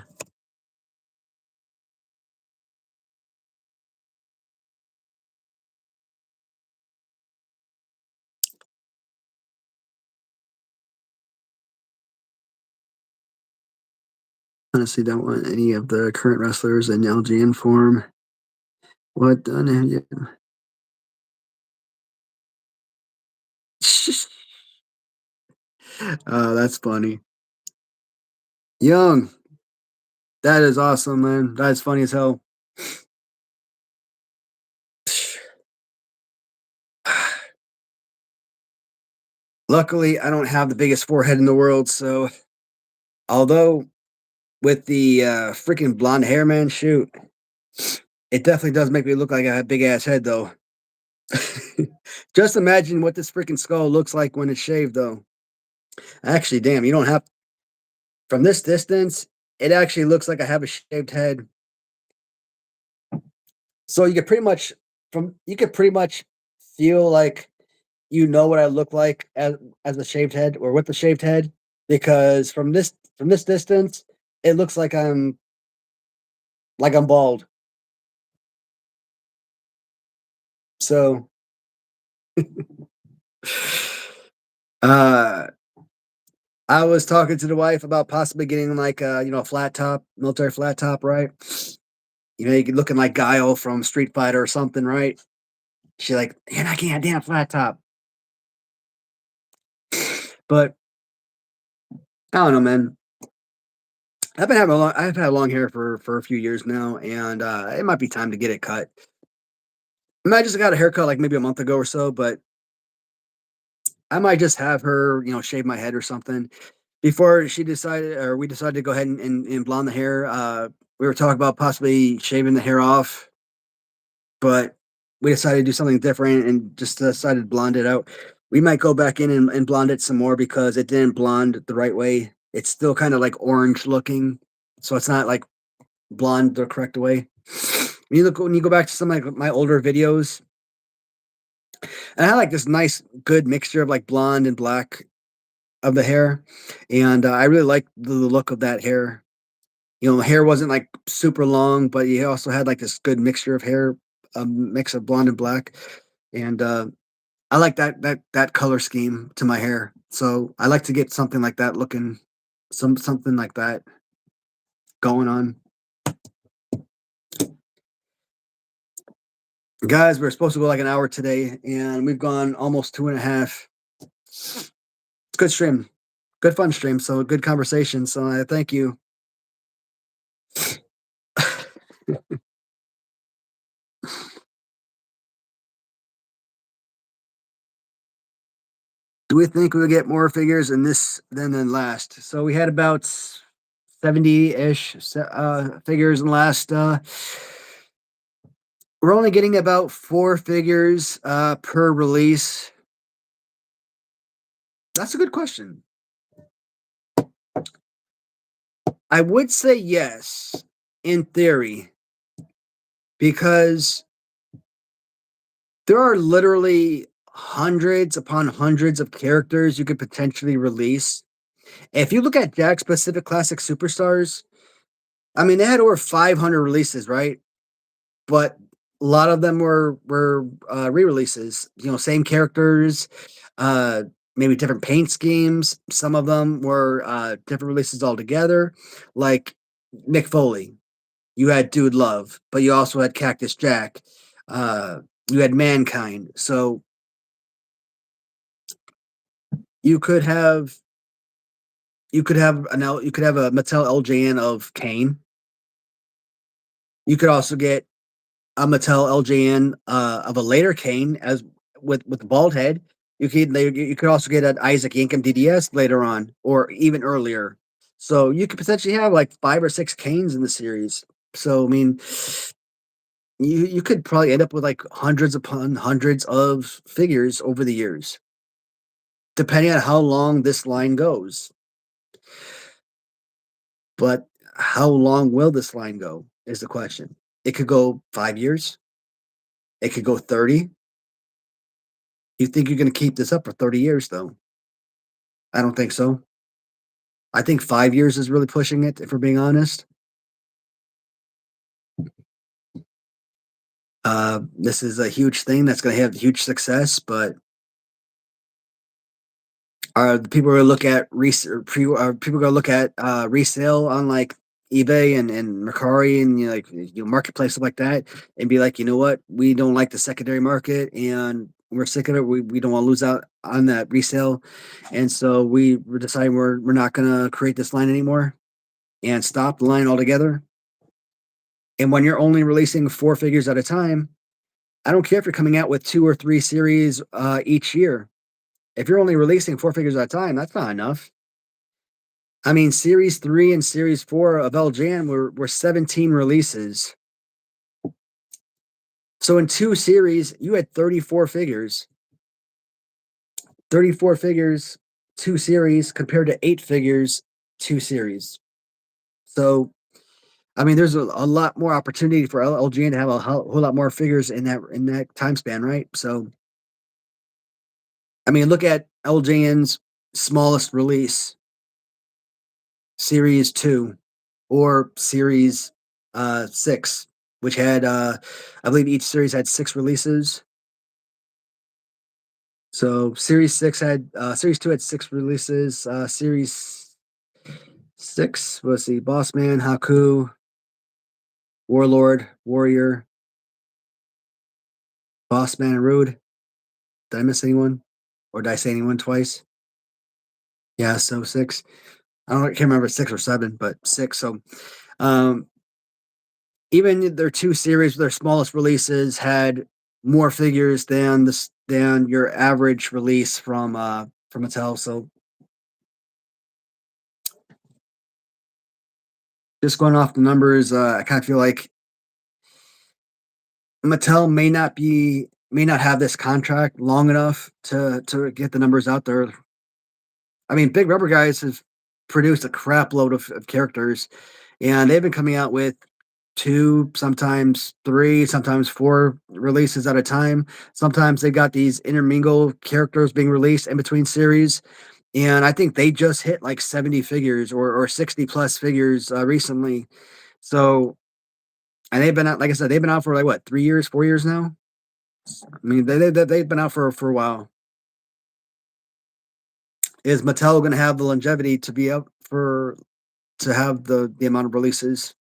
Honestly, don't want any of the current wrestlers in LGN form. What done have you? Oh, that's funny. Young, that is awesome, man. That is funny as hell. Luckily, I don't have the biggest forehead in the world, so although with the freaking blonde hair, man, shoot, it definitely does make me look like I have a big ass head, though. Just imagine what this freaking skull looks like when it's shaved, though. Actually, damn, you don't have from this distance. It actually looks like I have a shaved head. So you could pretty much feel like you know what I look like as a shaved head or with a shaved head because from this distance, it looks like I'm bald. So uh I was talking to the wife about possibly getting like a flat top, military flat top, right? You know, you could looking like Guile from Street Fighter or something, right? She like, and I can't damn flat top. But I don't know, man. I've had long hair for a few years now, and it might be time to get it cut. I mean, I just got a haircut like maybe a month ago or so, but I might just have her, shave my head or something. Before she decided, or we decided to go ahead and blonde the hair. We were talking about possibly shaving the hair off, but we decided to do something different and just decided to blonde it out. We might go back in and blonde it some more because it didn't blonde the right way. It's still kind of like orange looking, so it's not like blonde the correct way. When you go back to some of my older videos, and I had like this nice, good mixture of like blonde and black of the hair, and I really liked the look of that hair. You know, the hair wasn't like super long, but you also had like this good mixture of hair, a mix of blonde and black, and I like that color scheme to my hair. So I like to get something like that looking, something like that going on. Guys, we're supposed to go like an hour today, and we've gone almost two and a half. It's a good stream, good fun stream. So good conversation. So I thank you. Do we think we'll get more figures in this than last? So we had about 70-ish figures in last We're only getting about 4 figures, per release. That's a good question. I would say yes, in theory, because there are literally hundreds upon hundreds of characters you could potentially release. If you look at Jack Pacific Classic Superstars, I mean, they had over 500 releases, right? But a lot of them were re-releases. You know, same characters, uh, maybe different paint schemes. Some of them were different releases altogether. Like Mick Foley, you had Dude Love, but you also had Cactus Jack. Uh, you had Mankind. So you could have you could have a Mattel LJN of Kane. You could also get a Mattel LJN of a later Kane as with the bald head. You could also get an Isaac Yankem DDS later on, or even earlier. So you could potentially have like 5 or 6 Kanes in the series. So I mean, you could probably end up with like hundreds upon hundreds of figures over the years, depending on how long this line goes. But how long will this line go is the question. It could go 5 years. It could go 30. You think you're going to keep this up for 30 years, though? I don't think so. I think 5 years is really pushing it, if we're being honest. This is a huge thing that's going to have huge success, but are the people going to look at are people going to look at resale on like eBay and Mercari and like marketplace stuff like that and be like, you know what, we don't like the secondary market and we're sick of it. We don't want to lose out on that resale, and so we're deciding we're not going to create this line anymore and stop the line altogether. And when you're only releasing 4 figures at a time, I don't care if you're coming out with 2 or 3 series each year. If you're only releasing 4 figures at a time, that's not enough. I mean, Series 3 and Series 4 of LJN were 17 releases. So in 2 series, you had 34 figures. 34 figures, 2 series, compared to 8 figures, 2 series. So, I mean, there's a lot more opportunity for LJN to have a whole lot more figures in that time span, right? So, I mean, look at LJN's smallest release, Series 2 or Series 6, which had, I believe each series had 6 releases. So Series 2 had 6 releases. Series 6 was the Boss Man, Haku, Warlord, Warrior, Boss Man, and Rude. Did I miss anyone? Or did I say anyone twice? Yeah, so 6. I can't remember 6 or 7, but 6. So um even their 2 series, their smallest releases had more figures than your average release from Mattel. So just going off the numbers, I kind of feel like Mattel may not have this contract long enough to get the numbers out there. I mean, Big Rubber Guys has produced a crap load of characters, and they've been coming out with 2, sometimes 3, sometimes 4 releases at a time. Sometimes they got these intermingle characters being released in between series, and I think they just hit like 70 figures or 60 plus figures recently. So, and they've been out, like I said, they've been out for like what, 3 years, 4 years now. I mean, they've been out for a while. Is Mattel going to have the longevity to be up for to have the amount of releases?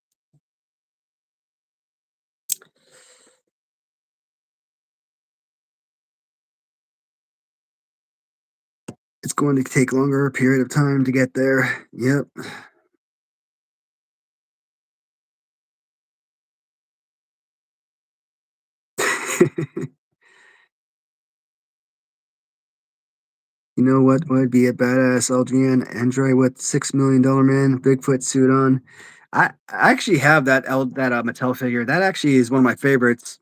It's going to take longer period of time to get there. Yep. You know what would be a badass LGN Android with $6 million man Bigfoot suit on? I actually have that Mattel figure. That actually is one of my favorites.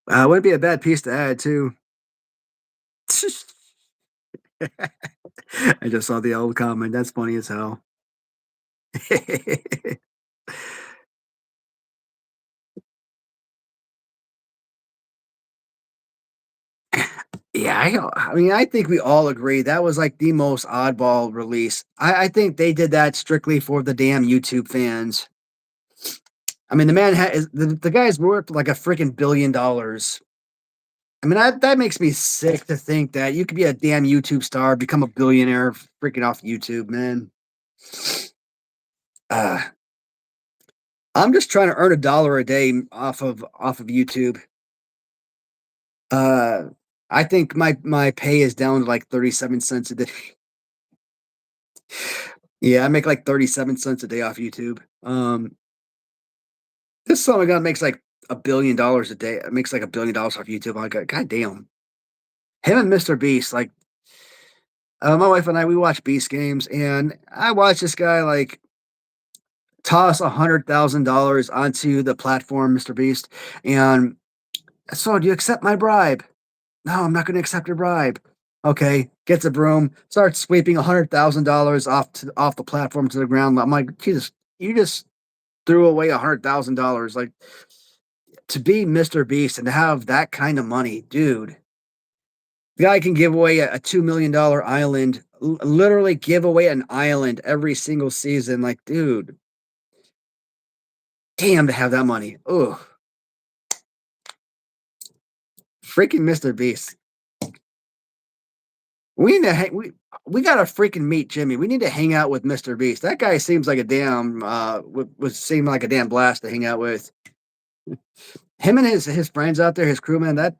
Wouldn't be a bad piece to add too. I just saw the old comment. That's funny as hell. Yeah, I mean, I think we all agree that was like the most oddball release. I think they did that strictly for the damn YouTube fans. I mean, the man has the guy's worth like a freaking $1 billion. I mean, that makes me sick to think that you could be a damn YouTube star, become a billionaire freaking off YouTube, man. Uh, I'm just trying to earn $1 a day off of YouTube. Uh, I think my pay is down to like 37 cents a day. Yeah, I make like 37 cents a day off YouTube. This song guy makes like $1 billion a day. It makes like $1 billion off YouTube. I'm like, God damn. Him and Mr. Beast, like my wife and I, we watch Beast games, and I watch this guy like toss $100,000 onto the platform, Mr. Beast, and so do you accept my bribe? No, I'm not going to accept your bribe. Okay, gets a broom, starts sweeping $100,000 off the platform to the ground. I'm like, Jesus, you just threw away $100,000. Like to be Mr. Beast and to have that kind of money, dude. The guy can give away a $2 million island, literally give away an island every single season. Like, dude, damn to have that money. Oh, freaking Mr. Beast. We need to we gotta freaking meet Jimmy. We need to hang out with Mr. Beast. That guy seems like a damn would seem like a damn blast to hang out with. Him and his friends out there, his crewmen, that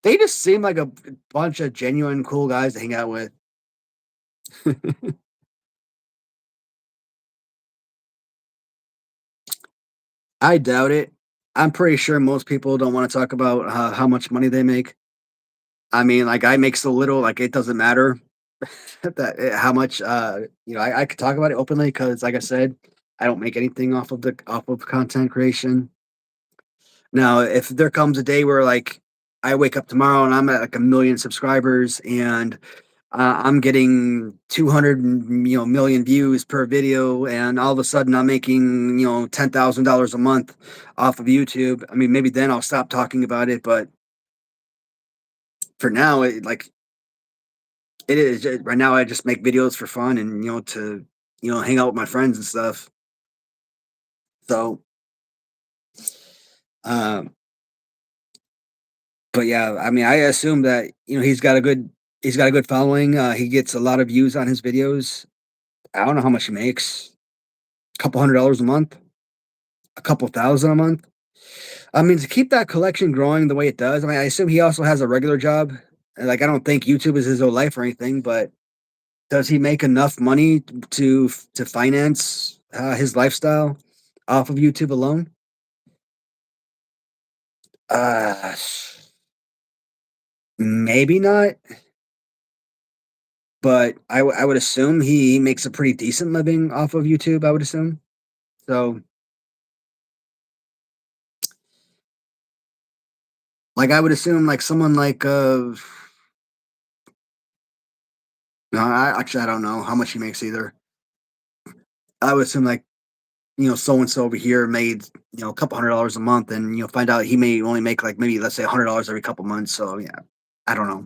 they just seem like a bunch of genuine cool guys to hang out with. I doubt it. I'm pretty sure most people don't want to talk about how much money they make. I mean, like I make so little, like it doesn't matter that how much. I could talk about it openly because, like I said, I don't make anything off of content creation. Now, if there comes a day where like I wake up tomorrow and I'm at like 1 million subscribers and I'm getting 200 million views per video, and all of a sudden I'm making $10,000 a month off of YouTube. I mean, maybe then I'll stop talking about it, but for now, right now. I just make videos for fun and to hang out with my friends and stuff. So, um, but yeah, I mean, I assume that he's got a good following. He gets a lot of views on his videos. I don't know how much he makes. A couple $100 a month, a couple thousand a month. I mean, to keep that collection growing the way it does, I mean, I assume he also has a regular job. And, like, I don't think YouTube is his whole life or anything, but does he make enough money to finance his lifestyle off of YouTube alone? Uh, Maybe not, but I would assume he makes a pretty decent living off of YouTube. I would assume so. Like, I would assume like someone like no, I don't know how much he makes either. I would assume like so and so over here made a couple $100 a month, and find out he may only make like maybe let's say $100 every couple months. So yeah, I don't know.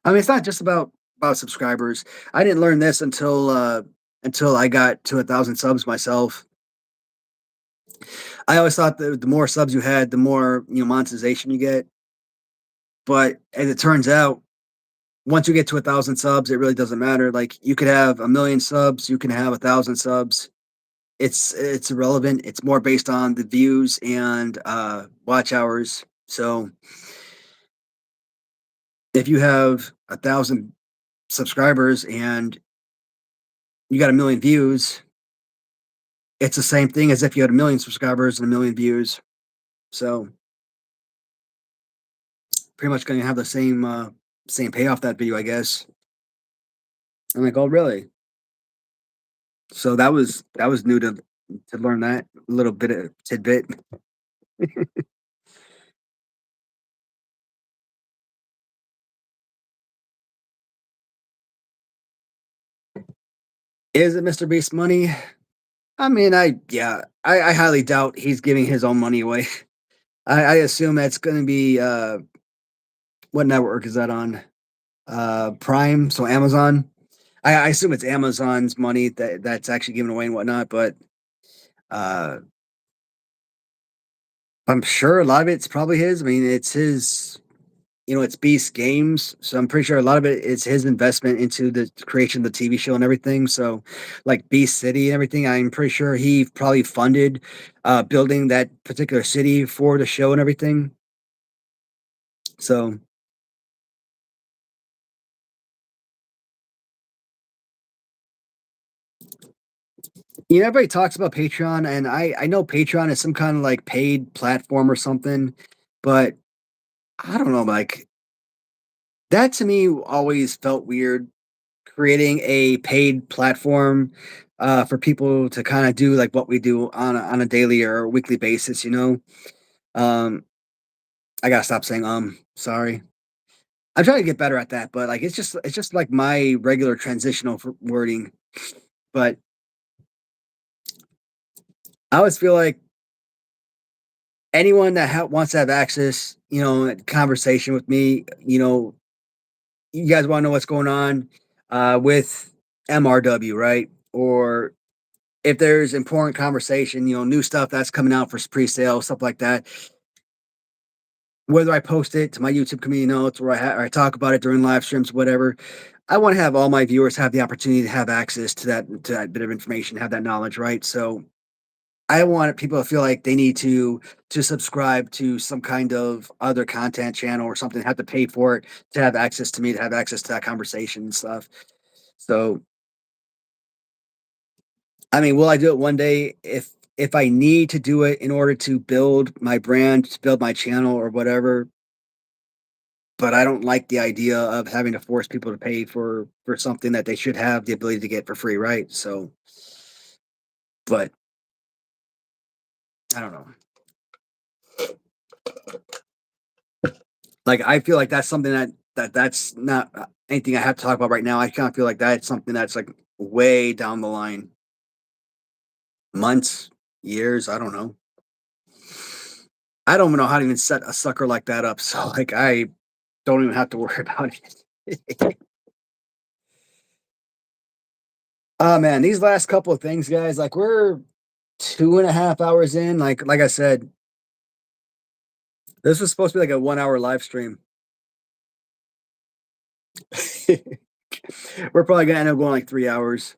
I mean, it's not just about subscribers. I didn't learn this until I got to 1,000 subs myself. I always thought that the more subs you had, the more monetization you get. But as it turns out, once you get to 1,000 subs, it really doesn't matter. Like you could have 1 million subs, you can have 1,000 subs. It's irrelevant. It's more based on the views and watch hours. So if you have 1,000 subscribers and you got 1 million views, it's the same thing as if you had 1 million subscribers and 1 million views. So pretty much going to have the same payoff that video, I guess. I'm like, oh really? So that was new to learn that little bit of tidbit. Is it Mr. Beast money? I mean, I highly doubt he's giving his own money away. I assume that's gonna be, what network is that on? Prime, so Amazon. I assume it's Amazon's money that's actually given away and whatnot, but, uh, I'm sure a lot of it's probably his. I mean, it's his, it's Beast Games, so I'm pretty sure a lot of it is his investment into the creation of the TV show and everything. So, like Beast City and everything, I'm pretty sure he probably funded building that particular city for the show and everything. So, everybody talks about Patreon, and I know Patreon is some kind of like paid platform or something, but I don't know, like that to me always felt weird creating a paid platform for people to kind of do like what we do on a daily or weekly basis. Um, I gotta stop saying Sorry, I'm trying to get better at that, but like it's just like my regular transitional wording. But I always feel like anyone that wants to have access, conversation with me, you guys want to know what's going on with MRW, right? Or if there's important conversation, new stuff that's coming out for pre-sale, stuff like that, whether I post it to my YouTube community notes or or I talk about it during live streams, whatever, I want to have all my viewers have the opportunity to have access to that bit of information, have that knowledge, right? So I want people to feel like they need to subscribe to some kind of other content channel or something, have to pay for it to have access to me, to have access to that conversation and stuff. So I mean, will I do it one day if I need to do it in order to build my brand, to build my channel or whatever? But I don't like the idea of having to force people to pay for something that they should have the ability to get for free, right? So, but I don't know. Like I feel like that's something that's not anything I have to talk about right now. I kind of feel like that's something that's like way down the line, months, years. I don't know. I don't even know how to even set a sucker like that up. So like I don't even have to worry about it. Oh man, these last couple of things, guys, like we're 2.5 hours in. Like I said, this was supposed to be like a 1 hour live stream. We're probably gonna end up going like 3 hours.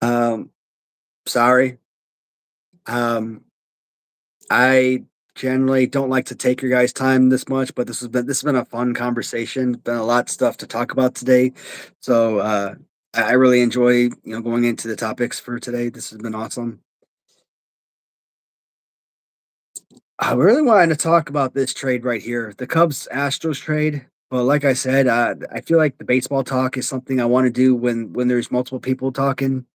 Um, Sorry. Um, I generally don't like to take your guys' time this much, but this has been a fun conversation. Been a lot of stuff to talk about today. So I really enjoy going into the topics for today. This has been awesome. I really wanted to talk about this trade right here, the Cubs Astros trade. But like I said, I feel like the baseball talk is something I want to do when there's multiple people talking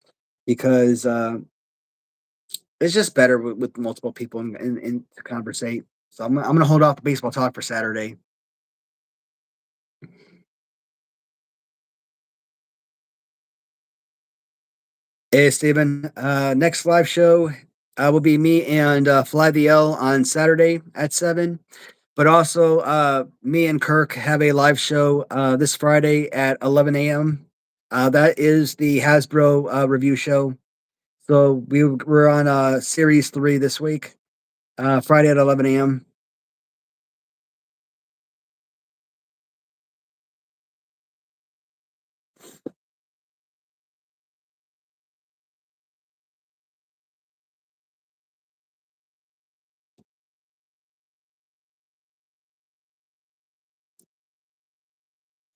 because it's just better with multiple people and to conversate. So I'm gonna hold off the baseball talk for Saturday. Hey Steven, next live show will be me and Fly the L on Saturday at 7. But also, me and Kirk have a live show this Friday at 11 a.m. That is the Hasbro review show. So we're on series 3 this week, Friday at 11 a.m.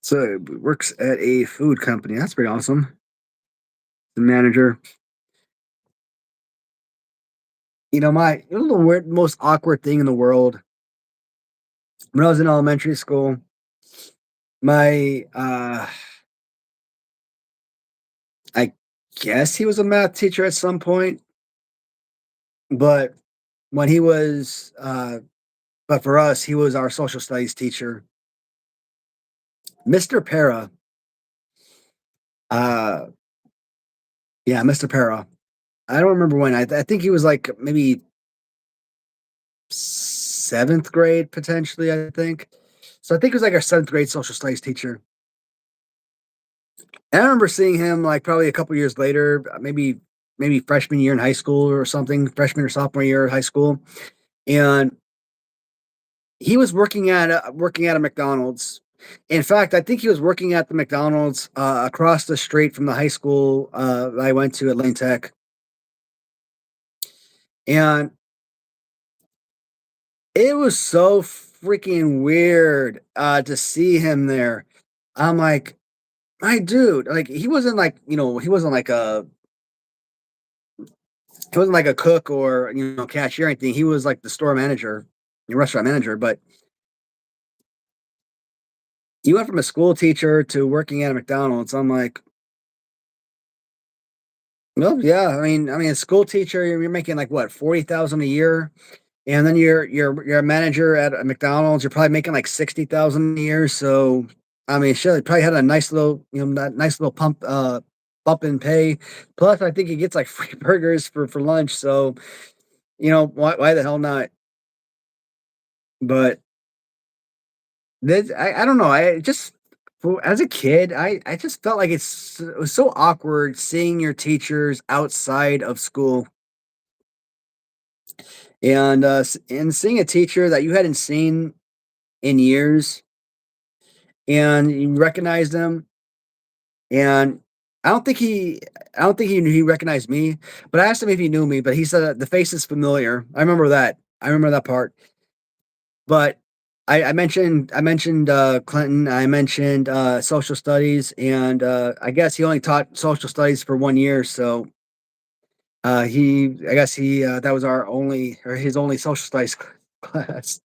So it works at a food company. That's pretty awesome. The manager. The most awkward thing in the world. When I was in elementary school, my I guess he was a math teacher at some point, but when he was but for us, he was our social studies teacher, Mr. Para. Uh, yeah, Mr. Para. I don't remember when. I think he was like maybe seventh grade potentially. I think so. I think it was like our seventh grade social studies teacher. And I remember seeing him like probably a couple years later, maybe freshman year in high school or something, freshman or sophomore year of high school, and he was working at a McDonald's. In fact, I think he was working at the McDonald's across the street from the high school I went to at Lane Tech, and it was so freaking weird to see him there. I'm like, my dude, like he wasn't like a cook or cashier or anything. He was like the store manager, the restaurant manager. But he went from a school teacher to working at a McDonald's. I'm like, well, yeah. A school teacher, you're making like what 40,000 a year, and then you're a manager at a McDonald's. You're probably making like 60,000 a year. So, sure, he probably had a nice little, that nice little bump in pay. Plus, I think he gets like free burgers for lunch. So, why the hell not? But this, I don't know. I just as a kid, I just felt like it was so awkward seeing your teachers outside of school and seeing a teacher that you hadn't seen in years and you recognize them. And I don't think he I don't think he recognized me, but I asked him if he knew me, but he said that the face is familiar. I remember that. I remember that part. But I mentioned Clinton. I mentioned social studies, and I guess he only taught social studies for 1 year. So I guess he that was our only or his only social studies class.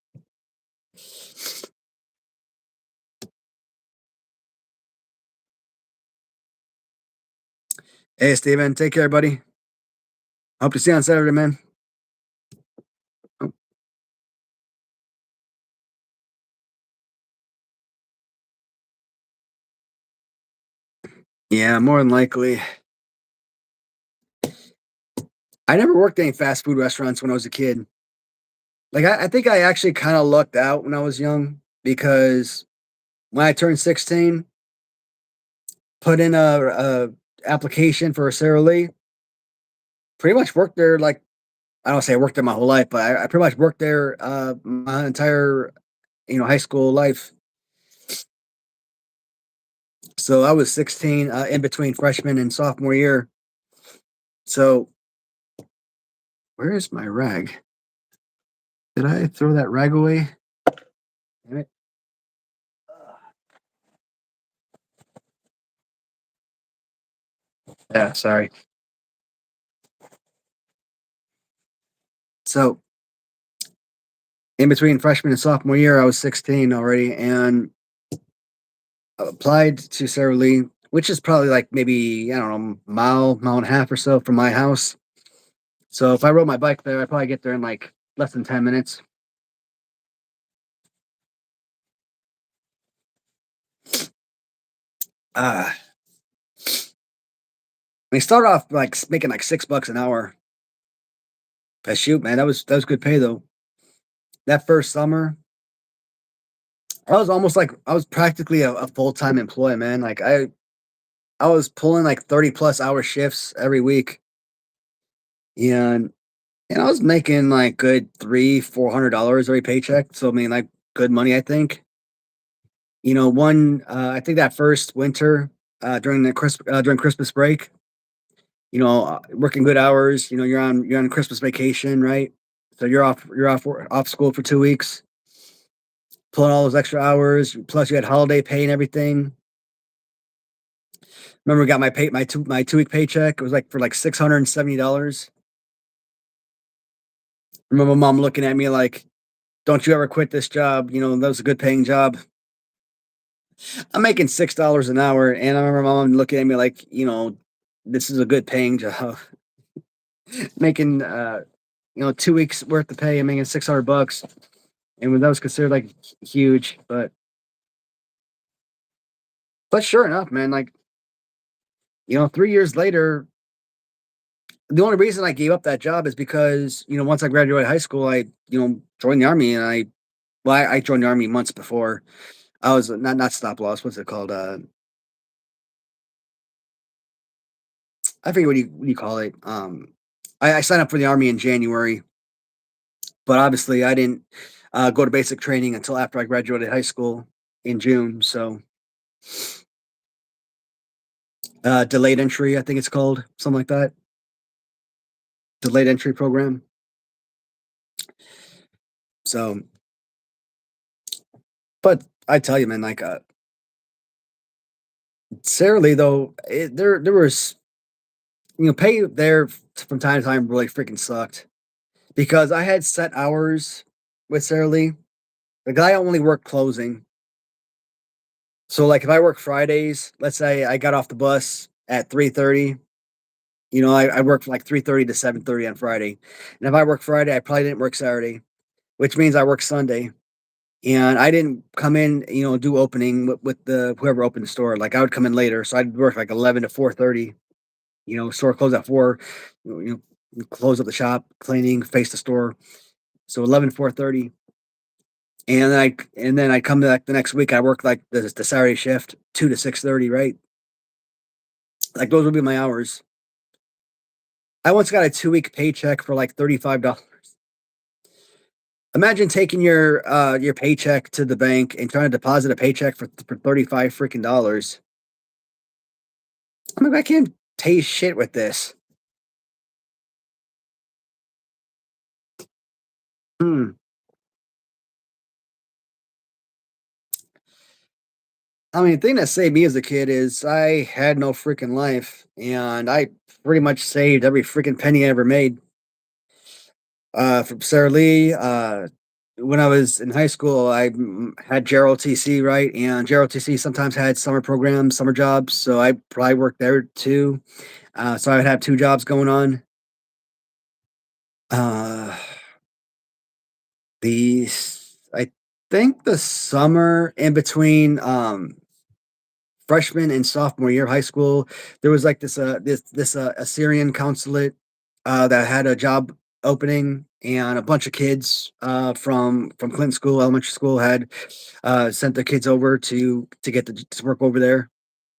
Hey, Steven, take care, buddy. Hope to see you on Saturday, man. Oh, yeah, more than likely. I never worked any fast food restaurants when I was a kid. Like I think I actually kind of lucked out when I was young because when I turned 16, put in a application for a Sara Lee. Pretty much worked there like I don't say I worked there my whole life, but I pretty much worked there my entire high school life. So I was 16 in between freshman and sophomore year. So where is my rag? Did I throw that rag away? Damn it. Yeah, sorry. So in between freshman and sophomore year, I was 16 already and applied to Sara Lee, which is probably like maybe I don't know mile and a half or so from my house. So if I rode my bike there, I'd probably get there in like less than 10 minutes. Uh, we started off like making like $6 an hour. But shoot, man, that was good pay though. That first summer, I was practically a full time employee, man. Like I was pulling like 30 plus hour shifts every week, and I was making like good $300-400 every paycheck. So like good money, I think. I think that first winter during Christmas break, working good hours. You're on Christmas vacation, right? So you're off school for 2 weeks, pulling all those extra hours. Plus, you had holiday pay and everything. Remember, I got my 2 week paycheck. It was like for like $670. Remember, mom looking at me like, "Don't you ever quit this job? That was a good paying job." I'm making $6 an hour, and I remember mom looking at me like, this is a good paying job. Making 2 weeks worth of pay and making $600, and when that was considered like huge, but sure enough, man, like 3 years later, the only reason I gave up that job is because, once I graduated high school, I, joined the army and I joined the army months before. I was not stop loss. What's it called? I forget what you call it. I signed up for the army in January, but obviously I didn't go to basic training until after I graduated high school in June. So delayed entry, I think it's called something like that. Delayed entry program. So, but I tell you, man, like Sara Lee though, there was pay there from time to time really freaking sucked because I had set hours with Sara Lee. The guy only worked closing. So like if I work Fridays, let's say I got off the bus at 3:30, I worked from like 3:30 to 7:30 on Friday. And if I work Friday, I probably didn't work Saturday, which means I work Sunday. And I didn't come in, do opening with the whoever opened the store. Like I would come in later. So I'd work like 11 to 4:30, store closed at 4, close up the shop, cleaning, face the store. So 11 to 4:30. And then I come back the next week. I work like the Saturday shift, 2 to 6:30, right? Like those would be my hours. I once got a 2-week paycheck for like $35. Imagine taking your paycheck to the bank and trying to deposit a paycheck for 35 freaking dollars. I'm like, I can't taste shit with this. Hmm. I mean, the thing that saved me as a kid is I had no freaking life, and I pretty much saved every freaking penny I ever made. From Sara Lee, when I was in high school, I had Gerald TC, right? And Gerald TC sometimes had summer programs, summer jobs, so I probably worked there too. So I would have 2 jobs going on. Uh, I think the summer in between, freshman and sophomore year of high school, there was like this Assyrian consulate that had a job opening, and a bunch of kids from Clinton School, elementary school, had sent their kids over to get to work over there.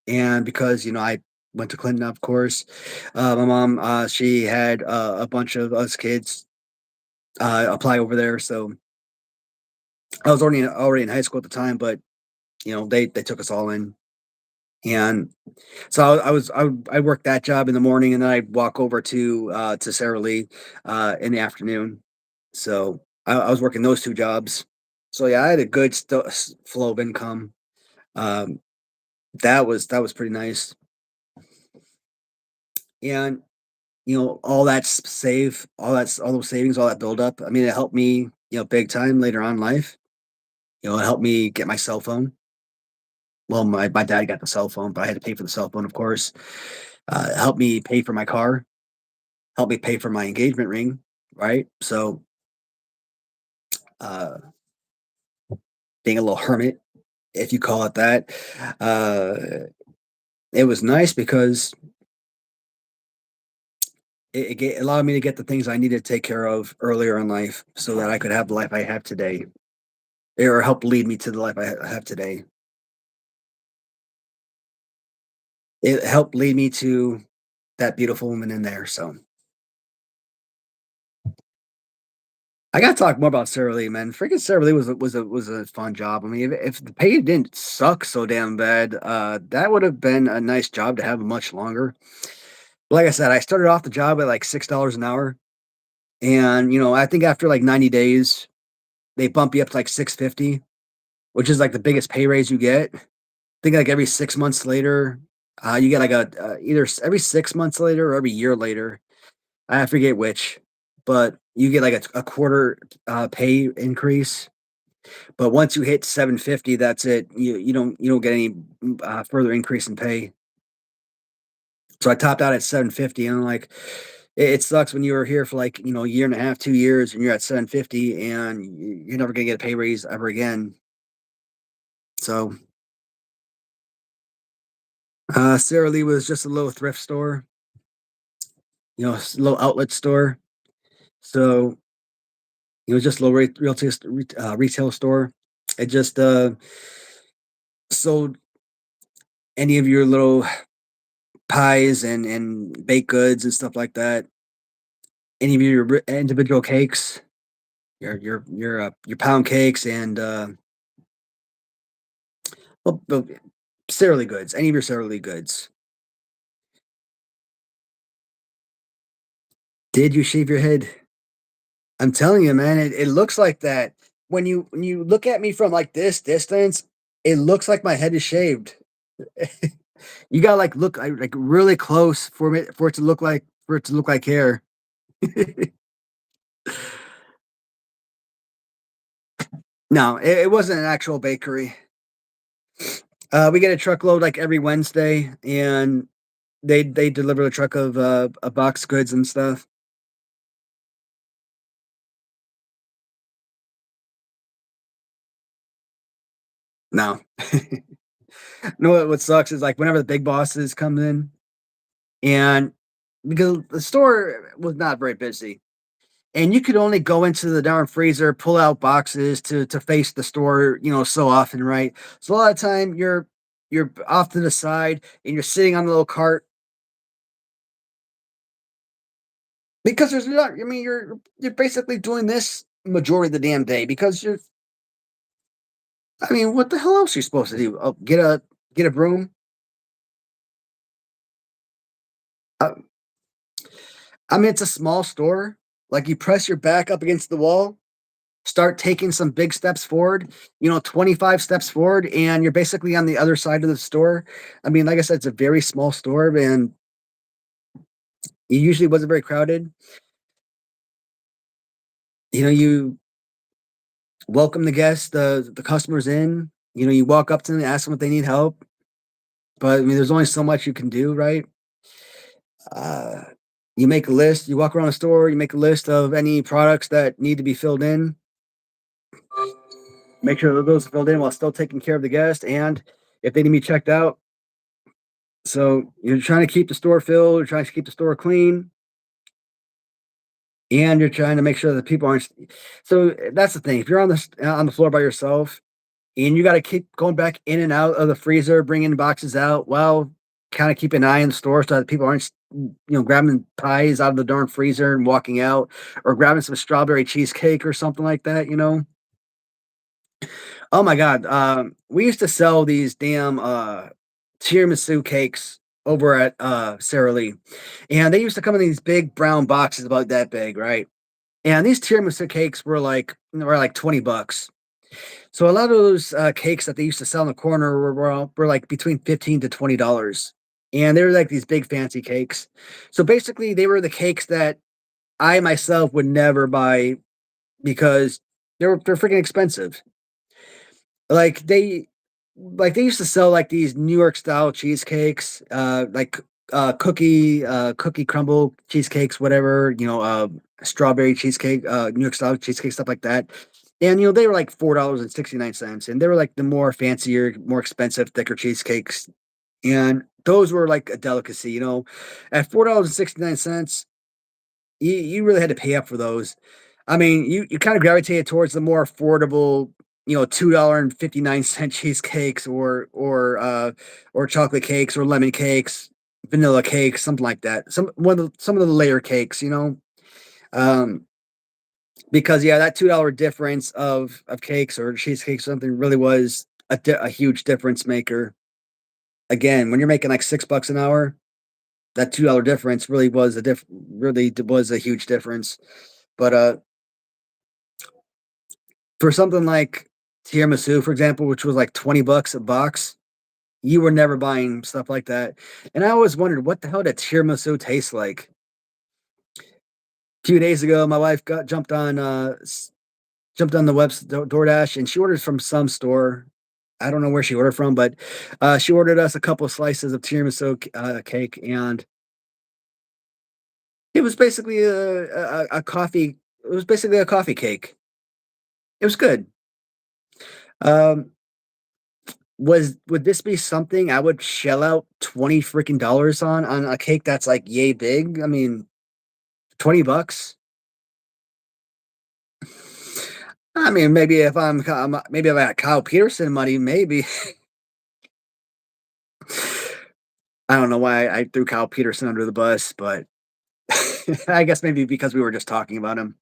And because I went to Clinton, of course, my mom she had a bunch of us kids apply over there. So I was already in high school at the time, but they took us all in. And so I worked that job in the morning, and then I'd walk over to Sara Lee in the afternoon. So I was working those 2 jobs. So yeah, I had a good flow of income. Um, that was pretty nice. And all that save, all those savings, all that build up. I mean, it helped me, big time later on in life. It helped me get my cell phone. Well, my dad got the cell phone, but I had to pay for the cell phone, of course. It helped me pay for my car, helped me pay for my engagement ring, right? So, uh, being a little hermit, if you call it that, uh, it was nice because it allowed me to get the things I needed to take care of earlier in life so that I could have the life I have today, or help lead me to the life I have today. It helped lead me to that beautiful woman in there. So I gotta talk more about Sara Lee, man. Freaking Sara Lee was a fun job. I mean, if the pay didn't suck so damn bad, that would have been a nice job to have much longer. Like I said, I started off the job at like $6 an hour, and I think after like 90 days, they bump you up to like 650, which is like the biggest pay raise you get. I think like every 6 months later, you get like either every 6 months later or every year later. I forget which, but you get like a quarter pay increase. But once you hit 750, that's it. You don't get any further increase in pay. So I topped out at 750, and I'm like, it sucks when you were here for like a year and a half, 2 years, and you're at 750, and you're never gonna get a pay raise ever again. So Sara Lee was just a little thrift store, little outlet store. So it was just a little retail store. It just sold any of your little pies and baked goods and stuff like that. Any of your individual cakes, your pound cakes, and well, Sara Lee goods. Any of your Sara Lee goods. Did you shave your head? I'm telling you, man, it looks like that. When you look at me from like this distance, it looks like my head is shaved. You gotta like look like really close for it to look like hair. No, it wasn't an actual bakery. We get a truckload like every Wednesday, and they deliver a truck of a box goods and stuff. No, no. What sucks is like whenever the big bosses come in, and because the store was not very busy, and you could only go into the darn freezer, pull out boxes to face the store, so often, right? So a lot of time you're off to the side and you're sitting on the little cart because there's not. I mean, you're basically doing this majority of the damn day because you're. I mean, what the hell else are you supposed to do? Oh, get a broom. Uh, I mean, it's a small store. Like you press your back up against the wall, start taking some big steps forward, 25 steps forward, and you're basically on the other side of the store. I mean, like I said, it's a very small store, and it usually wasn't very crowded. You welcome the guests, the customers in. You walk up to them, ask them if they need help. But I mean, there's only so much you can do, right? Uh, you make a list. You walk around the store. You make a list of any products that need to be filled in. Make sure that those are filled in while still taking care of the guest, and if they need to be checked out. So you're trying to keep the store filled. You're trying to keep the store clean, and you're trying to make sure that people aren't. So that's the thing. If you're on the floor by yourself, and you got to keep going back in and out of the freezer, bringing boxes out, well, kind of keep an eye on the store so that people aren't, grabbing pies out of the darn freezer and walking out, or grabbing some strawberry cheesecake or something like that. Oh my god, we used to sell these damn tiramisu cakes over at Sara Lee, and they used to come in these big brown boxes about that big, right? And these tiramisu cakes were like $20. So a lot of those cakes that they used to sell in the corner were like between $15 to $20, and they were like these big fancy cakes. So basically, they were the cakes that I myself would never buy because they're freaking expensive. Like they used to sell like these New York style cheesecakes, like cookie crumble cheesecakes, whatever, strawberry cheesecake, New York style cheesecake, stuff like that. And they were like $4.69, and they were like the more fancier, more expensive, thicker cheesecakes. And those were like a delicacy, at $4.69, you really had to pay up for those. I mean, you kind of gravitated towards the more affordable, $2.59 cheesecakes, or chocolate cakes, or lemon cakes, vanilla cakes, something like that. Some of the layer cakes, um, because yeah, that $2 difference of cakes or cheesecakes, something really was a huge difference maker. Again, when you're making like $6 an hour, that $2 difference really was a huge difference. But for something like tiramisu, for example, which was like $20 a box, you were never buying stuff like that. And I always wondered what the hell did tiramisu taste like. A few days ago, my wife got jumped on the DoorDash, and she ordered from some store. I don't know where she ordered from, but she ordered us a couple of slices of tiramisu cake, and it was basically a coffee. It was basically a coffee cake. It was good. Um, would this be something I would shell out 20 freaking dollars on a cake that's like yay big? I mean, 20 bucks? I mean, maybe if maybe if I had Kyle Peterson money, maybe. I don't know why I threw Kyle Peterson under the bus, but I guess maybe because we were just talking about him.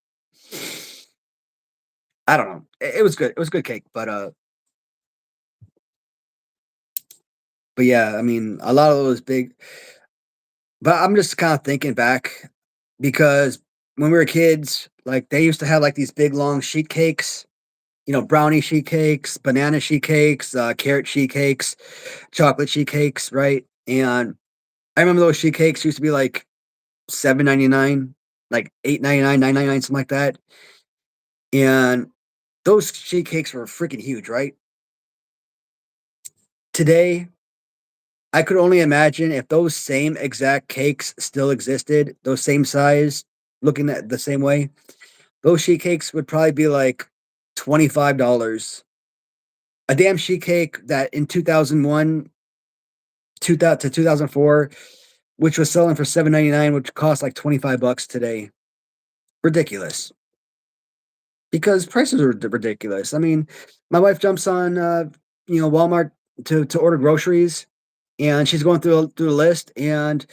I don't know. It was good. It was a good cake, but yeah, I mean, a lot of those big. But I'm just kind of thinking back because when we were kids, like they used to have like these big long sheet cakes, brownie sheet cakes, banana sheet cakes, carrot sheet cakes, chocolate sheet cakes, right? And I remember those sheet cakes used to be like 7.99, like 8.99, 9.99, something like that. And those sheet cakes were freaking huge, right? Today, I could only imagine if those same exact cakes still existed, those same size, looking at the same way, those sheet cakes would probably be like $25. A damn sheet cake that in 2001, 2000 to 2004, which was selling for 7.99, which cost like 25 bucks today. Ridiculous. Because prices are ridiculous. I mean, my wife jumps on Walmart to order groceries, and she's going through the list, and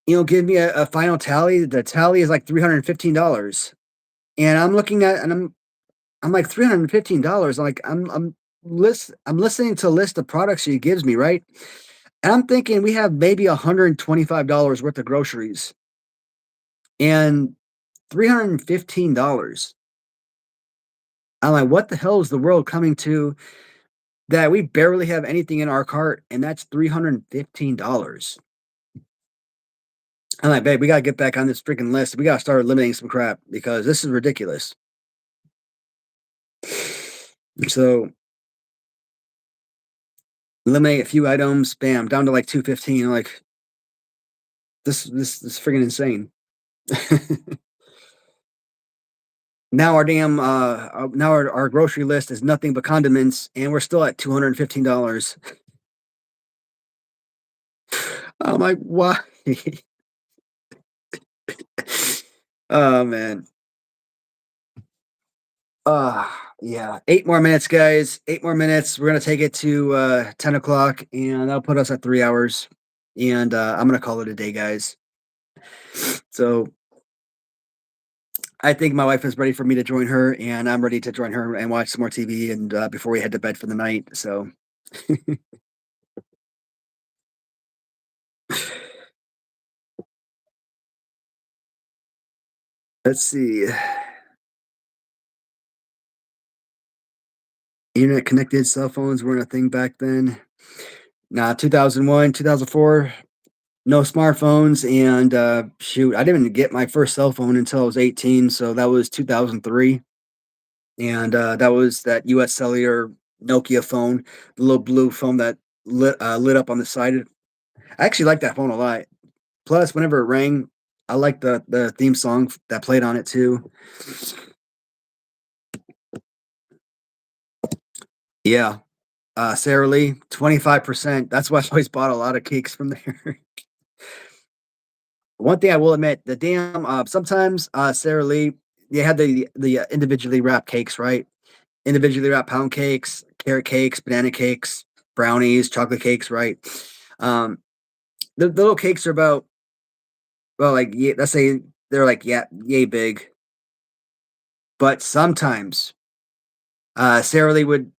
give me a final tally. The tally is like $315, and I'm looking at and I'm like $315. I'm like I'm listening to a list of products she gives me, right? And I'm thinking we have maybe $125 worth of groceries and $315. I'm like, what the hell is the world coming to that we barely have anything in our cart, and that's $315. I'm like, babe, we gotta get back on this freaking list. We gotta start eliminating some crap because this is ridiculous. So eliminate a few items, bam, down to like 215. I'm like, this is freaking insane. Now our grocery list is nothing but condiments, and we're still at $215. I'm like, why? Oh man. Uh yeah. 8 more minutes, guys. 8 more minutes. We're gonna take it to 10 o'clock, and that'll put us at 3 hours. And I'm gonna call it a day, guys. So I think my wife is ready for me to join her, and I'm ready to join her and watch some more TV and before we head to bed for the night. So let's see. Internet connected cell phones weren't a thing back then. Nah, 2001, 2004, no smartphones. And shoot, I didn't even get my first cell phone until I was 18. So that was 2003. And that was that US Cellular Nokia phone, the little blue phone that lit up on the side. I actually like that phone a lot. Plus, whenever it rang, I like the theme song that played on it too. Yeah. Sara Lee, 25%. That's why I always bought a lot of cakes from there. One thing I will admit, the damn sometimes Sara Lee, they had the individually wrapped cakes, right? Individually wrapped pound cakes, carrot cakes, banana cakes, brownies, chocolate cakes, right? Um, the little cakes are about, well, like yeah, let's say they're like yeah, yay big. But sometimes Sara Lee would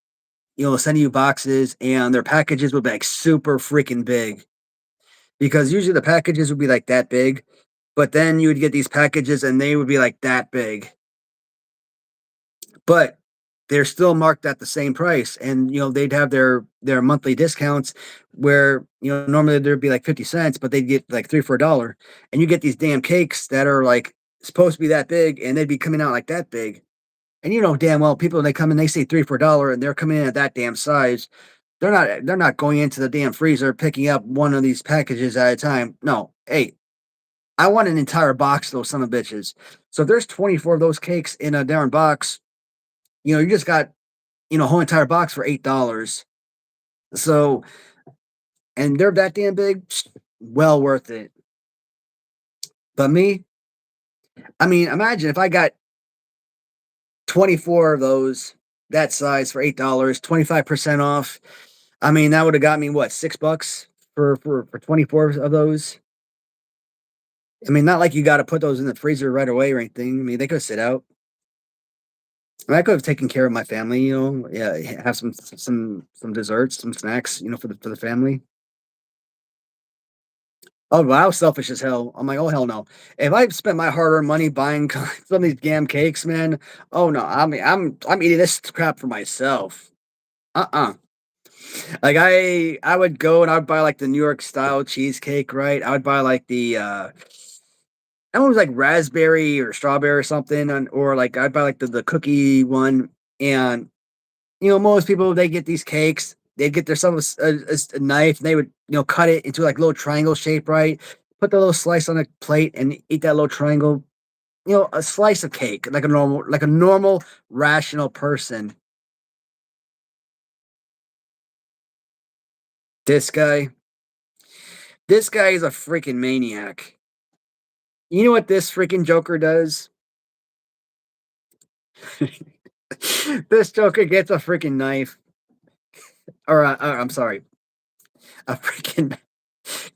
send you boxes, and their packages would be like super freaking big because usually the packages would be like that big, but then you would get these packages and they would be like that big, but they're still marked at the same price. And they'd have their monthly discounts where normally there'd be like 50 cents, but they'd get like 3 for $1. And you get these damn cakes that are like supposed to be that big, and they'd be coming out like that big. And damn well people, they come in, they say 3 for $1, and they're coming in at that damn size. They're not going into the damn freezer picking up one of these packages at a time. No. Hey, I want an entire box of those son of bitches. So if there's 24 of those cakes in a darn box, you just got, a whole entire box for $8. So, and they're that damn big, well worth it. But me, I mean, imagine if I got 24 of those that size for $8, 25% off. I mean, that would have got me what, $6 for 24 of those. I mean, not like you got to put those in the freezer right away or anything. I mean, they could sit out. I mean, I could have taken care of my family, yeah, have some desserts, some snacks, for the family. Oh, but I was selfish as hell. I'm like, oh hell no. If I spent my hard-earned money buying some of these damn cakes, man, oh no, I mean, I'm eating this crap for myself. Uh-uh. Like I would go and I would buy like the New York style cheesecake, right? I would buy like that one was like raspberry or strawberry or something, or like I'd buy like the cookie one. And most people they get these cakes, they'd get themselves a knife, and they would cut it into like little triangle shape, right? Put the little slice on a plate and eat that little triangle. A slice of cake, like a normal rational person. This guy, this guy is a freaking maniac. You know what this freaking Joker does? This Joker gets a freaking knife, or I'm sorry, a freaking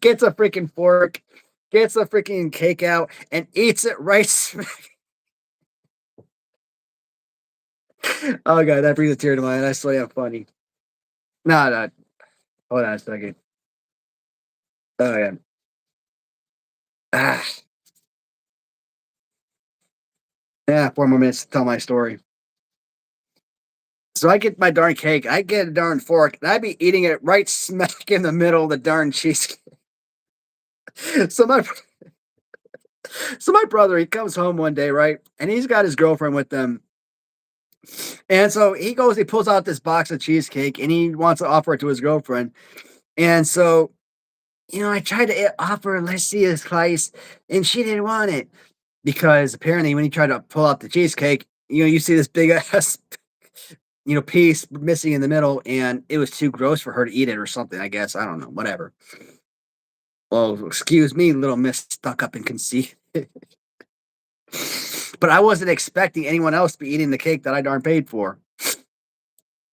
gets a freaking fork, gets a freaking cake out, and eats it right. Oh god, that brings a tear to my eye. That's so damn funny. No, no, hold on a second. Oh yeah. Ah, yeah, 4 more minutes to tell my story. So I get my darn cake, I get a darn fork, and I be eating it right smack in the middle of the darn cheesecake. So my so my brother, he comes home one day, right? And he's got his girlfriend with them. And so he goes, he pulls out this box of cheesecake and he wants to offer it to his girlfriend. And so, I tried to offer, let's see a slice, and she didn't want it because apparently when he tried to pull out the cheesecake, you see this big ass, piece missing in the middle, and it was too gross for her to eat it or something, I guess. I don't know, whatever. Well, excuse me, little miss stuck up and conceit. But I wasn't expecting anyone else to be eating the cake that I darn paid for.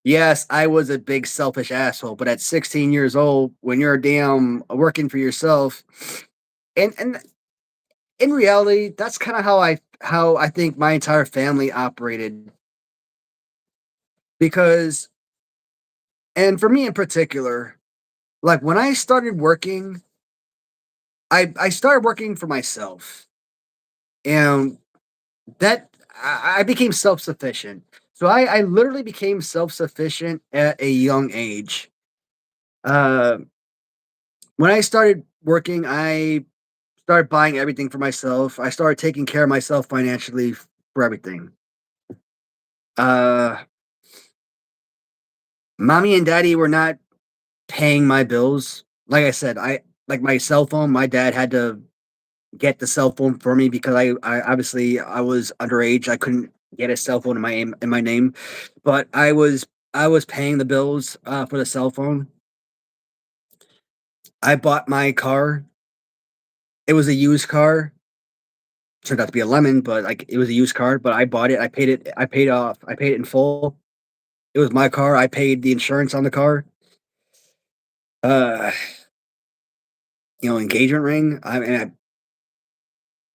Yes, I was a big selfish asshole, but at 16 years old, when you're damn working for yourself, and in reality, that's kind of how I think my entire family operated. Because, and for me in particular, like when I started working, I started working for myself, and that I became self sufficient. So I literally became self sufficient at a young age. Uh, when I started working, I started buying everything for myself. I started taking care of myself financially for everything. Uh, Mommy and daddy were not paying my bills. Like I said, I like my cell phone. My dad had to get the cell phone for me because I obviously I was underage. I couldn't get a cell phone in my name, but I was paying the bills for the cell phone. I bought my car. It was a used car. Turned out to be a lemon, but like it was a used car. But I bought it. I paid it. I paid off. I paid it in full. It was my car. I paid the insurance on the car. Uh, engagement ring. I mean,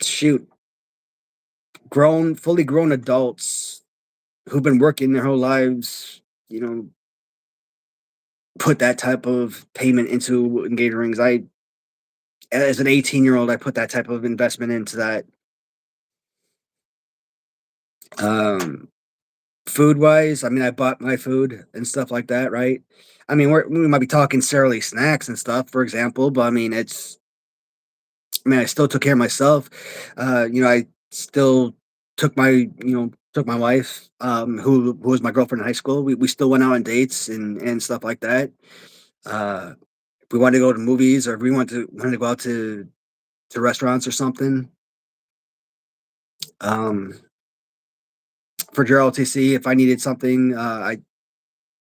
shoot, fully grown adults who've been working their whole lives, put that type of payment into engagement rings. As an 18-year-old, I put that type of investment into that. Um, Food wise, I mean, I bought my food and stuff like that, right? I mean, we might be talking Sara Lee snacks and stuff, for example, but I mean, I mean, I still took care of myself. I still took my wife, who was my girlfriend in high school. We still went out on dates and stuff like that. Uh, if we wanted to go to movies or if we wanted to go out to restaurants or something. Um, for Gerald to see if I needed something,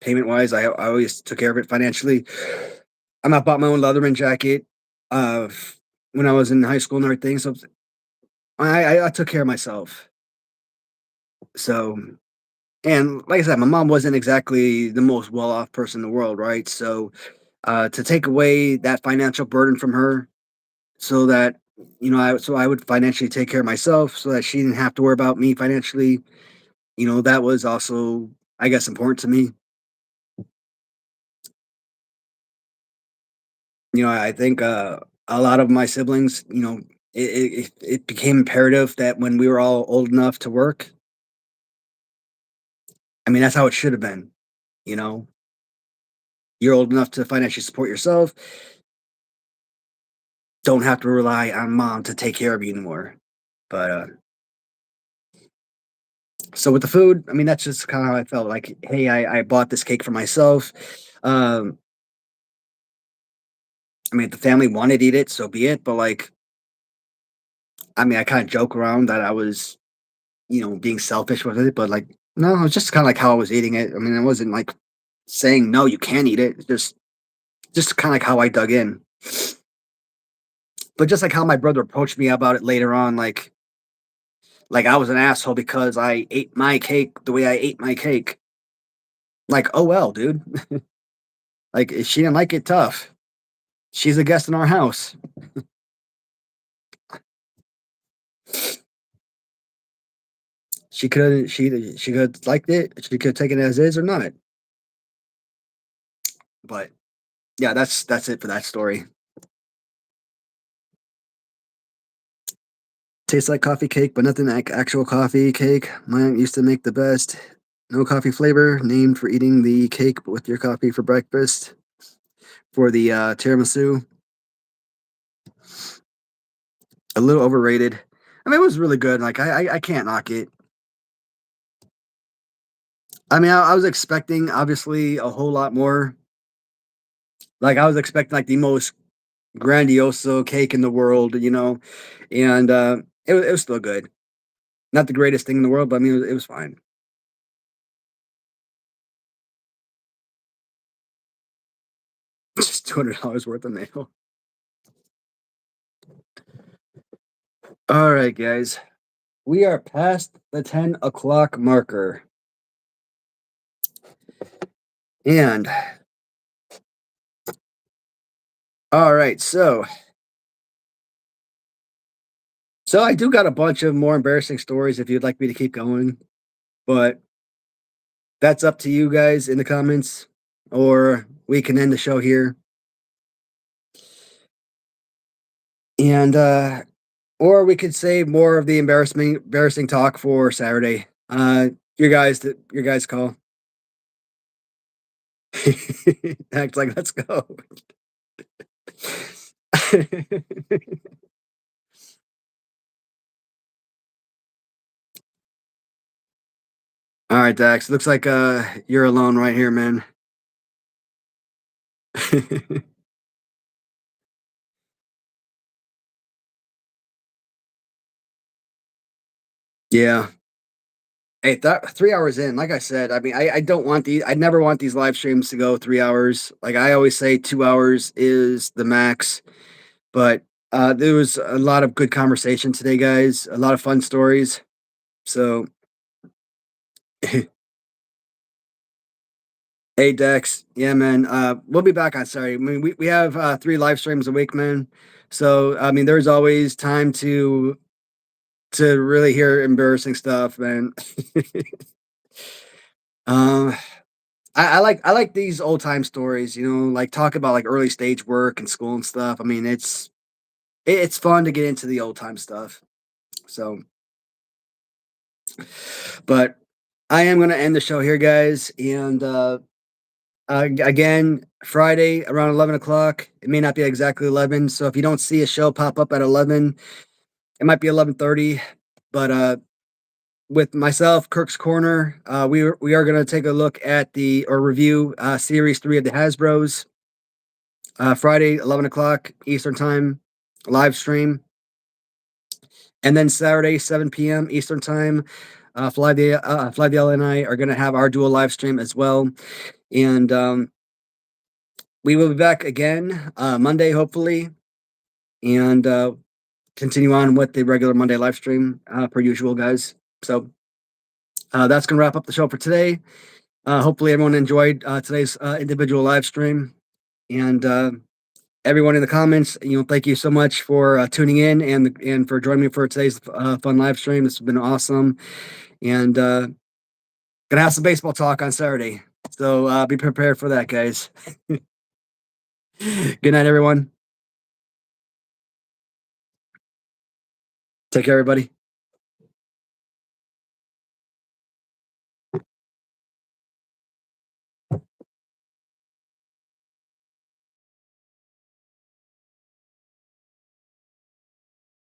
payment wise. I always took care of it financially. I bought my own Leatherman jacket uh when I was in high school and everything. So I took care of myself. So and like I said, my mom wasn't exactly the most well off person in the world, right? So to take away that financial burden from her, so that I would financially take care of myself, so that she didn't have to worry about me financially. That was also, I guess, important to me. I think a lot of my siblings, it became imperative that when we were all old enough to work, I mean, that's how it should have been. You know, you're old enough to financially support yourself, don't have to rely on mom to take care of you anymore. But so with the food, I mean, that's just kind of how I felt. Like, hey, I bought this cake for myself. Um, I mean, if the family wanted to eat it, so be it. But like, I mean, I kind of joke around that I was, being selfish with it, but like, no, it's just kind of like how I was eating it. I mean, it wasn't like saying no, you can't eat it. It's just kind of like how I dug in. But just like how my brother approached me about it later on, like I was an asshole because I ate my cake the way I ate my cake. Like, oh well, dude. Like if she didn't like it, tough. She's a guest in our house. She could liked it. She could take it as is or not. But yeah, that's it for that story. Tastes like coffee cake, but nothing like actual coffee cake. My aunt used to make the best. No coffee flavor, named for eating the cake with your coffee for breakfast. For the tiramisu, a little overrated. I mean, it was really good. Like I can't knock it. I mean, I was expecting obviously a whole lot more. Like I was expecting like the most grandioso cake in the world, and it was still good. Not the greatest thing in the world, but I mean, it was fine. Just $200 worth of mail. All right, guys. We are past the 10 o'clock marker. And all right, so I do got a bunch of more embarrassing stories if you'd like me to keep going, but that's up to you guys in the comments, or we can end the show here. And or we could save more of the embarrassing talk for Saturday. Your guys call. Act like let's go. All right, Dax. Looks like you're alone right here, man. Yeah. Hey, that 3 hours in, like I said, I mean, I don't want I never want these live streams to go 3 hours. Like I always say, 2 hours is the max. But there was a lot of good conversation today, guys. A lot of fun stories. So, hey, Dex, yeah, man. We'll be back on Saturday. I mean, we have 3 live streams a week, man. So, I mean, there's always time to really hear embarrassing stuff, man. um, I like these old time stories. Like talk about like early stage work and school and stuff. I mean, it's fun to get into the old time stuff. So, but I am gonna end the show here, guys. And again, Friday around 11 o'clock. It may not be exactly 11. So if you don't see a show pop up at 11, it might be 11:30. But with myself, Kirk's Corner, we are gonna take a look at the or review series 3 of the Hasbro's. Friday, 11 o'clock Eastern time, live stream. And then Saturday, 7 p.m. Fly the L and I are going to have our dual live stream as well. And we will be back again Monday, hopefully, and continue on with the regular Monday live stream per usual, guys. So that's going to wrap up the show for today. Hopefully, everyone enjoyed today's individual live stream. And everyone in the comments, thank you so much for tuning in and for joining me for today's fun live stream. This has been awesome. And gonna have some baseball talk on Saturday. So be prepared for that, guys. Good night, everyone. Take care, everybody.